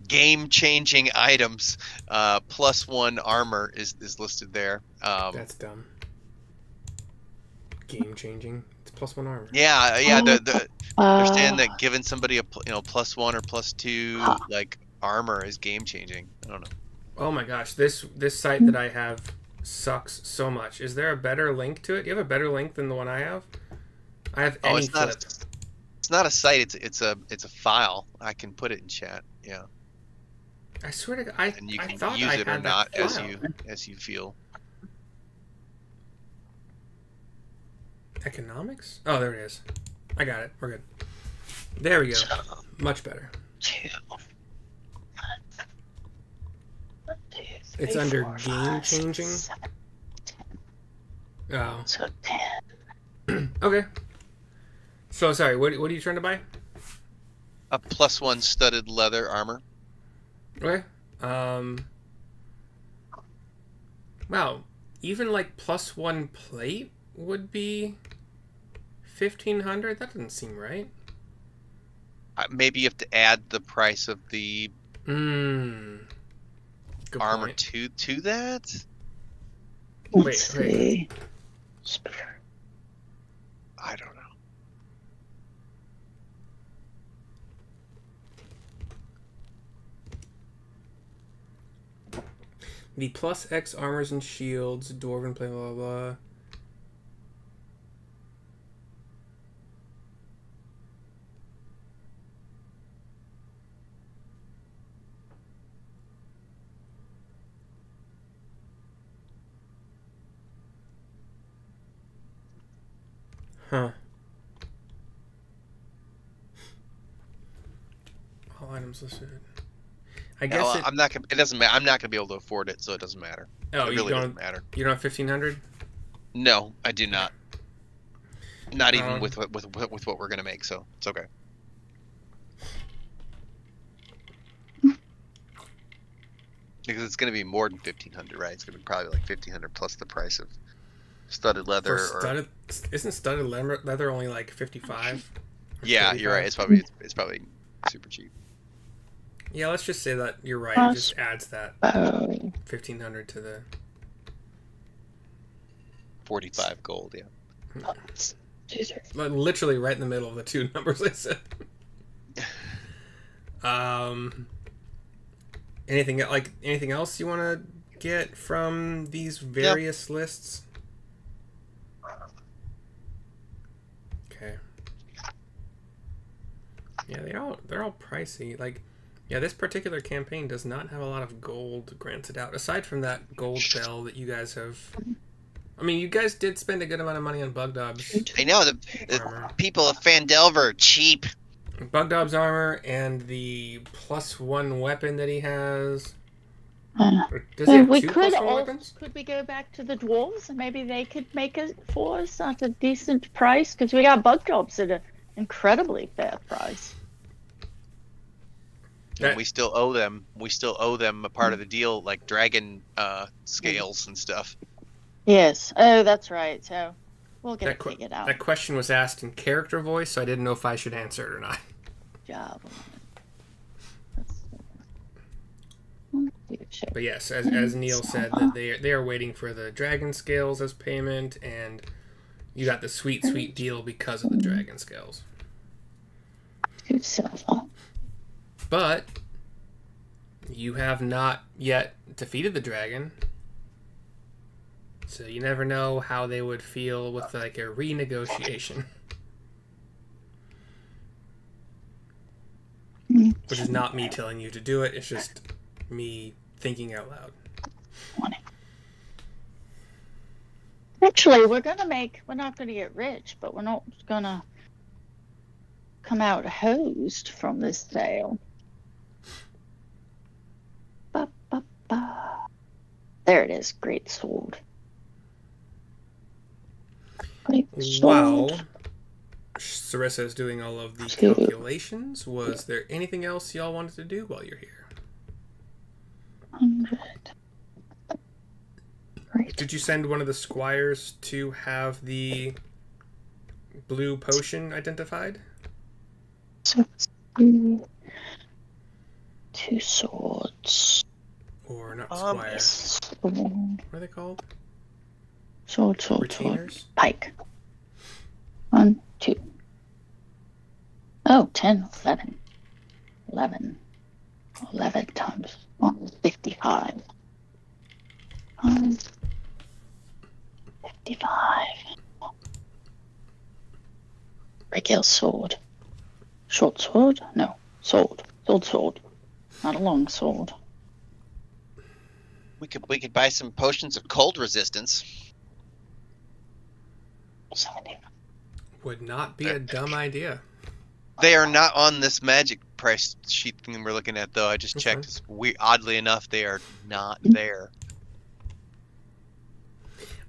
game-changing items, +1 armor is listed there. That's dumb. Game-changing. It's +1 armor. Yeah. Yeah. They're saying that giving somebody a +1 or +2 like armor is game-changing. I don't know. Oh my gosh, this site that I have sucks so much. Is there a better link to it? Do you have a better link than the one I have? I have any It's not. flip. It's not a site. It's a file. I can put it in chat. Yeah. I swear to God, And you I can thought use I it or had not that file. as you feel. Economics? Oh, there it is. I got it. We're good. There we go. Much better. 2, 1, 2, 3, It's under 4, game 5, 6, changing. 7, 10. Oh. So 10. Okay. So sorry. What are you trying to buy? A +1 studded leather armor. Okay. Wow. Even like +1 plate would be 1,500. That doesn't seem right. Maybe you have to add the price of the Good armor point. to that. Let's Wait. see. I don't know. The +X armors and shields, dwarven plate, blah blah blah. Huh. All items listed. I guess Well, it. I'm not gonna. It doesn't matter. I'm not gonna be able to afford it, so it doesn't matter. Oh, It you really don't. doesn't matter. You don't have 1,500. No, I do not. Not even Um, with what we're gonna make, so it's okay. Because it's gonna be more than 1,500, right? It's gonna be probably like 1,500 plus the price of studded leather. For studded, isn't studded leather only like 55? Or Yeah, you're right. 35? It's probably super cheap. Yeah, let's just say that you're right. It just adds that 1,500 to the. 45 gold. Yeah. Literally right in the middle of the two numbers I said. Anything else you want to get from these various lists? Okay. Yeah, they're all pricey. Like, yeah, this particular campaign does not have a lot of gold granted out. Aside from that gold bell that you guys have. I mean, you guys did spend a good amount of money on Bugdob's I know the armor. people of Fandelver are cheap. Bugdob's armor and the +1 weapon that he has. Or does he have we two could +1 also, weapons? could we go back to the dwarves and maybe they could make it for us at a decent price, because we got bug jobs at an incredibly fair price. And we still owe them. We still owe them a part of the deal, like dragon scales and stuff. Yes. Oh, that's right. So we'll get it figured out. That question was asked in character voice, so I didn't know if I should answer it or not. Job. But yes, as Neil said, that they are waiting for the dragon scales as payment, and you got the sweet deal because of the dragon scales. But you have not yet defeated the dragon, so you never know how they would feel with like a renegotiation. Which is not me telling you to do it, it's just me thinking out loud. Actually, we're not gonna get rich, but we're not gonna come out hosed from this sale. Ba, ba, ba. There it is, great sword. While Sarissa is doing all of the calculations, was there anything else y'all wanted to do while you're here? 100. Right. Did you send one of the squires to have the blue potion identified? So, 2 swords. Or not squire. What are they called? Sword. Retainers? Pike. 1, 2. Oh, 10, 11. 11 times 1, 55. 55. Regular sword. Short sword? No. Sword. Sword. Not a long sword. We could buy some potions of cold resistance. 70. Would not be a dumb idea. They are not on this magic price sheet thing we're looking at, though. I just checked. Oddly enough, they are not there.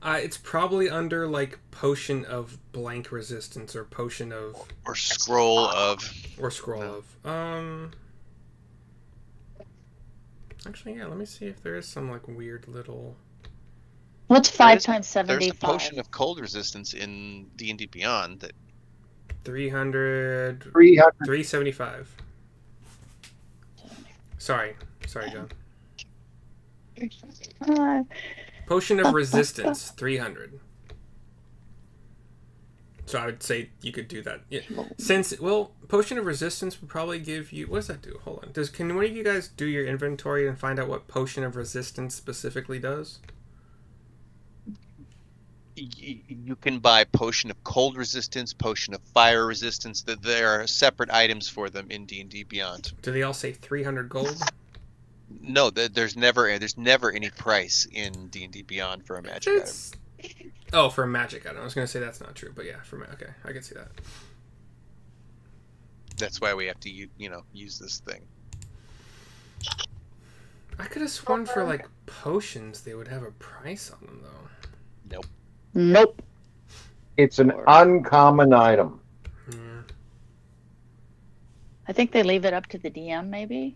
It's probably under like potion of blank resistance or potion of or scroll of Actually, yeah. Let me see if there is some like weird little. What's 5 times 75? There's a potion of cold resistance in D&D Beyond that. 375. Sorry, John. Potion of resistance, 300. So I would say you could do that. Yeah. Potion of resistance would probably give you. What does that do? Hold on. Can one of you guys do your inventory and find out what potion of resistance specifically does? You can buy potion of cold resistance, potion of fire resistance. That there are separate items for them in D&D Beyond. Do they all say 300 gold? No, there's never any price in D&D Beyond for a magic item. Oh, for a magic item. I was going to say that's not true, but yeah, okay, I can see that. That's why we have to use this thing. I could have sworn for like potions they would have a price on them though. Nope. It's an uncommon item. Yeah. I think they leave it up to the DM, maybe.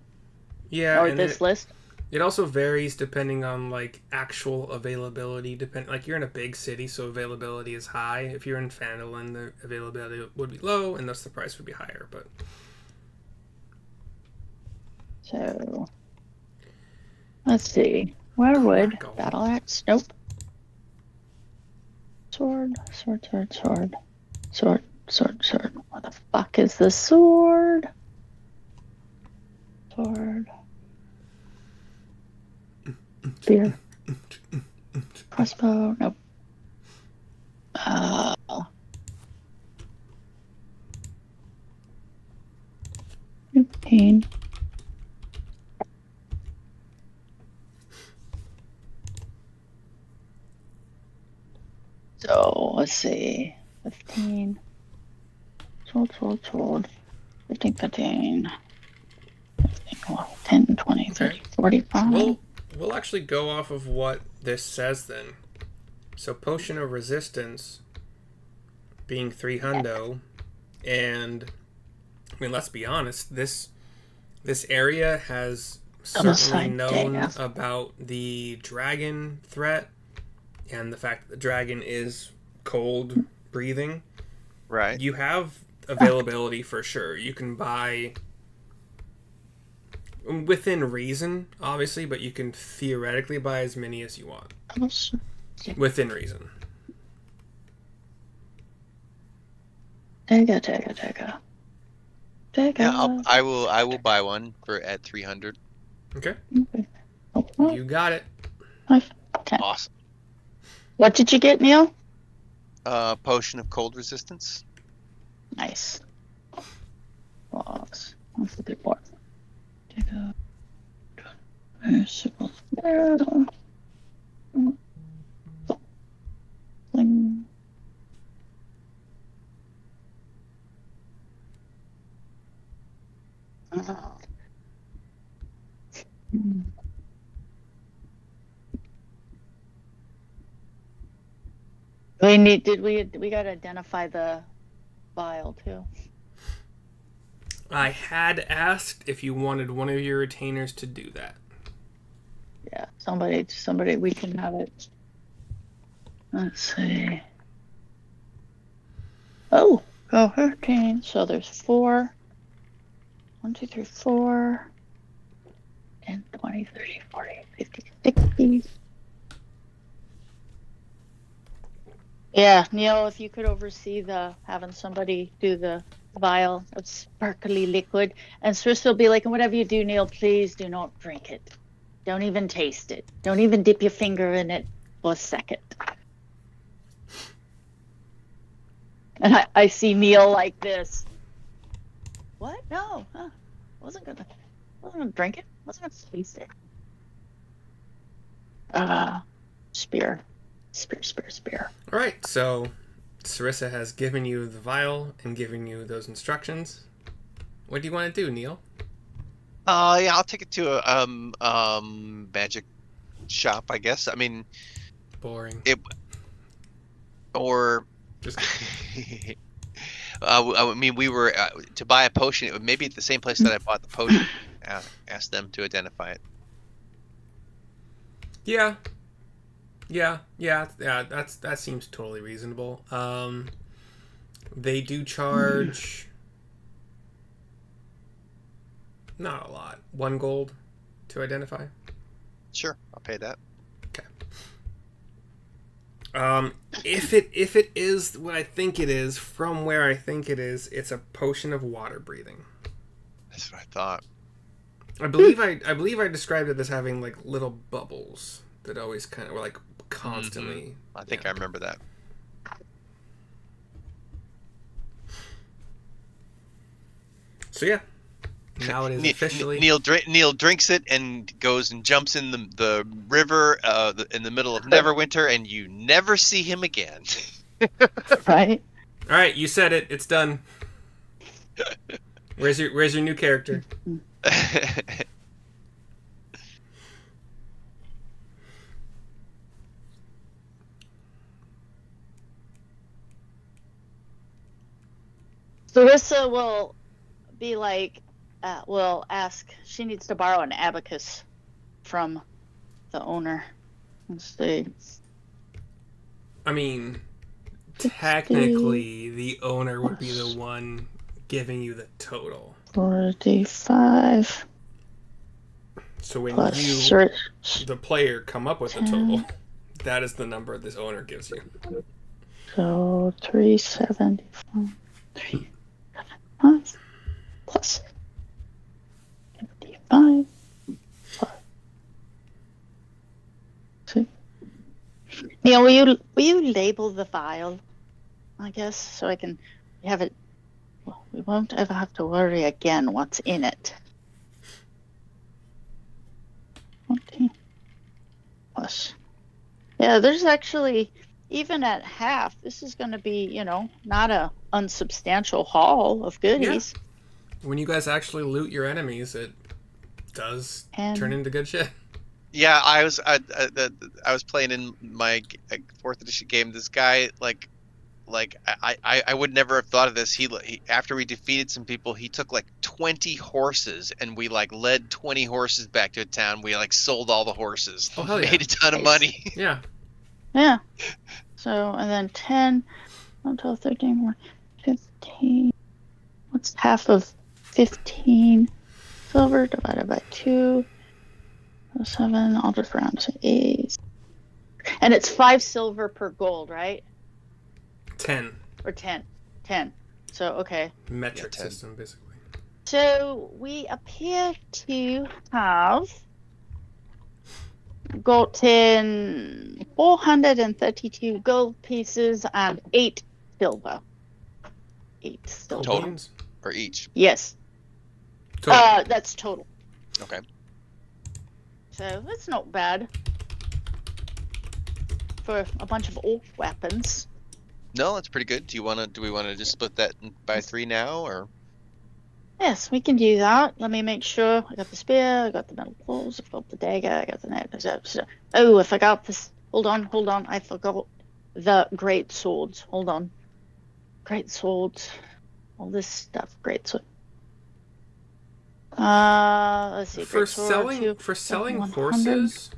Yeah. Or this list. It also varies depending on like actual availability. Like you're in a big city, so availability is high. If you're in Phandalin, the availability would be low, and thus the price would be higher. But so let's see. Where would battle axe? Nope. Sword. What the fuck is the sword? Sword. Spear. Crossbow. Nope. 15. So let's see. 15. Sword. 15, 15. 10, 20, 30, 45. We'll actually go off of what this says then. So potion of resistance being 300, and I mean, let's be honest, this This area has certainly known about the dragon threat and the fact that the dragon is cold breathing. Right. You have availability for sure. You can buy within reason, obviously, but you can theoretically buy as many as you want. Within reason. Take a. Yeah, I will buy one at 300. Okay. Okay. You got it. Okay. Awesome. What did you get, Neil? Potion of cold resistance. Nice. Logs. What's the big one? Take a. Fling. We gotta identify the vial too. I had asked if you wanted one of your retainers to do that. Yeah, somebody, we can have it. Let's see. Oh, go hurricane. So there's 4. 1, 2, 3, 4. 10, 20, 30, 40, 50, 60. Yeah, Neil, if you could oversee having somebody do the vial of sparkly liquid, and Swiss will be like, and whatever you do, Neil, please do not drink it. Don't even taste it. Don't even dip your finger in it for a second. And I see Neil like this. What? No, wasn't gonna drink it. Wasn't gonna taste it. Spear. All right, so Sarissa has given you the vial and given you those instructions. What do you want to do, Neil? Yeah, I'll take it to a magic shop, I guess. I mean, boring. Just. I mean, we were to buy a potion. It would maybe at the same place that I bought the potion. Ask them to identify it. Yeah. That seems totally reasonable. They do charge not a lot. 1 gold to identify. Sure, I'll pay that. Okay. If it is what I think it is, from where I think it is, it's a potion of water breathing. That's what I thought. I believe I described it as having like little bubbles that always kind of were like constantly. Mm-hmm. I think I remember that. So yeah, now it is officially. Neil drinks it and goes and jumps in the river in the middle of Neverwinter, and you never see him again. Right. All right, you said it. It's done. Where's your new character? Sarissa will be like, will ask, she needs to borrow an abacus from the owner. Let's see. I mean, technically, the owner would be the one giving you the total. 45. So when plus you, the player, come up with the total, that is the number this owner gives you. So 375. 375 plus 55. Neil, will you label the vial? I guess so I can have it. Well, we won't ever have to worry again what's in it. 20 plus. Yeah, there's actually, even at half, this is going to be, not a unsubstantial haul of goodies. Yeah. When you guys actually loot your enemies, it does turn into good shit. Yeah, I was playing in my 4th edition game. This guy like I would never have thought of this. He after we defeated some people, he took like 20 horses, and we like led 20 horses back to a town. We like sold all the horses, Oh, hell yeah. made a ton of Nice. money. Yeah. Yeah. So, and then 10, 12, 13, 14, 15. What's half of 15? Silver divided by 2. 7. I'll just round to 8. And it's 5 silver per gold, right? 10. Or 10. 10. So, okay. Metric 10. system, basically. So, we appear to have gotten 432 gold pieces and 8 silver. 8 silver. Total? Beans? Or each. Yes. Total. That's total. Okay. So, that's not bad. For a bunch of old weapons. No, that's pretty good. Do we want to just split that by 3 now, or? Yes, we can do that. Let me make sure. I got the spear, I got the metal claws, I got the dagger, I got the net. Oh, I forgot this. Hold on. I forgot the great swords. Hold on. Great swords. All this stuff. Great sword. Let's see. For Great sword, selling 100. horses,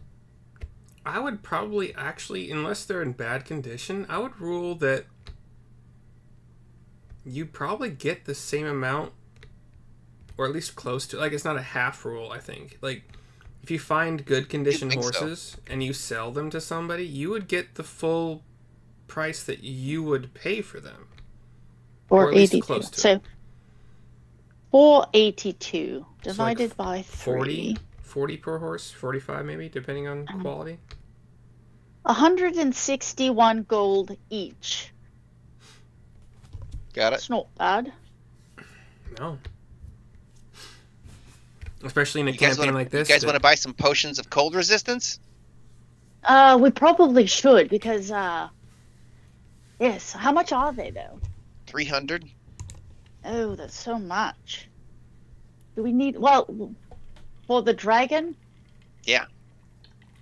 I would probably actually, unless they're in bad condition, I would rule that you'd probably get the same amount, or at least close to. Like, it's not a half rule, I think. Like, if you find good condition horses and you sell them to somebody, you would get the full price that you would pay for them. Or at least 82. close to So, it. 482 So, divided like, by 3. 40 per horse, 45 maybe, depending on quality. 161 gold each. Got it. It's not bad. No. Especially in a You guys campaign like this. You guys want to buy some potions of cold resistance? We probably should because, yes. How much are they though? 300. Oh, that's so much. Do we need, well, for the dragon? Yeah.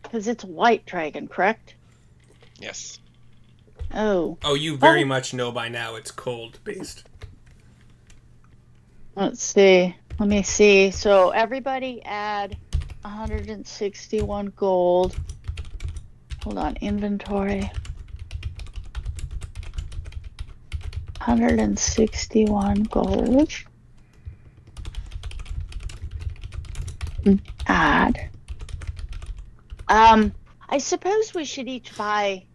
Because it's a white dragon, correct? Yes. Oh. Oh, you very much know by now it's cold based. Let's see. Let me see. So everybody add 161 gold. Hold on. Inventory. 161 gold. Add. I suppose we should each buy,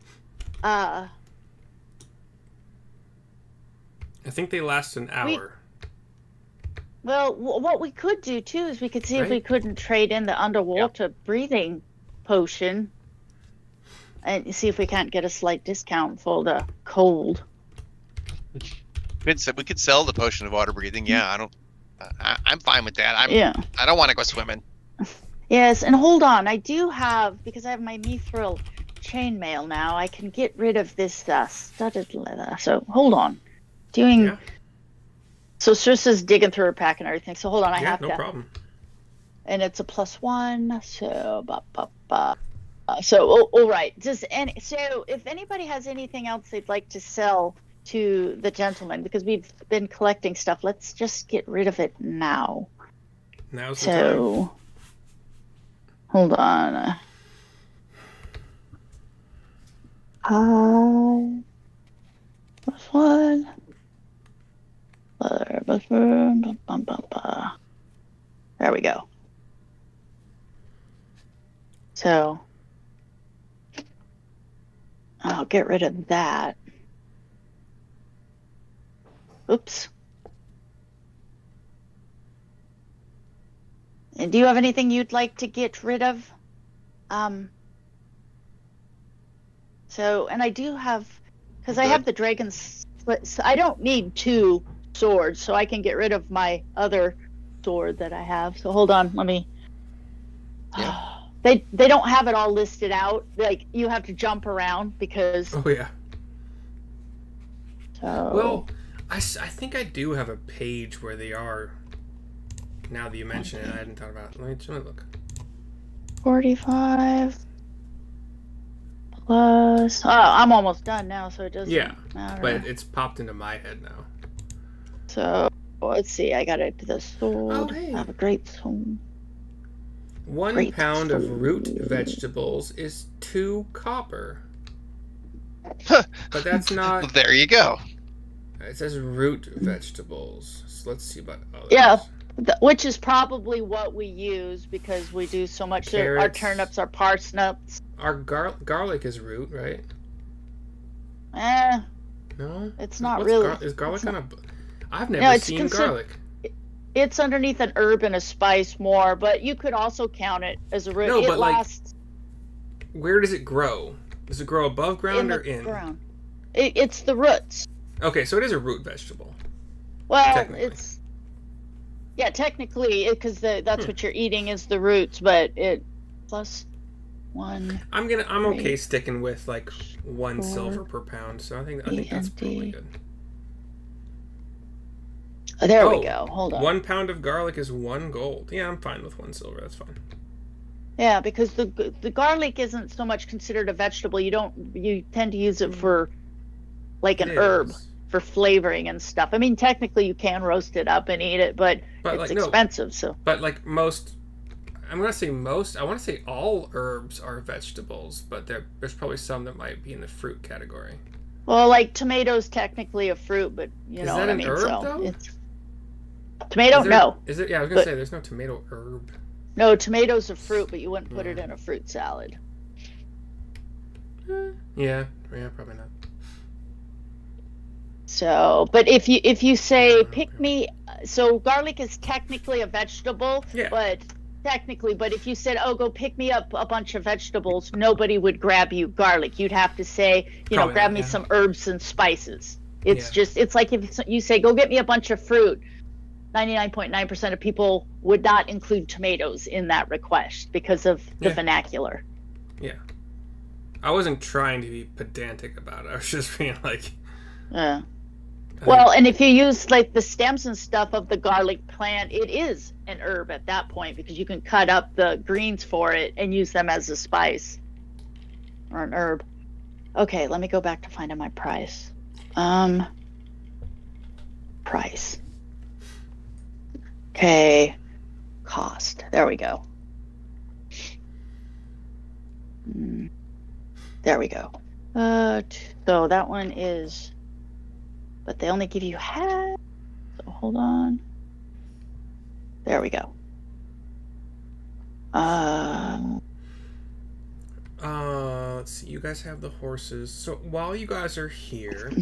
I think they last an hour. well, what we could do too is we could see if we Right. couldn't trade in the underwater breathing potion and see if we can't get a slight discount for the cold. We could sell the potion of water breathing. Yeah, I'm fine with that. Yeah. I don't want to go swimming. Yes, and hold on. I do have, because I have my mithril chainmail now, I can get rid of this studded leather. So hold on. Yeah. So Circe's digging through her pack and everything. So hold on, I Yeah, have no to. problem. And it's a +1. So So all right. So if anybody has anything else they'd like to sell to the gentleman, because we've been collecting stuff, let's just get rid of it now. Now's the time. So hold on. 5 +1. There we go. So I'll get rid of that. Oops. And do you have anything you'd like to get rid of? So, and I do have, because I have the dragon's, so I don't need 2 swords, so I can get rid of my other sword that I have. So hold on, let me. Yeah. They don't have it all listed out. Like, you have to jump around because. Oh, yeah. So. Well, I think I do have a page where they are. Now that you mention it, I hadn't thought about it. Let me look. 45 plus. Oh, I'm almost done now, so it doesn't matter. But it's popped into my head now. So let's see. I got it to the sword. Oh, hey. I have a great sword. 1 pound of root vegetables is 2 copper. But that's not. There you go. It says root vegetables. So let's see about others. Yeah, which is probably what we use because we do so much. Carrots. Our turnips, our parsnips. Our garlic is root, right? No, it's not really. Is garlic on a? I've No, never it's seen garlic. It's underneath an herb and a spice more, but you could also count it as a root. No, it but lasts where does it grow? Does it grow above ground or in? Ground. It's the roots. Okay, so it is a root vegetable. Well, it's technically because that's what you're eating is the roots, but it plus 1. I'm okay sticking with like 1 silver per pound, so I think that's probably good. Oh, there we go. Hold on. 1 pound of garlic is 1 gold. Yeah, I'm fine with 1 silver. That's fine. Yeah, because the garlic isn't so much considered a vegetable. You tend to use it for like an herb for flavoring and stuff. I mean, technically you can roast it up and eat it, but it's expensive. So. But like most, I'm gonna say most. I want to say all herbs are vegetables, but there's probably some that might be in the fruit category. Well, like tomatoes technically a fruit, but you know what I mean. Is that an herb so though? it's tomato. No. Is it? Yeah, I was gonna say there's no tomato herb. No, tomatoes are fruit, but you wouldn't put it in a fruit salad. Yeah, probably not. So, but if you say pick me, so garlic is technically a vegetable, but if you said, oh, go pick me up a bunch of vegetables, nobody would grab you garlic. You'd have to say, grab me some herbs and spices. It's like if you say, go get me a bunch of fruit. 99.9% of people would not include tomatoes in that request because of the vernacular. Yeah. I wasn't trying to be pedantic about it. I was just being like... Well, and if you use like the stems and stuff of the garlic plant, it is an herb at that point because you can cut up the greens for it and use them as a spice or an herb. Okay, let me go back to finding my price. Price. Okay, cost. There we go. There we go. So that one is, but they only give you half. So hold on. There we go. Let's see. You guys have the horses. So while you guys are here,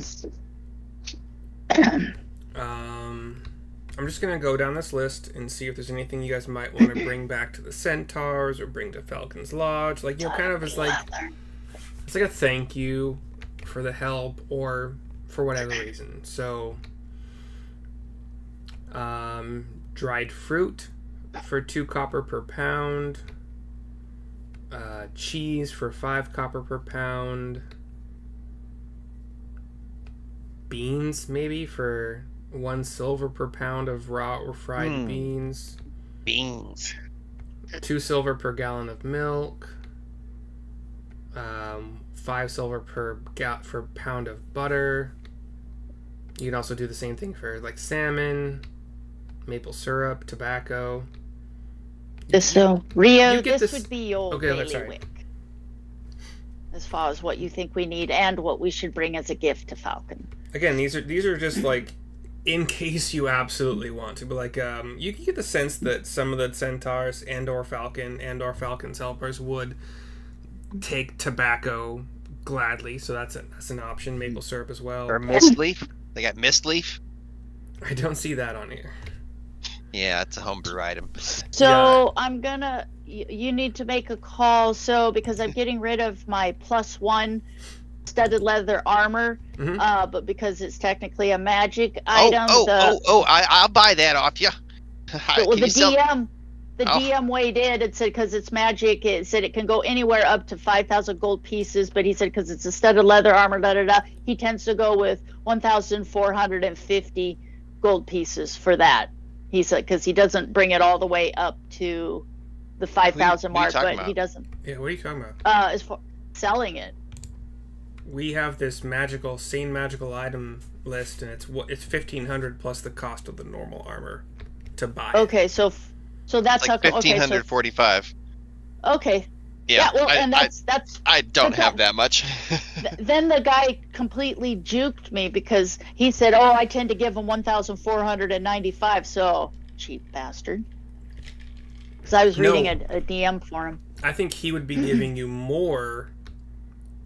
I'm just gonna go down this list and see if there's anything you guys might want to bring back to the centaurs or bring to Falcon's Lodge. Like, kind of as like it's like a thank you for the help or for whatever reason. So, dried fruit for 2 copper per pound. Cheese for 5 copper per pound. Beans maybe for 1 silver per pound of raw or fried beans. Beans. 2 silver per gallon of milk. 5 silver per pound of butter. You can also do the same thing for like salmon, maple syrup, tobacco. So Rio, this would be your daily wick. As far as what you think we need and what we should bring as a gift to Falcon. Again, these are just like in case you absolutely want to, but like you can get the sense that some of the centaurs and/or Falcon's helpers would take tobacco gladly, so that's an option. Maple syrup as well. Or mist leaf. They got mist leaf. I don't see that on here. Yeah, it's a homebrew item. So I'm gonna. You need to make a call. So because I'm getting rid of my +1 studded leather armor, but because it's technically a magic item. I'll buy that off you. Well, the DM weighed in and said because it's magic, it said it can go anywhere up to 5,000 gold pieces, but he said because it's a studded leather armor, he tends to go with 1,450 gold pieces for that. He said because he doesn't bring it all the way up to the 5,000 mark, but he doesn't. Yeah, what are you talking about? As far selling it. we have this magical, sane magical item list, and it's 1,500 plus the cost of the normal armor to buy. Okay, so that's like how. Okay, 1,545. Okay. Yeah. Well, I, and that's. I don't have that much. Then the guy completely juked me because he said, "Oh, I tend to give him 1,495." So cheap bastard. Because I was reading a DM for him. I think he would be giving you more.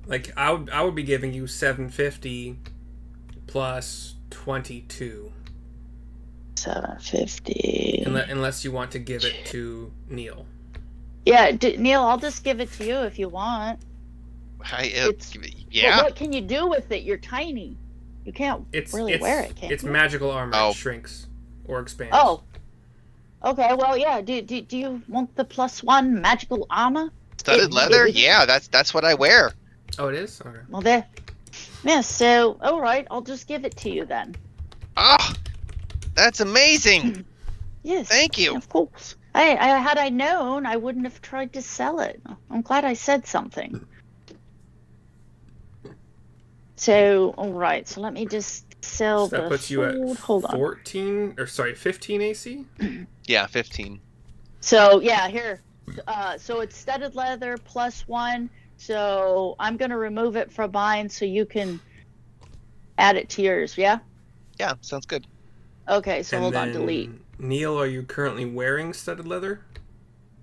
Like I would be giving you 750 plus 22. 750. Unless you want to give it to Neil. Yeah, Neil, I'll just give it to you if you want. Yeah. But what can you do with it? You're tiny. You can't really wear it, can you? It's magical armor. Oh. It shrinks or expands. Oh. Okay, well, yeah. Do you want the +1 magical armor? Studded leather? Yeah, that's what I wear. Oh, it is? Okay. Well, there. Yeah, so, all right, I'll just give it to you then. Ah, that's amazing. Yes. Thank you. Of course. Had I known, I wouldn't have tried to sell it. I'm glad I said something. So, all right, so let me just sell So that the puts you at Hold on. 15 AC? Yeah, 15. So, yeah, here. So it's studded leather +1. So I'm going to remove it from mine so you can add it to yours, yeah? Yeah, sounds good. Okay, so And hold on, then, delete. Neil, are you currently wearing studded leather?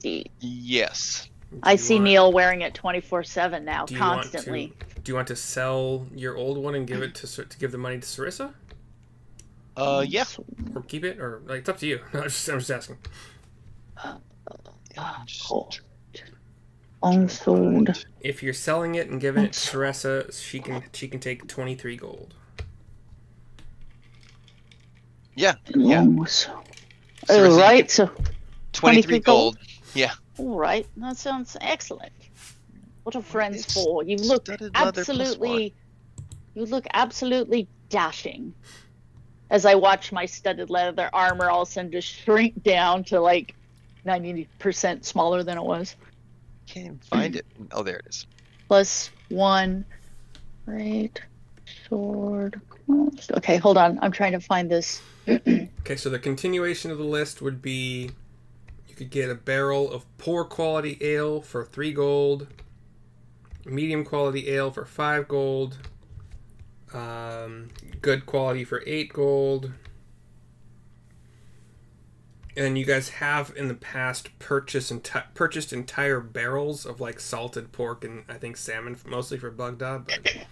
Yes. I see Neil wearing it 24/7 now, Do you constantly. Do you want to sell your old one and give it to give the money to Sarissa? Yeah. Or keep it? Or like, it's up to you. I'm just asking. Unsold. If you're selling it and giving it to Sarissa, she can take 23 gold. Yeah. Yeah. All right, so 23 gold. Yeah. all right, that sounds excellent. What are friends for? You look studded leather absolutely, dashing. As I watch my studded leather armor all of a sudden just shrink down to like 90% smaller than it was. Can't even find it. Oh, there it is. +1, great sword. Okay, hold on. I'm trying to find this. Okay, so the continuation of the list would be you could get a barrel of poor quality ale for 3 gold, medium quality ale for 5 gold, good quality for 8 gold. And you guys have in the past purchased entire barrels of like salted pork and I think salmon, mostly for Bugdad,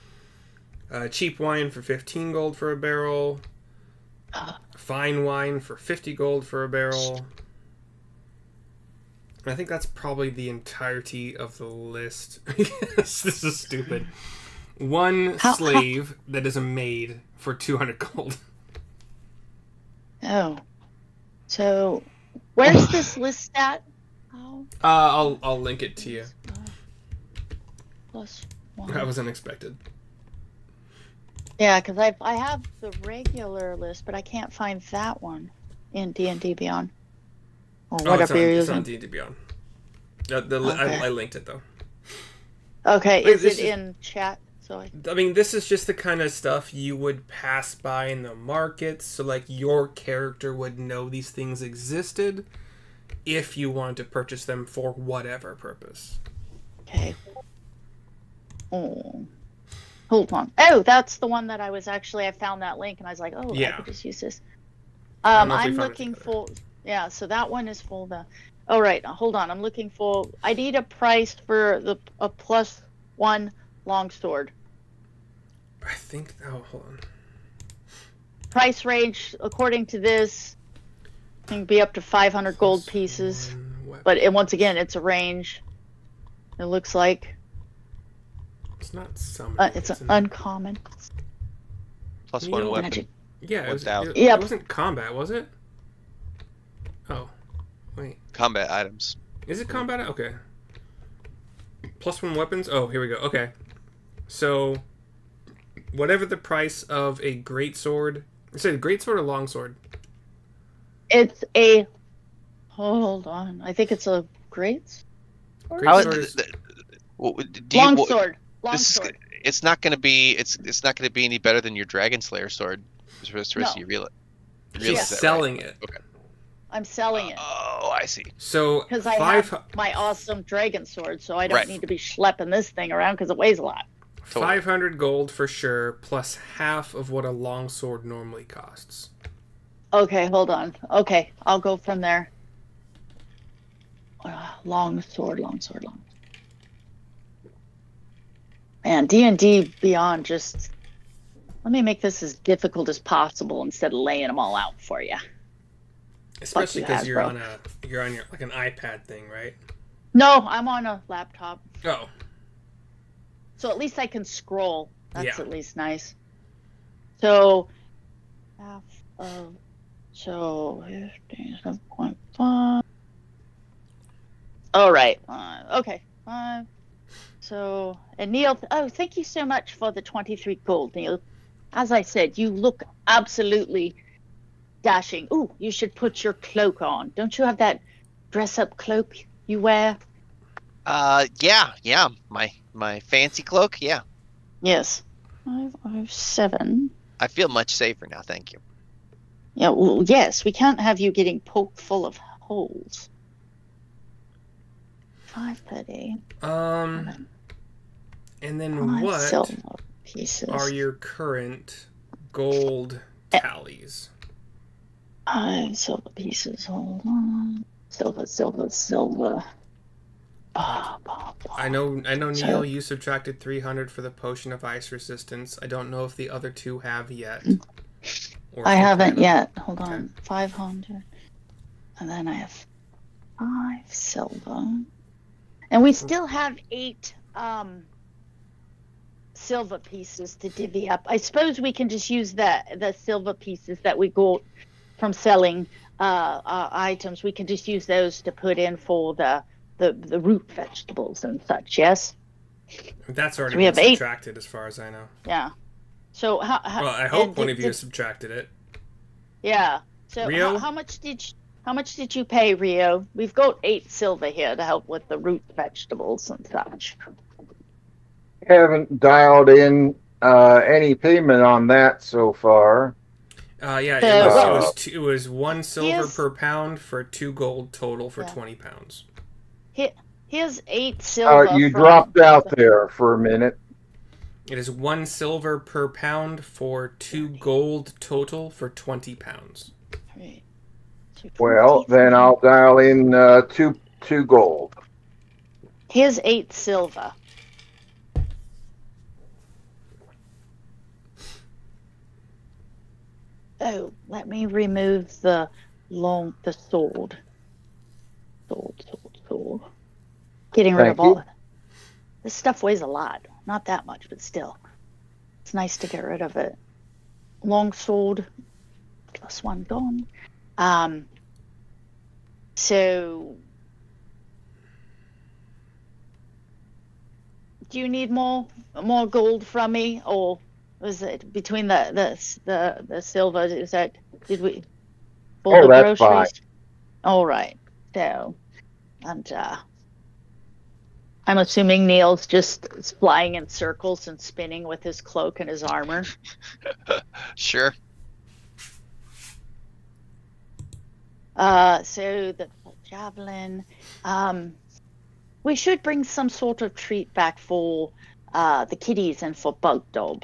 but cheap wine for 15 gold for a barrel, fine wine for 50 gold for a barrel. And I think that's probably the entirety of the list. This is stupid. One slave that is a maid for 200 gold. Oh. So, where's this list at? Oh. I'll link it to you. +1. That was unexpected. Yeah, because I have the regular list, but I can't find that one in D&D Beyond. Or whatever you're It's using. on D&D Beyond. Okay. I linked it though. Okay, Wait, is it in chat? So I mean, this is just the kind of stuff you would pass by in the market, so like your character would know these things existed if you wanted to purchase them for whatever purpose. Okay. Oh. Hold on. Oh, that's the one that I found that link and I was like, oh, Yeah. I could just use this. I don't know if we I'm found it looking together. for, yeah, so that one is for the, all right, hold on. I'm looking for, I need a price for a +1 longsword. I think. Oh, hold on. Price range, according to this, can be up to 500 gold pieces. But once again, it's a range. It looks like It's not summoning. it's an uncommon. +1 Neil, weapon. Magic. Yeah, it, was, 1,000. it, Yep. it wasn't combat, was it? Oh, wait. Combat items. Is it combat? Okay. +1 weapons? Oh, here we go. Okay. So, whatever the price of a greatsword... Is it a greatsword or longsword? It's a. Hold on. I think it's a great. Greatsword is... Longsword. This is, Longsword. it's not going to be it's not going to be any better than your Dragon Slayer sword. No. You realize She's that, selling right? it. Okay. I'm selling it. Oh, I see. So Because I have my awesome dragon sword, so I don't need to be schlepping this thing around because it weighs a lot. 500 gold for sure, plus half of what a longsword normally costs. Okay, hold on. Okay, I'll go from there. Long sword. Man, D&D Beyond just... Let me make this as difficult as possible instead of laying them all out for you. Especially because you're on your like an iPad thing, right? No, I'm on a laptop. Oh. So at least I can scroll. That's Yeah. at least nice. So, half of... So, 7.5. All right. Okay. So, and Neil, thank you so much for the 23 gold, Neil. As I said, you look absolutely dashing. Ooh, you should put your cloak on. Don't you have that dress-up cloak you wear? Yeah. My fancy cloak, yeah. Yes. 507. I feel much safer now, thank you. Yeah, well, yes, we can't have you getting poked full of holes. 530. And then what silver pieces are your current gold tallies? Silver pieces. Hold on. Silver. I know, Neil, you subtracted 300 for the potion of ice resistance. I don't know if the other two have yet. I haven't yet. Hold on. 500. And then I have 5 silver. And we still have 8 silver pieces to divvy up. I suppose we can just use the silver pieces that we got from selling items. We can just use those to put in for the root vegetables and such, yes? That's already been subtracted as far as I know. Yeah. So how well, I hope one of you subtracted it. Yeah. So Rio? How much did you pay, Rio? We've got 8 silver here to help with the root vegetables and such. Haven't dialed in any payment on that so far. Yeah, it was 1 silver per pound for 2 gold total for 20 pounds. Here's 8 silver. You dropped out there for a minute. It is 1 silver per pound for 2 gold total for 20 pounds. Right. Well, then I'll dial in 2 gold. Here's 8 silver. Oh, let me remove the sword. Sword. Getting rid of all. This stuff weighs a lot. Not that much, but still. It's nice to get rid of it. Long sword. +1 gone. So do you need more gold from me, or was it between the silver? Is that did we for the that's groceries? fine. All right. So, and I'm assuming Neil's just flying in circles and spinning with his cloak and his armor. Sure. So the javelin. We should bring some sort of treat back for the kiddies and for Bugdob.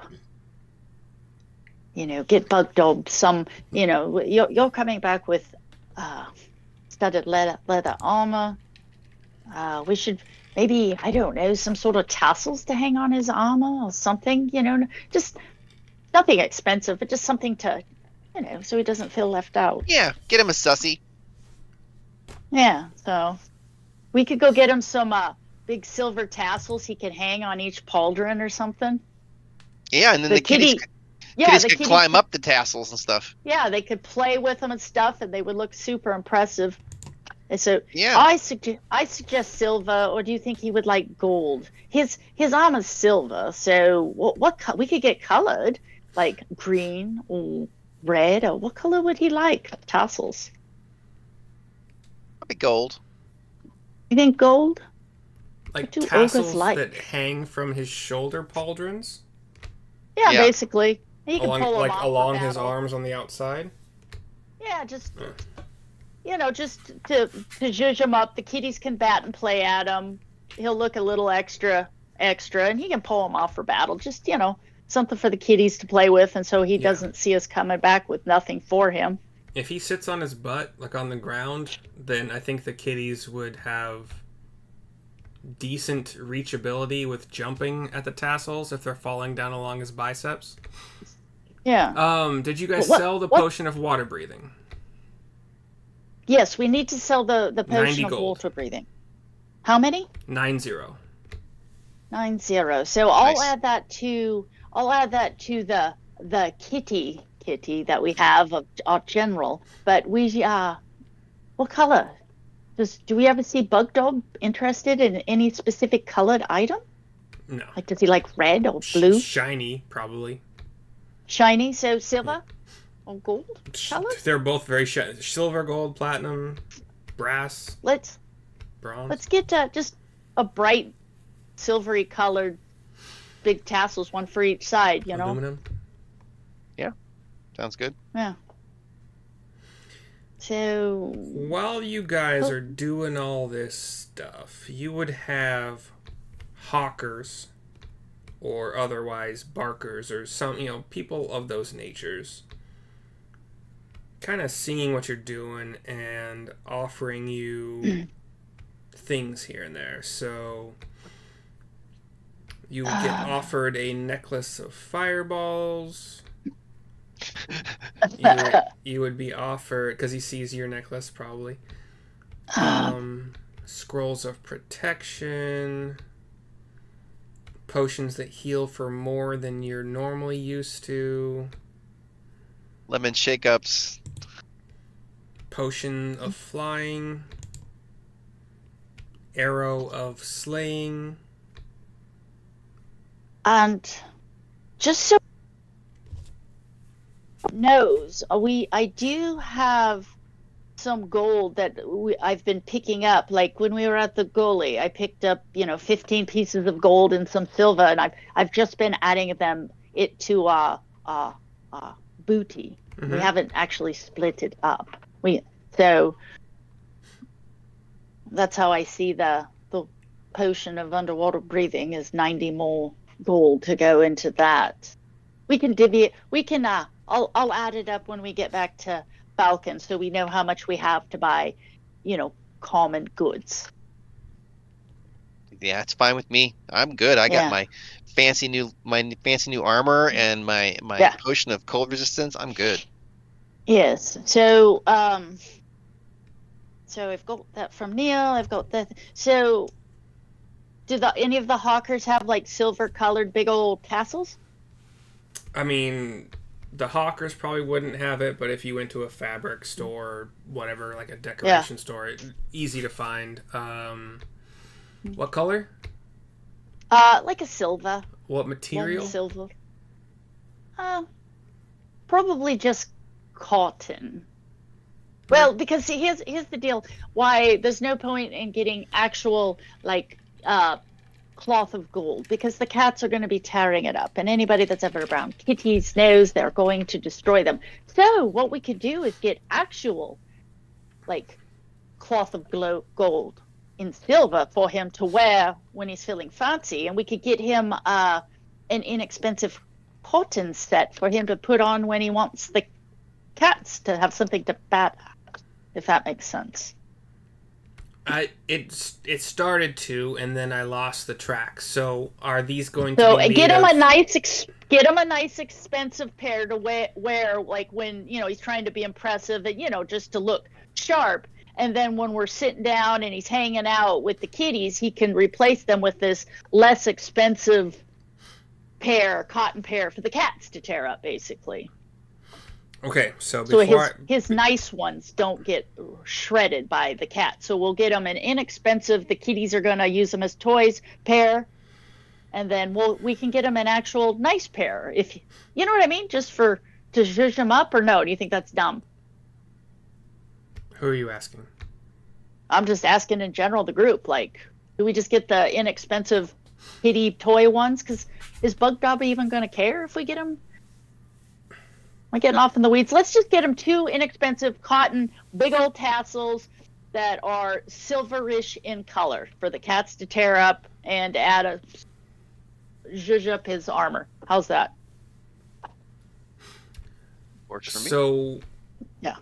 Get Bugdob some. You're coming back with studded leather armor. We should maybe, I don't know, some sort of tassels to hang on his armor or something. Just nothing expensive, but just something to, so he doesn't feel left out. Yeah, get him a sussy. Yeah, so we could go get him some big silver tassels he can hang on each pauldron or something. Yeah, and then the kiddies could climb up the tassels and stuff. Yeah, they could play with them and stuff, and they would look super impressive. And so yeah. I suggest silver, or do you think he would like gold? His armor's silver, so what we could get colored, like green or red, or what color would he like? Tassels. Probably gold. You think gold? like do ogres tassels like? that hang from his shoulder pauldrons Yeah, Yeah. basically. He can along pull them like off for along his battle. arms on the outside. Yeah, just just to zhuzh him up. The kitties can bat and play at him. He'll look a little extra, and he can pull them off for battle. Just something for the kitties to play with, and so he doesn't see us coming back with nothing for him. If he sits on his butt, like on the ground, then I think the kitties would have decent reachability with jumping at the tassels if they're falling down along his biceps. Yeah. Did you guys What- sell the what- potion of water breathing? Yes, we need to sell the 90 potion of gold. water breathing. How many? 90. 90. So I'll Nice. add that to the kitty that we have of our general. But what color? Do we ever see Bug Dog interested in any specific colored item? No. Like, does he like red or blue? Shiny, probably. Shiny, so silver or gold color? They're both very shiny. Silver, gold, platinum, brass, Let's bronze. get just a bright silvery colored big tassels, one for each side, Aluminum. Sounds good. Yeah. So While you guys are doing all this stuff, you would have hawkers or otherwise barkers or some, people of those natures kind of seeing what you're doing and offering you things here and there. So you would get offered a necklace of fireballs. You would be offered, because he sees your necklace probably, scrolls of protection, potions that heal for more than you're normally used to, Lemon shake-ups. potion of flying, arrow of slaying. and just so knows, I do have some gold that I've been picking up. Like when we were at the gully, I picked up 15 pieces of gold and some silver, and I've just been adding it to booty. Mhm. We haven't actually split it up. So that's how I see the potion of underwater breathing is 90 more gold to go into that. We can divvy it. We can. I'll add it up when we get back to Falcon, so we know how much we have to buy, common goods. Yeah, it's fine with me. I'm good. I Yeah. got my fancy new armor and my Yeah. potion of cold resistance. I'm good. Yes. So so I've got that from Neil. I've got that. So do any of the hawkers have like silver colored big old tassels? I mean, the hawkers probably wouldn't have it, but if you went to a fabric store or whatever, like a decoration store, easy to find. What color? Like a silver. What One material? silver. Probably just cotton. Well, because here's the deal. Why there's no point in getting actual cloth of gold, because the cats are going to be tearing it up, and anybody that's ever around kitties knows they're going to destroy them. So what we could do is get actual cloth of gold in silver for him to wear when he's feeling fancy, and we could get him an inexpensive cotton set for him to put on when he wants the cats to have something to bat at, if that makes sense. It started to, and then I lost the track. So are these going to So be get made him of... a nice expensive pair to wear like when he's trying to be impressive and just to look sharp. And then when we're sitting down and he's hanging out with the kitties, he can replace them with this less expensive cotton pair for the cats to tear up, basically. Okay, so So before his nice ones don't get shredded by the cat. So we'll get him an inexpensive, the kitties are going to use them as toys, pair. And then we can get him an actual nice pair. If you know what I mean? Just to zhuzh him up, or no? Do you think that's dumb? Who are you asking? I'm just asking in general, the group. Like, Do we just get the inexpensive kitty toy ones? Because is Bug Dub even going to care if we get him? I'm getting off in the weeds. Let's just get him 2 inexpensive cotton, big old tassels that are silverish in color for the cats to tear up and add a zhuzh up his armor. How's that? Works for me. So, yeah,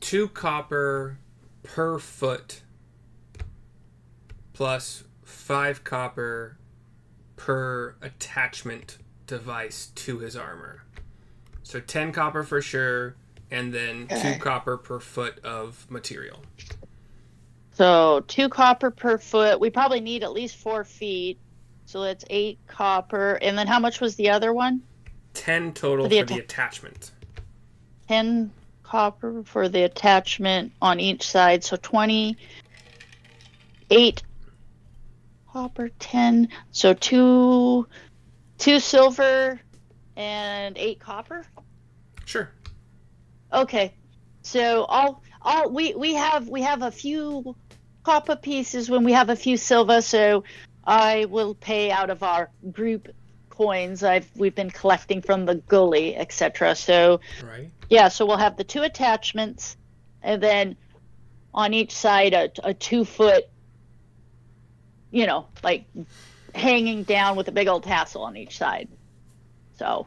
2 copper per foot plus 5 copper per attachment device to his armor. So 10 copper for sure, and then 2 copper per foot of material. So 2 copper per foot. We probably need at least 4 feet. So that's 8 copper. And then how much was the other one? 10 total for the attachment. 10 copper for the attachment on each side. So 20. 8 copper, 10. So 2 silver and 8 copper. Sure. Okay. So we have a few copper pieces when we have a few silver, so I will pay out of our group coins we've been collecting from the gully, etc. So right. Yeah, so we'll have the 2 attachments, and then on each side a 2-foot, like hanging down with a big old tassel on each side. So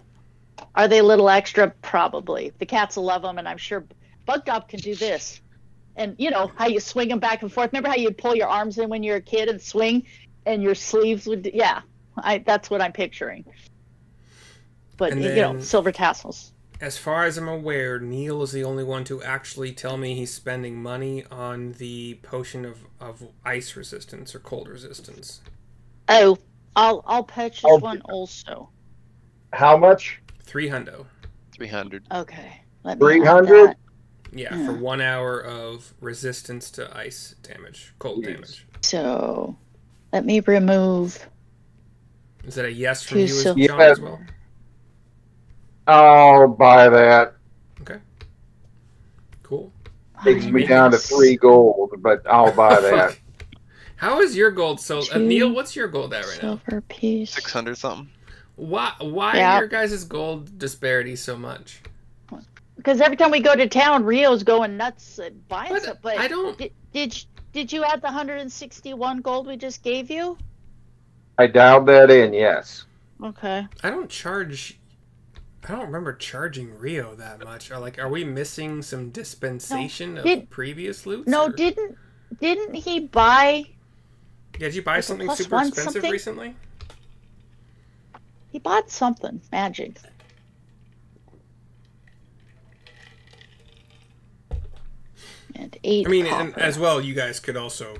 are they a little extra? Probably. The cats will love them, and I'm sure Bug Dop can do this. And how you swing them back and forth. Remember how you'd pull your arms in when you were a kid and swing, and your sleeves would? Yeah, that's what I'm picturing. But then, silver tassels. As far as I'm aware, Neil is the only one to actually tell me he's spending money on the potion of ice resistance or cold resistance. Oh, I'll purchase one also. How much? 300. 300. Okay. 300? Yeah, for 1 hour of resistance to ice damage, cold damage. So, let me remove. Is that a yes from you, John, as well? I'll buy that. Okay. Cool. Takes me down to 3 gold, but I'll buy that. How is your gold so... Neil, what's your gold at right now? Silver piece. 600 something. Why are your guys' gold disparity so much? Because every time we go to town, Rio's going nuts buying stuff. But I don't... Did you add the 161 gold we just gave you? I dialed that in, yes. Okay. I don't remember charging Rio that much. Are we missing some dispensation of previous loot? No, or? Didn't he buy... Yeah, did you buy something super expensive recently? He bought something. Magic. And 8 I mean, copper. and as well, you guys could also,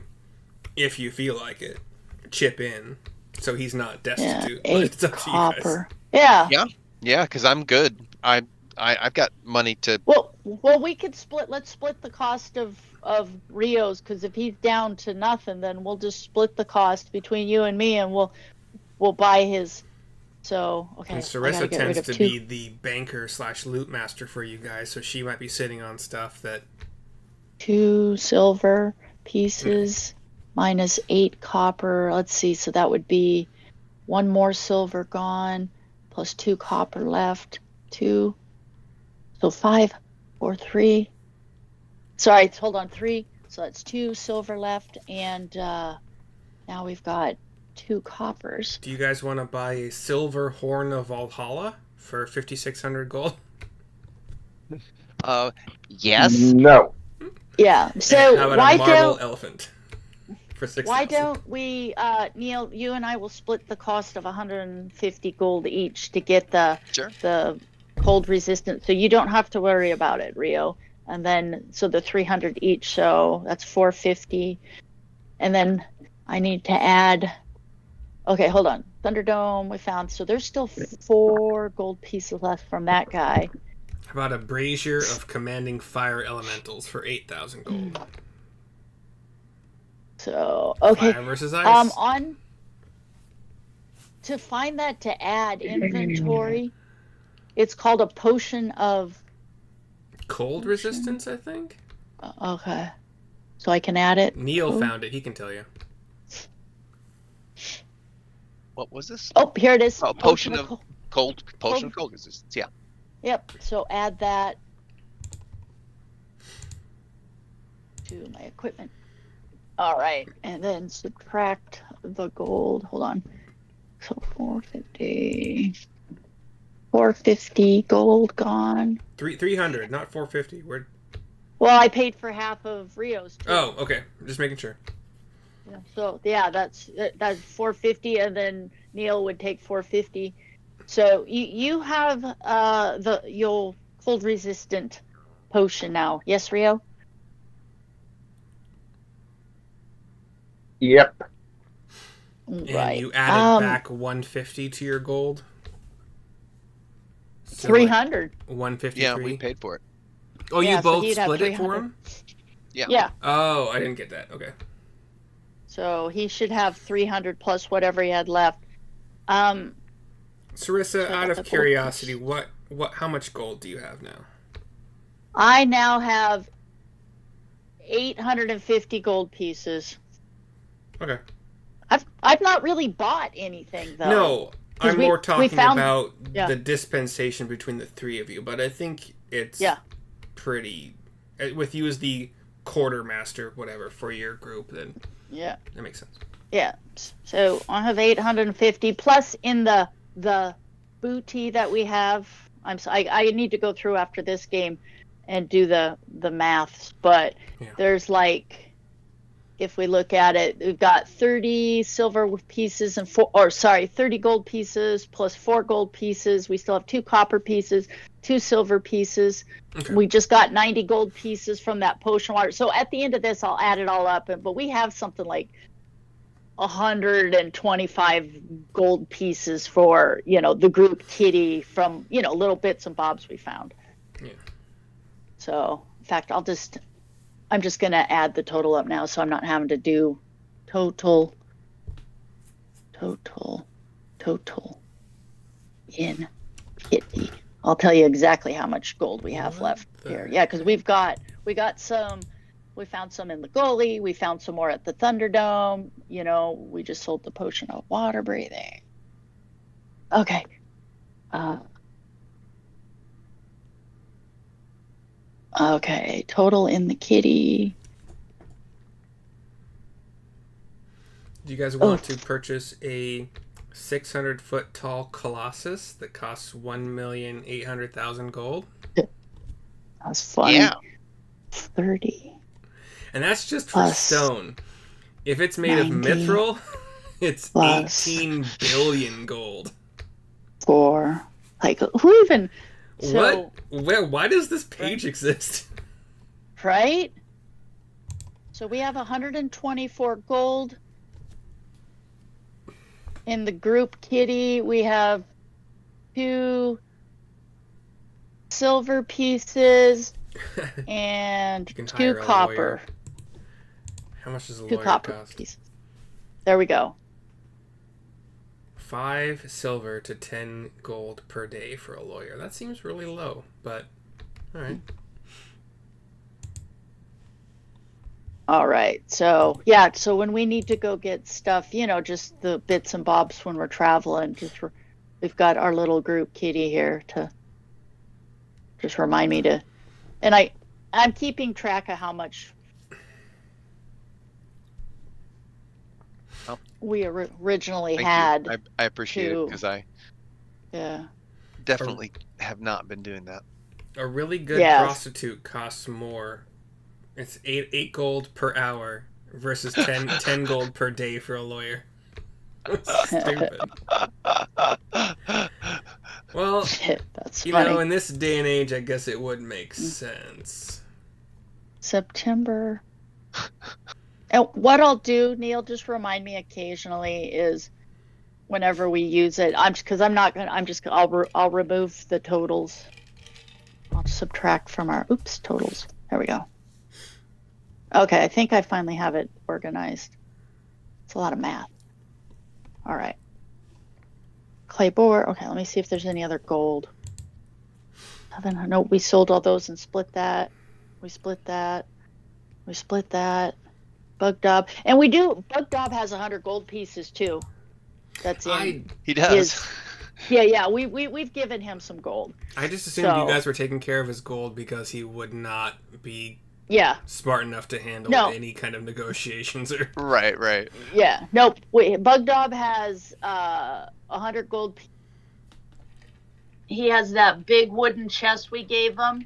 if you feel like it, chip in so he's not destitute. Yeah, 8 it's up copper. To you guys. Yeah. Yeah, because I'm good. I've got money to... Well, we could split... Let's split the cost of Rio's, because if he's down to nothing, then we'll just split the cost between you and me, and we'll buy his... So, okay. And Sarissa tends to be the banker / loot master for you guys, so she might be sitting on stuff that... 2 silver pieces minus 8 copper. Let's see, so that would be 1 more silver gone, plus 2 copper left. 2. So 5 or 3. Sorry, hold on, 3. So that's 2 silver left, and now we've got 2 coppers. Do you guys want to buy a silver horn of Valhalla for 5,600 gold? Yes. No. Yeah. So how about a marble elephant for 6,000? Why don't we, Neil? You and I will split the cost of 150 gold each to get the cold resistance, so you don't have to worry about it, Rio. And then so the 300 each, so that's 450, and then I need to add. Okay, hold on. Thunderdome we found, so there's still 4 gold pieces left from that guy. How about a brazier of commanding fire elementals for 8,000 gold? So okay. Fire versus ice. To find that to add inventory, it's called a potion of cold resistance, I think. Okay. so I can add it. Neil found it. He can tell you. What was this? Oh, here it is. Oh, potion of cold Cold. resistance. Yeah. Yep. So add that to my equipment. All right, and then subtract the gold. Hold on. So 450 gold gone. 300, not 450. Well, I paid for half of Rio's too. Oh, okay. Just making sure. Yeah, so yeah, that's 450, and then Neil would take 450. So you have your cold resistant potion now. Yes, Rio? Yep. And Right. you added back 150 to your gold. So 300. 153. Yeah, we paid for it. Oh, Yeah, you so both he'd have split it for 300. him? Yeah. Oh, I didn't get that. Okay. So he should have 300 plus whatever he had left. Sarissa, So out that's of a gold curiosity, how much gold do you have now? I now have 850 gold pieces. Okay. I've not really bought anything though. No, 'Cause I'm we more talking found- about yeah. the dispensation between the three of you, but I think it's pretty. With you as the quartermaster, whatever, for your group, then Yeah. that makes sense. Yeah. So I have 850 plus in the booty that we have. I need to go through after this game and do the maths, but there's like, if we look at it, we've got 30 silver pieces and 30 gold pieces plus 4 gold pieces. We still have 2 copper pieces, 2 silver pieces. Okay. We just got 90 gold pieces from that potion water. So at the end of this, I'll add it all up. But we have something like 125 gold pieces for, the group kitty from, little bits and bobs we found. Yeah. So, in fact, I'm just going to add the total up now, so I'm not having to do total in kitty. I'll tell you exactly how much gold we have left here. Yeah, because we found some in the gully, we found some more at the Thunderdome, we just sold the potion of water breathing. Okay. Okay, total in the kitty. Do you guys want to purchase a 600-foot tall colossus that costs 1,800,000 gold? That's funny. Yeah. 30. And that's just for stone. If it's made of mithril, it's 18 billion gold. 4. Like, who even... So, why does this page exist? Right? So we have 124 gold. In the group kitty, we have 2 silver pieces and 2 copper. How much does a 2 lawyer copper cost? pieces. There we go. 5 silver to 10 gold per day for a lawyer. That seems really low, but all right. All right. So, yeah, so when we need to go get stuff, just the bits and bobs when we're traveling, we've got our little group kitty here to just remind me to, and I'm keeping track of how much we originally had. I appreciate it, because I definitely have not been doing that. A really good prostitute costs more. It's 8 gold per hour versus 10 gold per day for a lawyer. Stupid. Well, that's funny. In this day and age, I guess it would make sense. September. And what I'll do, Neil, just remind me occasionally, is whenever we use it, I'll remove the totals. I'll subtract from our totals. There we go. Okay, I think I finally have it organized. It's a lot of math. All right. Claybore. Okay, let me see if there's any other gold. No, we sold all those and split that. We split that. We split that. Bug Dob. And we do, Bug Dob has 100 gold pieces too. That's in He does. his, yeah, we've given him some gold. I just assumed you guys were taking care of his gold because he would not be smart enough to handle any kind of negotiations. Or... Right. Yeah. Nope. Wait, Bug Dob has 100 gold. He has that big wooden chest we gave him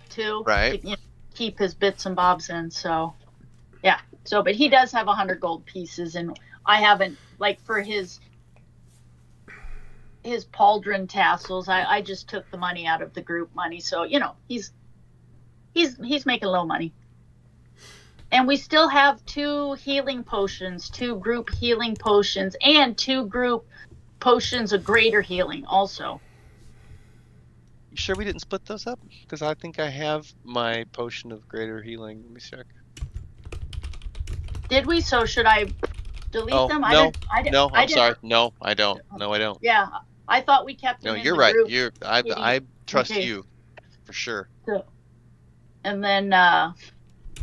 too. Right. To, keep his bits and bobs in. So, yeah. So, but he does have 100 gold pieces, and I haven't, like, for his pauldron tassels, I just took the money out of the group money. So, he's making low money. And we still have 2 healing potions, 2 group healing potions, and 2 group potions of greater healing also. You sure we didn't split those up? Because I think I have my potion of greater healing. Let me check. Did we? So should I delete them? No, I'm sorry. No, I don't. No, I don't. Yeah, I thought we kept them in you're the right. group. I trust you for sure. So, and then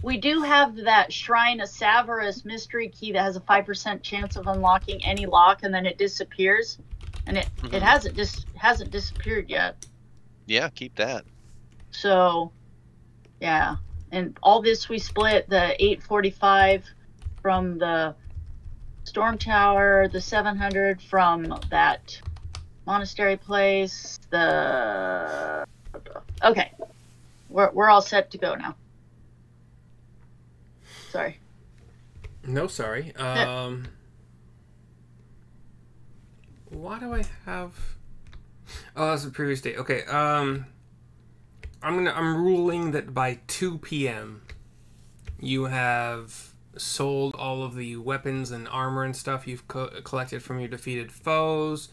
we do have that Shrine of Savarus mystery key that has a 5% chance of unlocking any lock, and then it disappears, and it hasn't disappeared yet. Yeah, keep that. So, yeah, and all this we split the 845 from the Storm Tower, the 700 from that monastery place. Okay, we're all set to go now. Sorry. No, sorry. Why do I have? Oh, that's the previous date. Okay. I'm ruling that by 2 p.m. you have sold all of the weapons and armor and stuff you've collected from your defeated foes.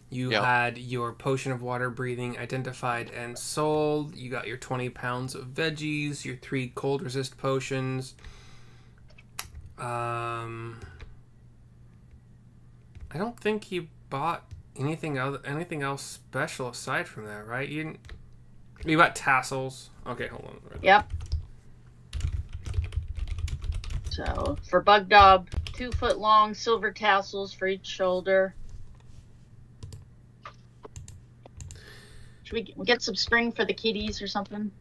You had your potion of water breathing identified and sold. You got your 20 pounds of veggies, your 3 cold resist potions. I don't think you bought anything else special aside from that, right? You got tassels. Okay, hold on. Yep. So for Bug Dob, 2-foot long silver tassels for each shoulder. Should we get some string for the kitties or something?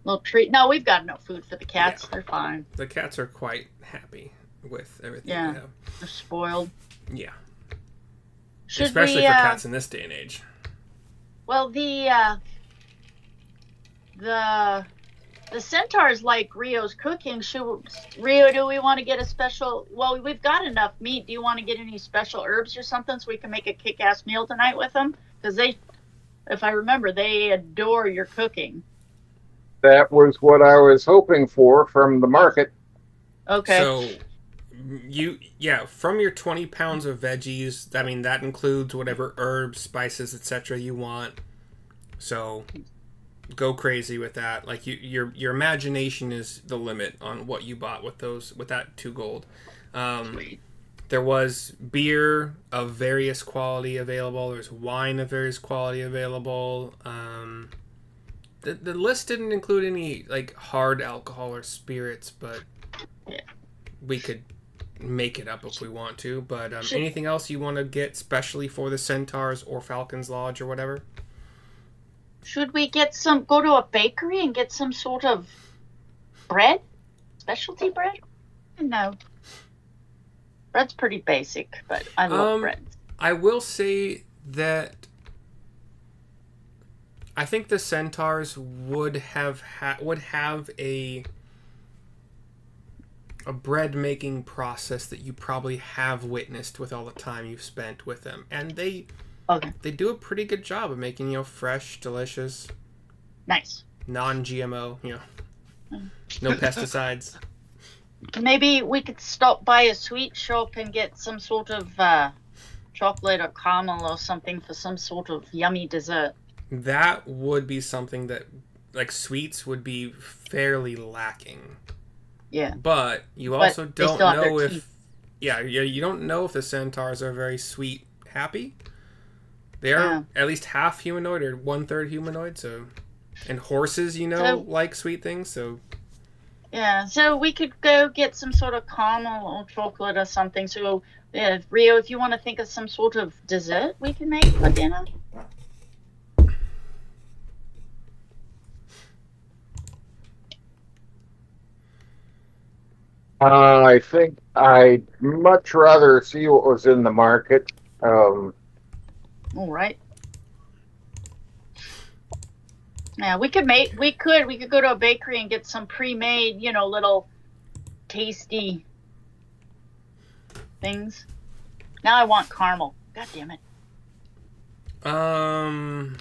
Little treat. No, we've got enough food for the cats. Yeah. They're fine. The cats are quite happy with everything they have. They're spoiled. Yeah. Especially for cats in this day and age. Well, the centaurs like Rio's cooking. Rio, do we want to get a special? Well, we've got enough meat. Do you want to get any special herbs or something so we can make a kick-ass meal tonight with them? Because if I remember, they adore your cooking. That was what I was hoping for from the market. Okay. So, from your 20 pounds of veggies, I mean, that includes whatever herbs, spices, etc. you want. So, go crazy with that. Like, your imagination is the limit on what you bought with that 2 gold. Sweet. There was beer of various quality available. There's wine of various quality available. The list didn't include any like hard alcohol or spirits, but we could make it up if we want to. But anything else you want to get specially for the Centaurs or Falcon's Lodge or whatever? Should we go to a bakery and get some sort of bread? Specialty bread? No. Bread's pretty basic, but I love bread. I will say that I think the Centaurs would have a bread making process that you probably have witnessed with all the time you've spent with them, and they do a pretty good job of making fresh, delicious, nice, non-GMO, no pesticides. Maybe we could stop by a sweet shop and get some sort of chocolate or caramel or something for some sort of yummy dessert. That would be something that, like, sweets would be fairly lacking. Yeah. But you also don't know if... Yeah, you don't know if the centaurs are very sweet happy. They are at least half humanoid or 1/3 humanoid, so... And horses, like sweet things, so... Yeah, so we could go get some sort of caramel or chocolate or something. So, Rio, if you want to think of some sort of dessert we can make for dinner. I think I'd much rather see what was in the market. All right. Yeah, we could go to a bakery and get some pre-made, little tasty things. Now I want caramel. God damn it. I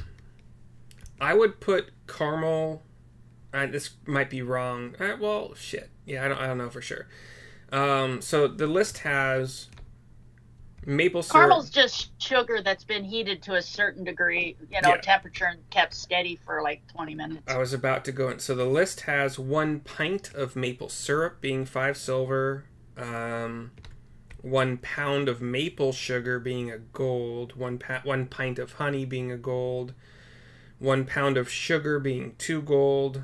would put caramel. This might be wrong. Well, shit. Yeah, I don't know for sure. So the list has maple syrup. Caramel's just sugar that's been heated to a certain degree, Yeah. temperature, and kept steady for like 20 minutes. I was about to go in. So the list has 1 pint of maple syrup being 5 silver, 1 pound of maple sugar being a gold, 1 pint of honey being a gold, 1 pound of sugar being 2 gold.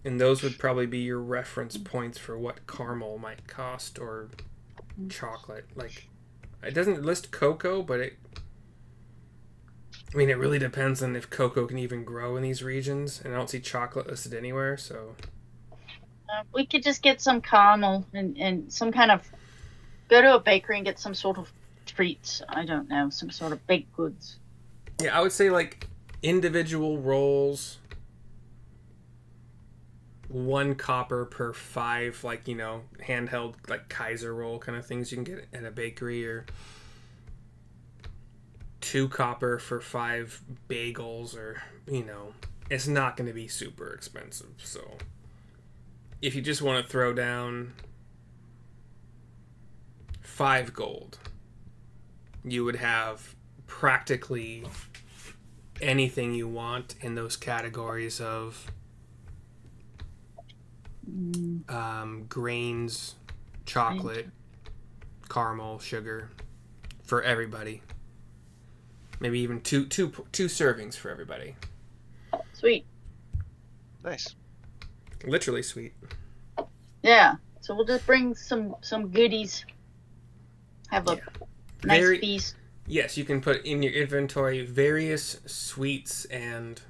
And those would probably be your reference points for what caramel might cost, or chocolate. Like, it doesn't list cocoa, but it really depends on if cocoa can even grow in these regions, and I don't see chocolate listed anywhere, so... We could just get some caramel and some kind of... Go to a bakery and get some sort of treats. I don't know, some sort of baked goods. Yeah, I would say, like, individual rolls... 1 copper per 5, like, handheld, like, Kaiser roll kind of things you can get at a bakery, or 2 copper for 5 bagels, or, it's not going to be super expensive. So if you just want to throw down 5 gold, you would have practically anything you want in those categories of grains, chocolate, caramel, sugar for everybody. Maybe even two servings for everybody. Sweet. Nice. Literally sweet. Yeah. So we'll just bring some goodies. Have a nice feast. Yes, you can put in your inventory various sweets and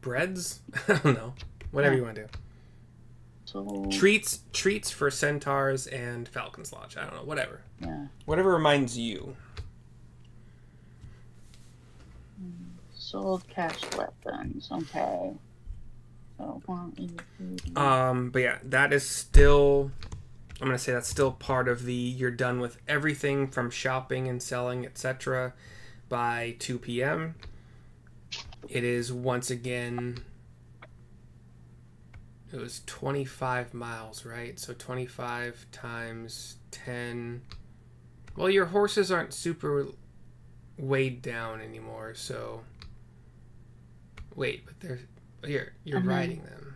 breads. I don't know. Whatever you want to do. So Treats for centaurs and Falcon's Lodge. I don't know. Whatever. yeah. Whatever reminds you. Sold cached weapons. Okay. So But yeah, that is still... I'm going to say that's still part of the... You're done with everything from shopping and selling, etc. by 2 p.m. It is once again... It was 25 miles, right? So 25 times 10... Well, your horses aren't super weighed down anymore, so... Wait, but they're... Here, you're riding them.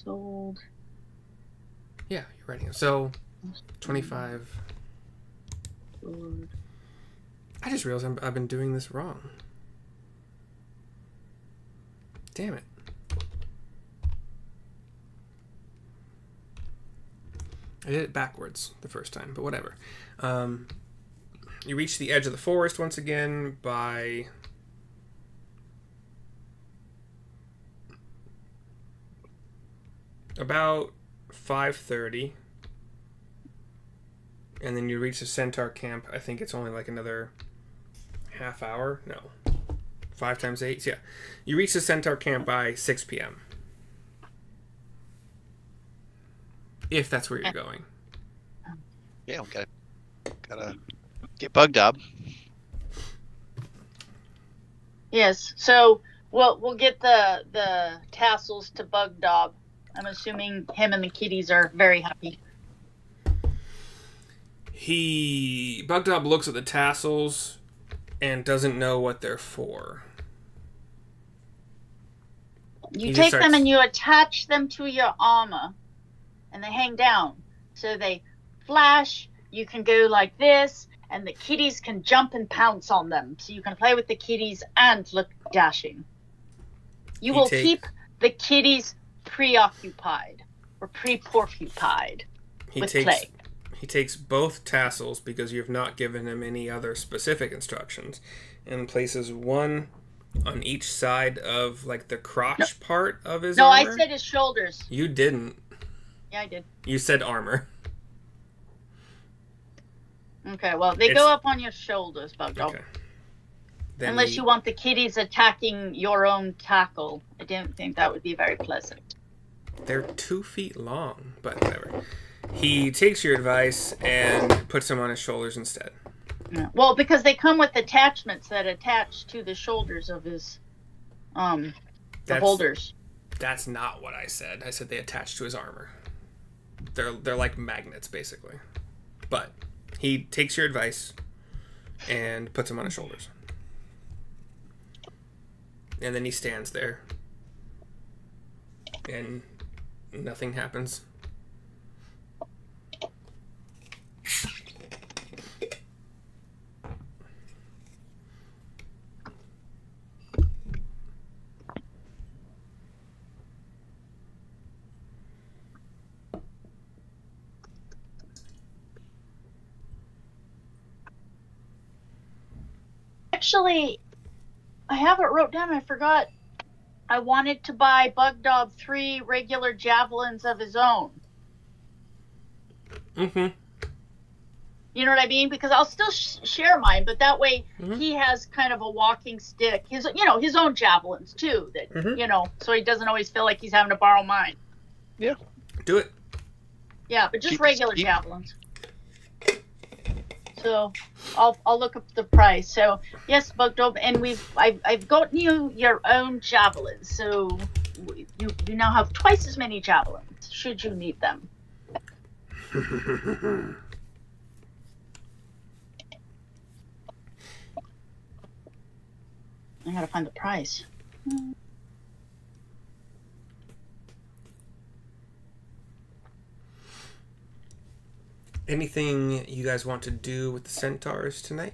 sold. Yeah, you're riding them. So, 25... Sold. I just realized I've been doing this wrong. Damn it. I did it backwards the first time, but whatever. You reach the edge of the forest once again by... about 5:30. And then you reach the centaur camp. I think it's only like another half hour. No. 5 times 8. Yeah. You reach the centaur camp by 6 p.m. If that's where you're going. Yeah, we gotta get Bug Dob. Yes. So we'll get the tassels to Bug Dob. I'm assuming him and the kitties are very happy. Bug Dob looks at the tassels and doesn't know what they're for. You take them and you attach them to your armor, and they hang down. So they flash, you can go like this, and the kitties can jump and pounce on them. So you can play with the kitties and look dashing. You will keep the kitties preoccupied or pre-porcupied with play. He takes both tassels, because you have not given him any other specific instructions, and places one on each side of, like, the crotch part of his armor. No, I said his shoulders. You didn't. Yeah, I did. You said armor. Okay, well, they go up on your shoulders, Bugdog. Okay. Unless you want the kitties attacking your own tackle. I don't think that would be very pleasant. They're 2 feet long, but whatever. He takes your advice and puts them on his shoulders instead. Yeah. Well, because they come with attachments that attach to the shoulders of his the holders. That's not what I said. I said they attach to his armor. They're like magnets, basically. But he takes your advice and puts them on his shoulders. And then he stands there. And nothing happens. Actually, I have it wrote down. I forgot. I wanted to buy Bugdog 3 regular javelins of his own. Mm-hmm. You know what I mean? Because I'll still share mine, but that way he has kind of a walking stick. His own javelins too. That so he doesn't always feel like he's having to borrow mine. Yeah. Do it. Yeah, but just regular javelins. So I'll look up the price. So yes, Bugdog, and I've gotten you your own javelins. So you now have twice as many javelins should you need them. I gotta find the price. Anything you guys want to do with the centaurs tonight?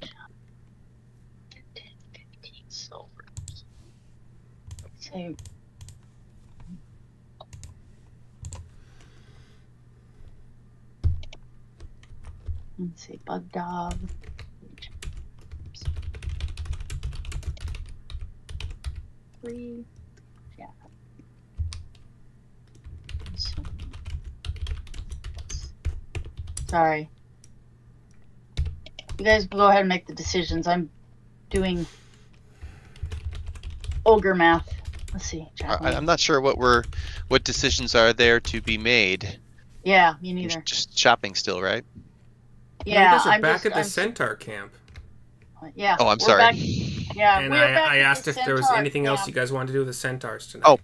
15 silver. So let's see, Bugdog. Free. Yeah. Sorry. You guys go ahead and make the decisions. I'm doing ogre math. Let's see. I'm not sure what decisions are there to be made. Yeah, me neither. You're just shopping still, right? Yeah, you guys are back at the centaur camp. Yeah. Oh, I'm sorry. Yeah, and I asked if there was anything else you guys wanted to do with the centaurs tonight. Oh.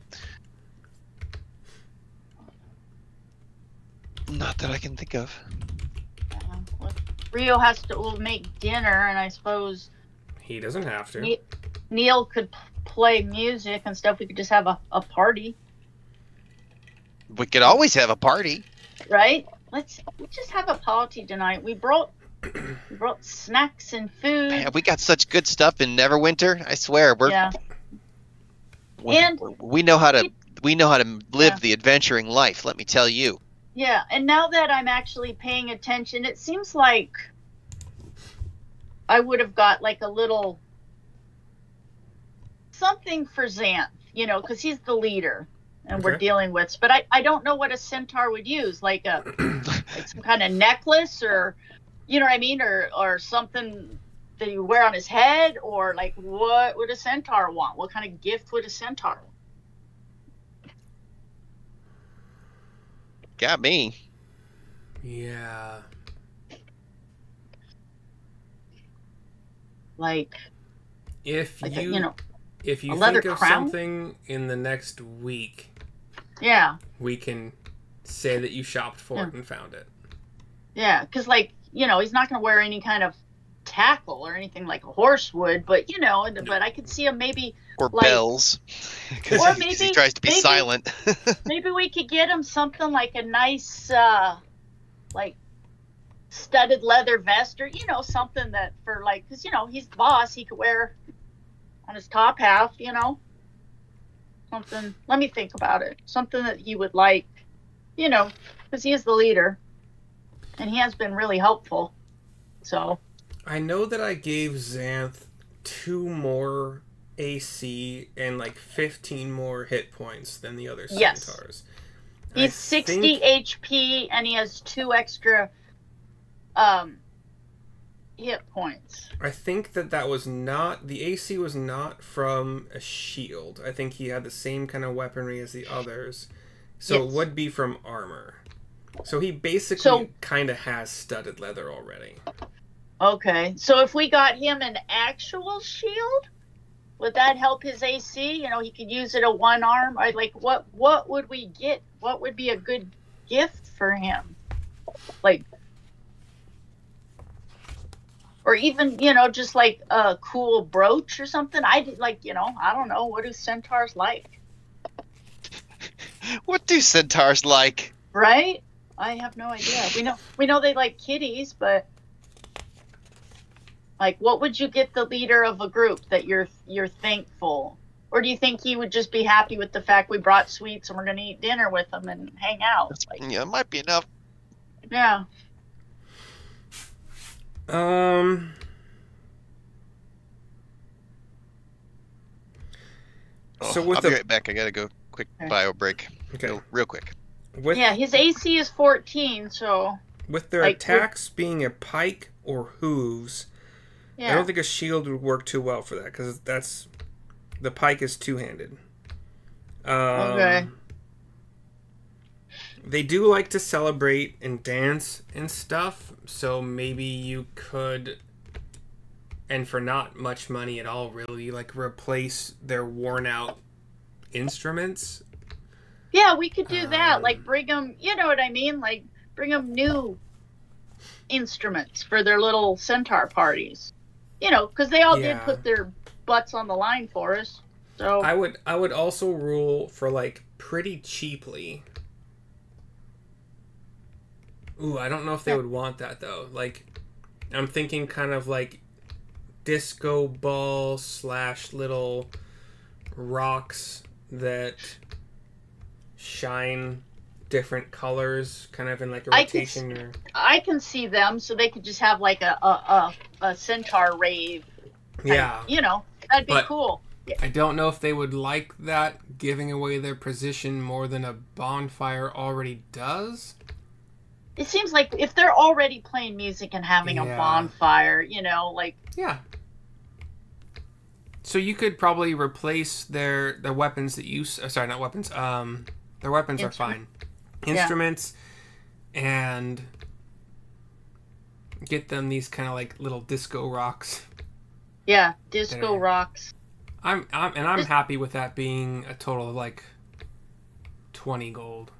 Not that I can think of. Rio will make dinner, and I suppose he doesn't have to. Neil could play music and stuff. We could just have a party. We could always have a party, right? Let's just have a party tonight. We brought snacks and food. Man, we got such good stuff in Neverwinter. I swear, we know how to live the adventuring life. Let me tell you. Yeah, and now that I'm actually paying attention, it seems like I would have got like a little something for Xanth, because he's the leader and we're dealing with. But I don't know what a centaur would use, like some kind of necklace, or you know what I mean, or something that you wear on his head, or like what would a centaur want? What kind of gift would a centaur want? Got me. Yeah. Like if you think of crown? something in the next week, we can say that you shopped for it and found it. Yeah, because he's not going to wear any kind of tackle or anything like a horse would, but but I could see him maybe or bells, because he tries to be silent. Maybe we could get him something like a nice like studded leather vest, or something that for because he's the boss, he could wear on his top half, Something. Let me think about it. Something that he would like, because he is the leader, and he has been really helpful. So. I know that I gave Xanth 2 more AC and like 15 more hit points than the other centaurs. He's 60 HP and he has 2 extra hit points. I think that was not... The AC was not from a shield. I think he had the same kind of weaponry as the others. So it would be from armor. So he basically kind of has studded leather already. Okay. So if we got him an actual shield, would that help his AC? He could use it a 1 arm. What would we get? What would be a good gift for him? Or even, just like a cool brooch or something. I don't know. What do centaurs like? What do centaurs like? Right? I have no idea. We know they like kitties, but what would you get the leader of a group that you're thankful? Or do you think he would just be happy with the fact we brought sweets and we're going to eat dinner with him and hang out? Yeah, it might be enough. Yeah. Oh, So with I'll be right back. I gotta go quick bio break. Okay. Go real quick. His AC is 14, so... With their attacks being a pike or hooves, I don't think a shield would work too well for that, because the pike is two-handed. Okay. They do like to celebrate and dance and stuff, so maybe you could, and for not much money at all, really, replace their worn-out instruments. Yeah, we could do that. Bring them, you know what I mean? Bring them new instruments for their little centaur parties. Because they all did put their butts on the line for us. So I would also rule for, pretty cheaply. Ooh, I don't know if they would want that, though. I'm thinking kind of disco ball / little rocks that shine different colors, kind of in a rotation. I can see them, so they could just have a centaur rave. Yeah. That'd be cool. Yeah. I don't know if they would like that, giving away their position more than a bonfire already does. It seems like if they're already playing music and having a bonfire, Yeah. So you could probably replace their weapons that you... Sorry, not weapons. Their weapons are fine. Instruments, and get them these kind of little disco rocks. Yeah, disco rocks. I'm happy with that being a total of 20 gold.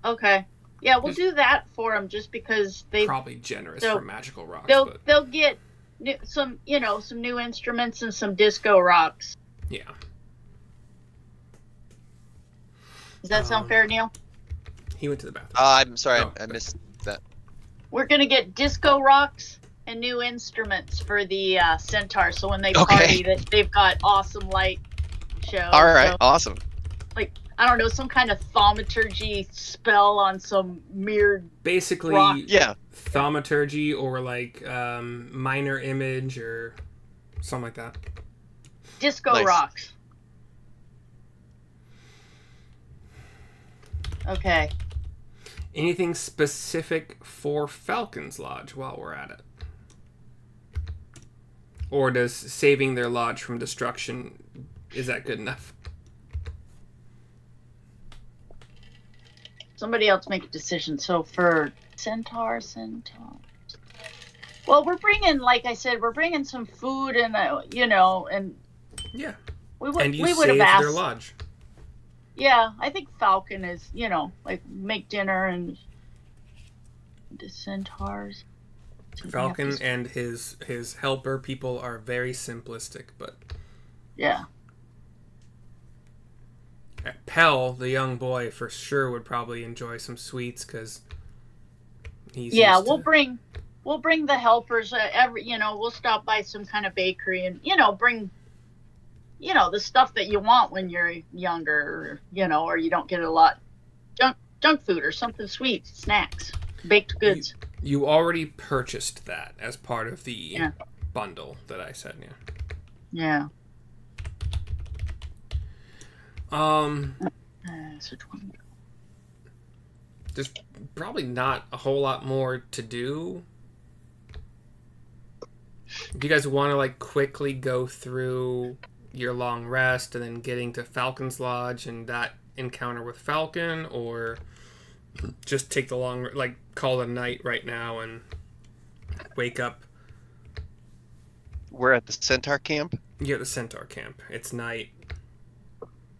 Okay. Yeah, we'll do that for them just because they probably generous for magical rocks. They'll get some new instruments and some disco rocks. Yeah. Does that sound fair, Neil? He went to the bathroom. I'm sorry, I missed that. We're gonna get disco rocks and new instruments for the centaurs, so when they party, that they've got awesome light show. All right, awesome. I don't know, some kind of thaumaturgy spell on some mirrored basically rock. Yeah, thaumaturgy or minor image or something like that. Disco rocks. Okay. Anything specific for Falcon's Lodge while we're at it? Or does saving their lodge from destruction, is that good enough? Somebody else make a decision. So for centaurs. Well, we're bringing, like I said, we're bringing some food and and yeah, we would and you we would saved have asked their lodge. Yeah, I think Falcon is make dinner and the centaurs. Falcon and his helper people are very simplistic, but yeah. Pell, the young boy, for sure would probably enjoy some sweets because he's we'll bring the helpers we'll stop by some kind of bakery and bring the stuff that you want when you're younger, or you don't get a lot junk food or something sweet, snacks, baked goods. You already purchased that as part of the Yeah. bundle that I said, Yeah. So 20. There's probably not a whole lot more to do. Do you guys want to like quickly go through your long rest and then getting to Falcon's Lodge and that encounter with Falcon, or just take the long, like, call it a night right now and wake up? We're at the Centaur camp. You're at the Centaur camp. It's night.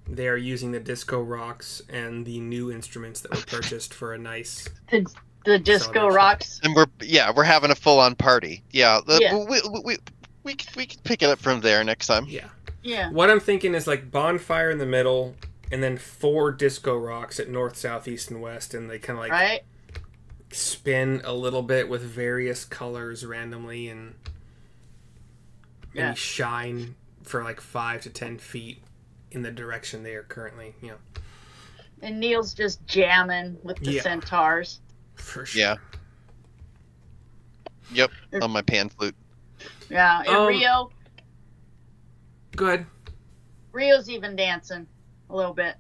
They are using the disco rocks and the new instruments that were purchased for a nice The disco celebration. rocks. And we're having a full on party. Yeah, Yeah. we can pick it up from there next time. Yeah. Yeah. What I'm thinking is like bonfire in the middle, and then 4 disco rocks at north, south, east, and west, and they kind of like Right? spin a little bit with various colors randomly, and maybe Yeah. shine for like 5 to 10 feet in the direction they are currently. And Neil's just jamming with the Yeah. centaurs. For sure. Yeah. Yep, on my pan flute. Yeah. And Good. Rio's even dancing a little bit.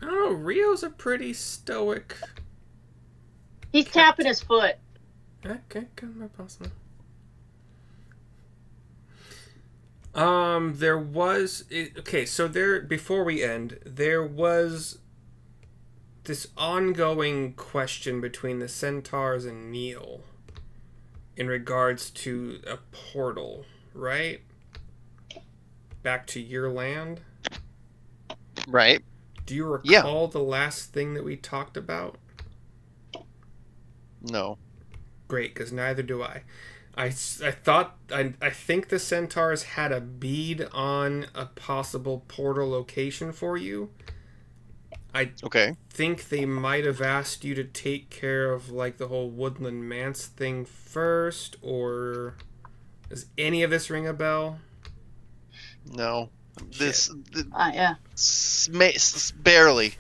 I don't know. Rio's a pretty stoic. He's tapping his foot. Okay, good, possible. There was before we end, there was this ongoing question between the centaurs and Neil in regards to a portal, right? Back to your land. Right. Do you recall the last thing that we talked about? No. Great, because neither do I. I think the centaurs had a bead on a possible portal location for you. I think they might have asked you to take care of like the whole Woodland Manse thing first, or does any of this ring a bell? No. This Yeah. barely.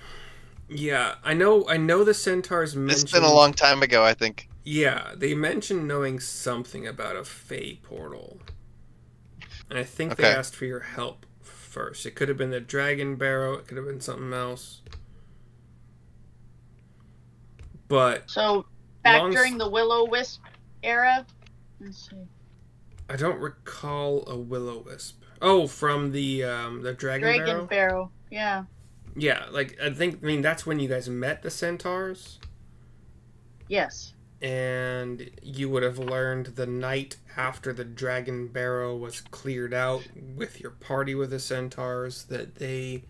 Yeah, I know the centaurs mentioned... It's been a long time ago, I think. Yeah, they mentioned knowing something about a Fey portal. And I think they asked for your help first. It could have been the Dragon Barrow, it could have been something else. But... So, back during the Will-O-Wisp era? Let's see. I don't recall a Will-O-Wisp. Oh, from the Dragon Barrow? Barrow, yeah. Yeah, that's when you guys met the centaurs. Yes. And you would have learned the night after the Dragon Barrow was cleared out with your party with the centaurs that they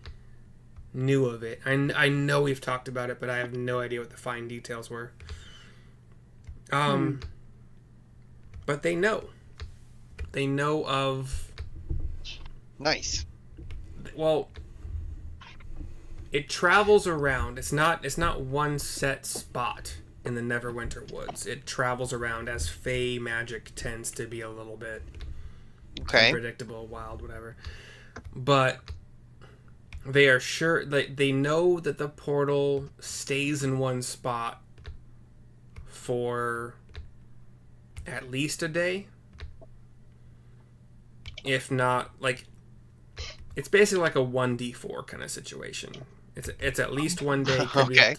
knew of it. I know we've talked about it, but I have no idea what the fine details were. But they know. They know of... Nice. Well... It travels around. It's not one set spot in the Neverwinter woods. It travels around, as Fey magic tends to be a little bit unpredictable, wild, whatever. But they are sure they know that the portal stays in one spot for at least a day. If not, like, it's basically like a 1d4 kind of situation. It's at least one day.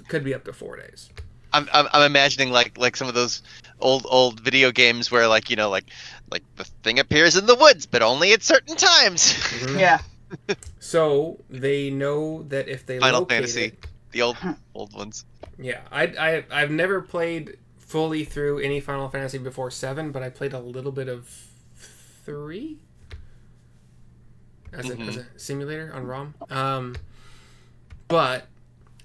Could be up to 4 days. I'm imagining like some of those old video games where like the thing appears in the woods, but only at certain times. Mm-hmm. Yeah. So they know that if they Final locate Fantasy, it, the old ones. Yeah, I've never played fully through any Final Fantasy before 7, but I played a little bit of 3 as a simulator on ROM. But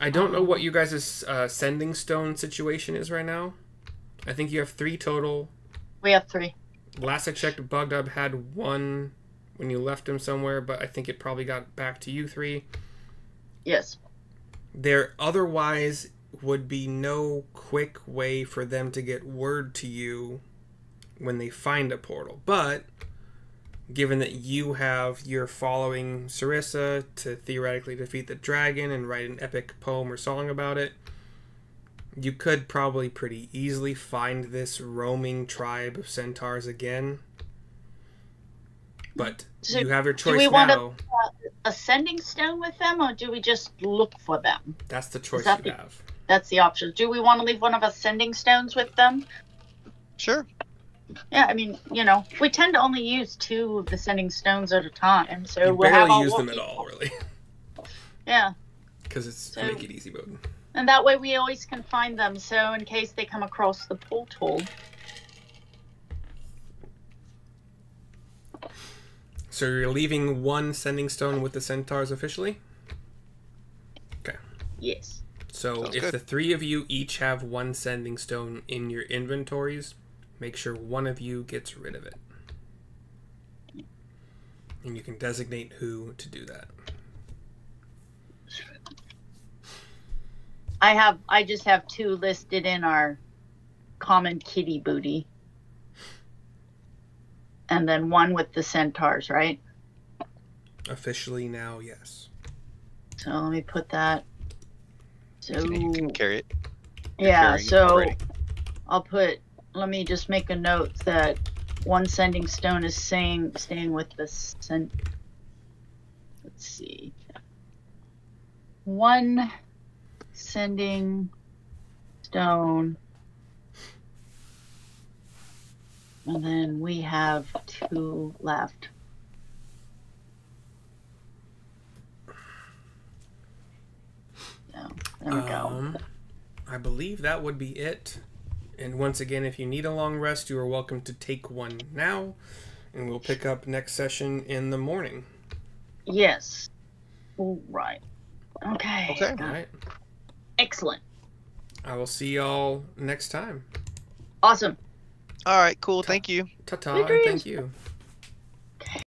I don't know what you guys' sending stone situation is right now. I think you have 3 total. We have 3. Last I checked, Bugdub had 1 when you left him somewhere, but I think it probably got back to you 3. Yes. There otherwise would be no quick way for them to get word to you when they find a portal. But given that you're following Sarissa to theoretically defeat the dragon and write an epic poem or song about it, you could probably pretty easily find this roaming tribe of centaurs again. But So you have your do choice we want now. a sending stone with them, or do we just look for them? That's the choice that you the- have. That's the option. Do we want to leave one of us sending stones with them? Sure. Yeah, I mean, we tend to only use 2 of the sending stones at a time, so You we'll have barely our use them at walkie- all, really. Yeah, Because it's So- make it easy mode. and that way we always can find them. So in case they come across the portal. So you're leaving 1 sending stone with the centaurs officially? Okay. Yes. So Sounds if good. the 3 of you each have 1 sending stone in your inventories, make sure one of you gets rid of it. And you can designate who to do that. I just have 2 listed in our common kitty booty. And then 1 with the centaurs, right? Officially now, yes. So let me put that. So You can carry it. You're yeah, carrying it so already. let me just make a note that 1 sending stone is staying with the let's see. 1 sending stone. And then we have 2 left. So, there we go. I believe that would be it. And once again, if you need a long rest, you are welcome to take one now. And we'll pick up next session in the morning. Yes. All right. Okay. Okay. All right. Excellent. I will see y'all next time. Awesome. All right, cool. Thank you. Ta-ta, Good and dreams. thank you.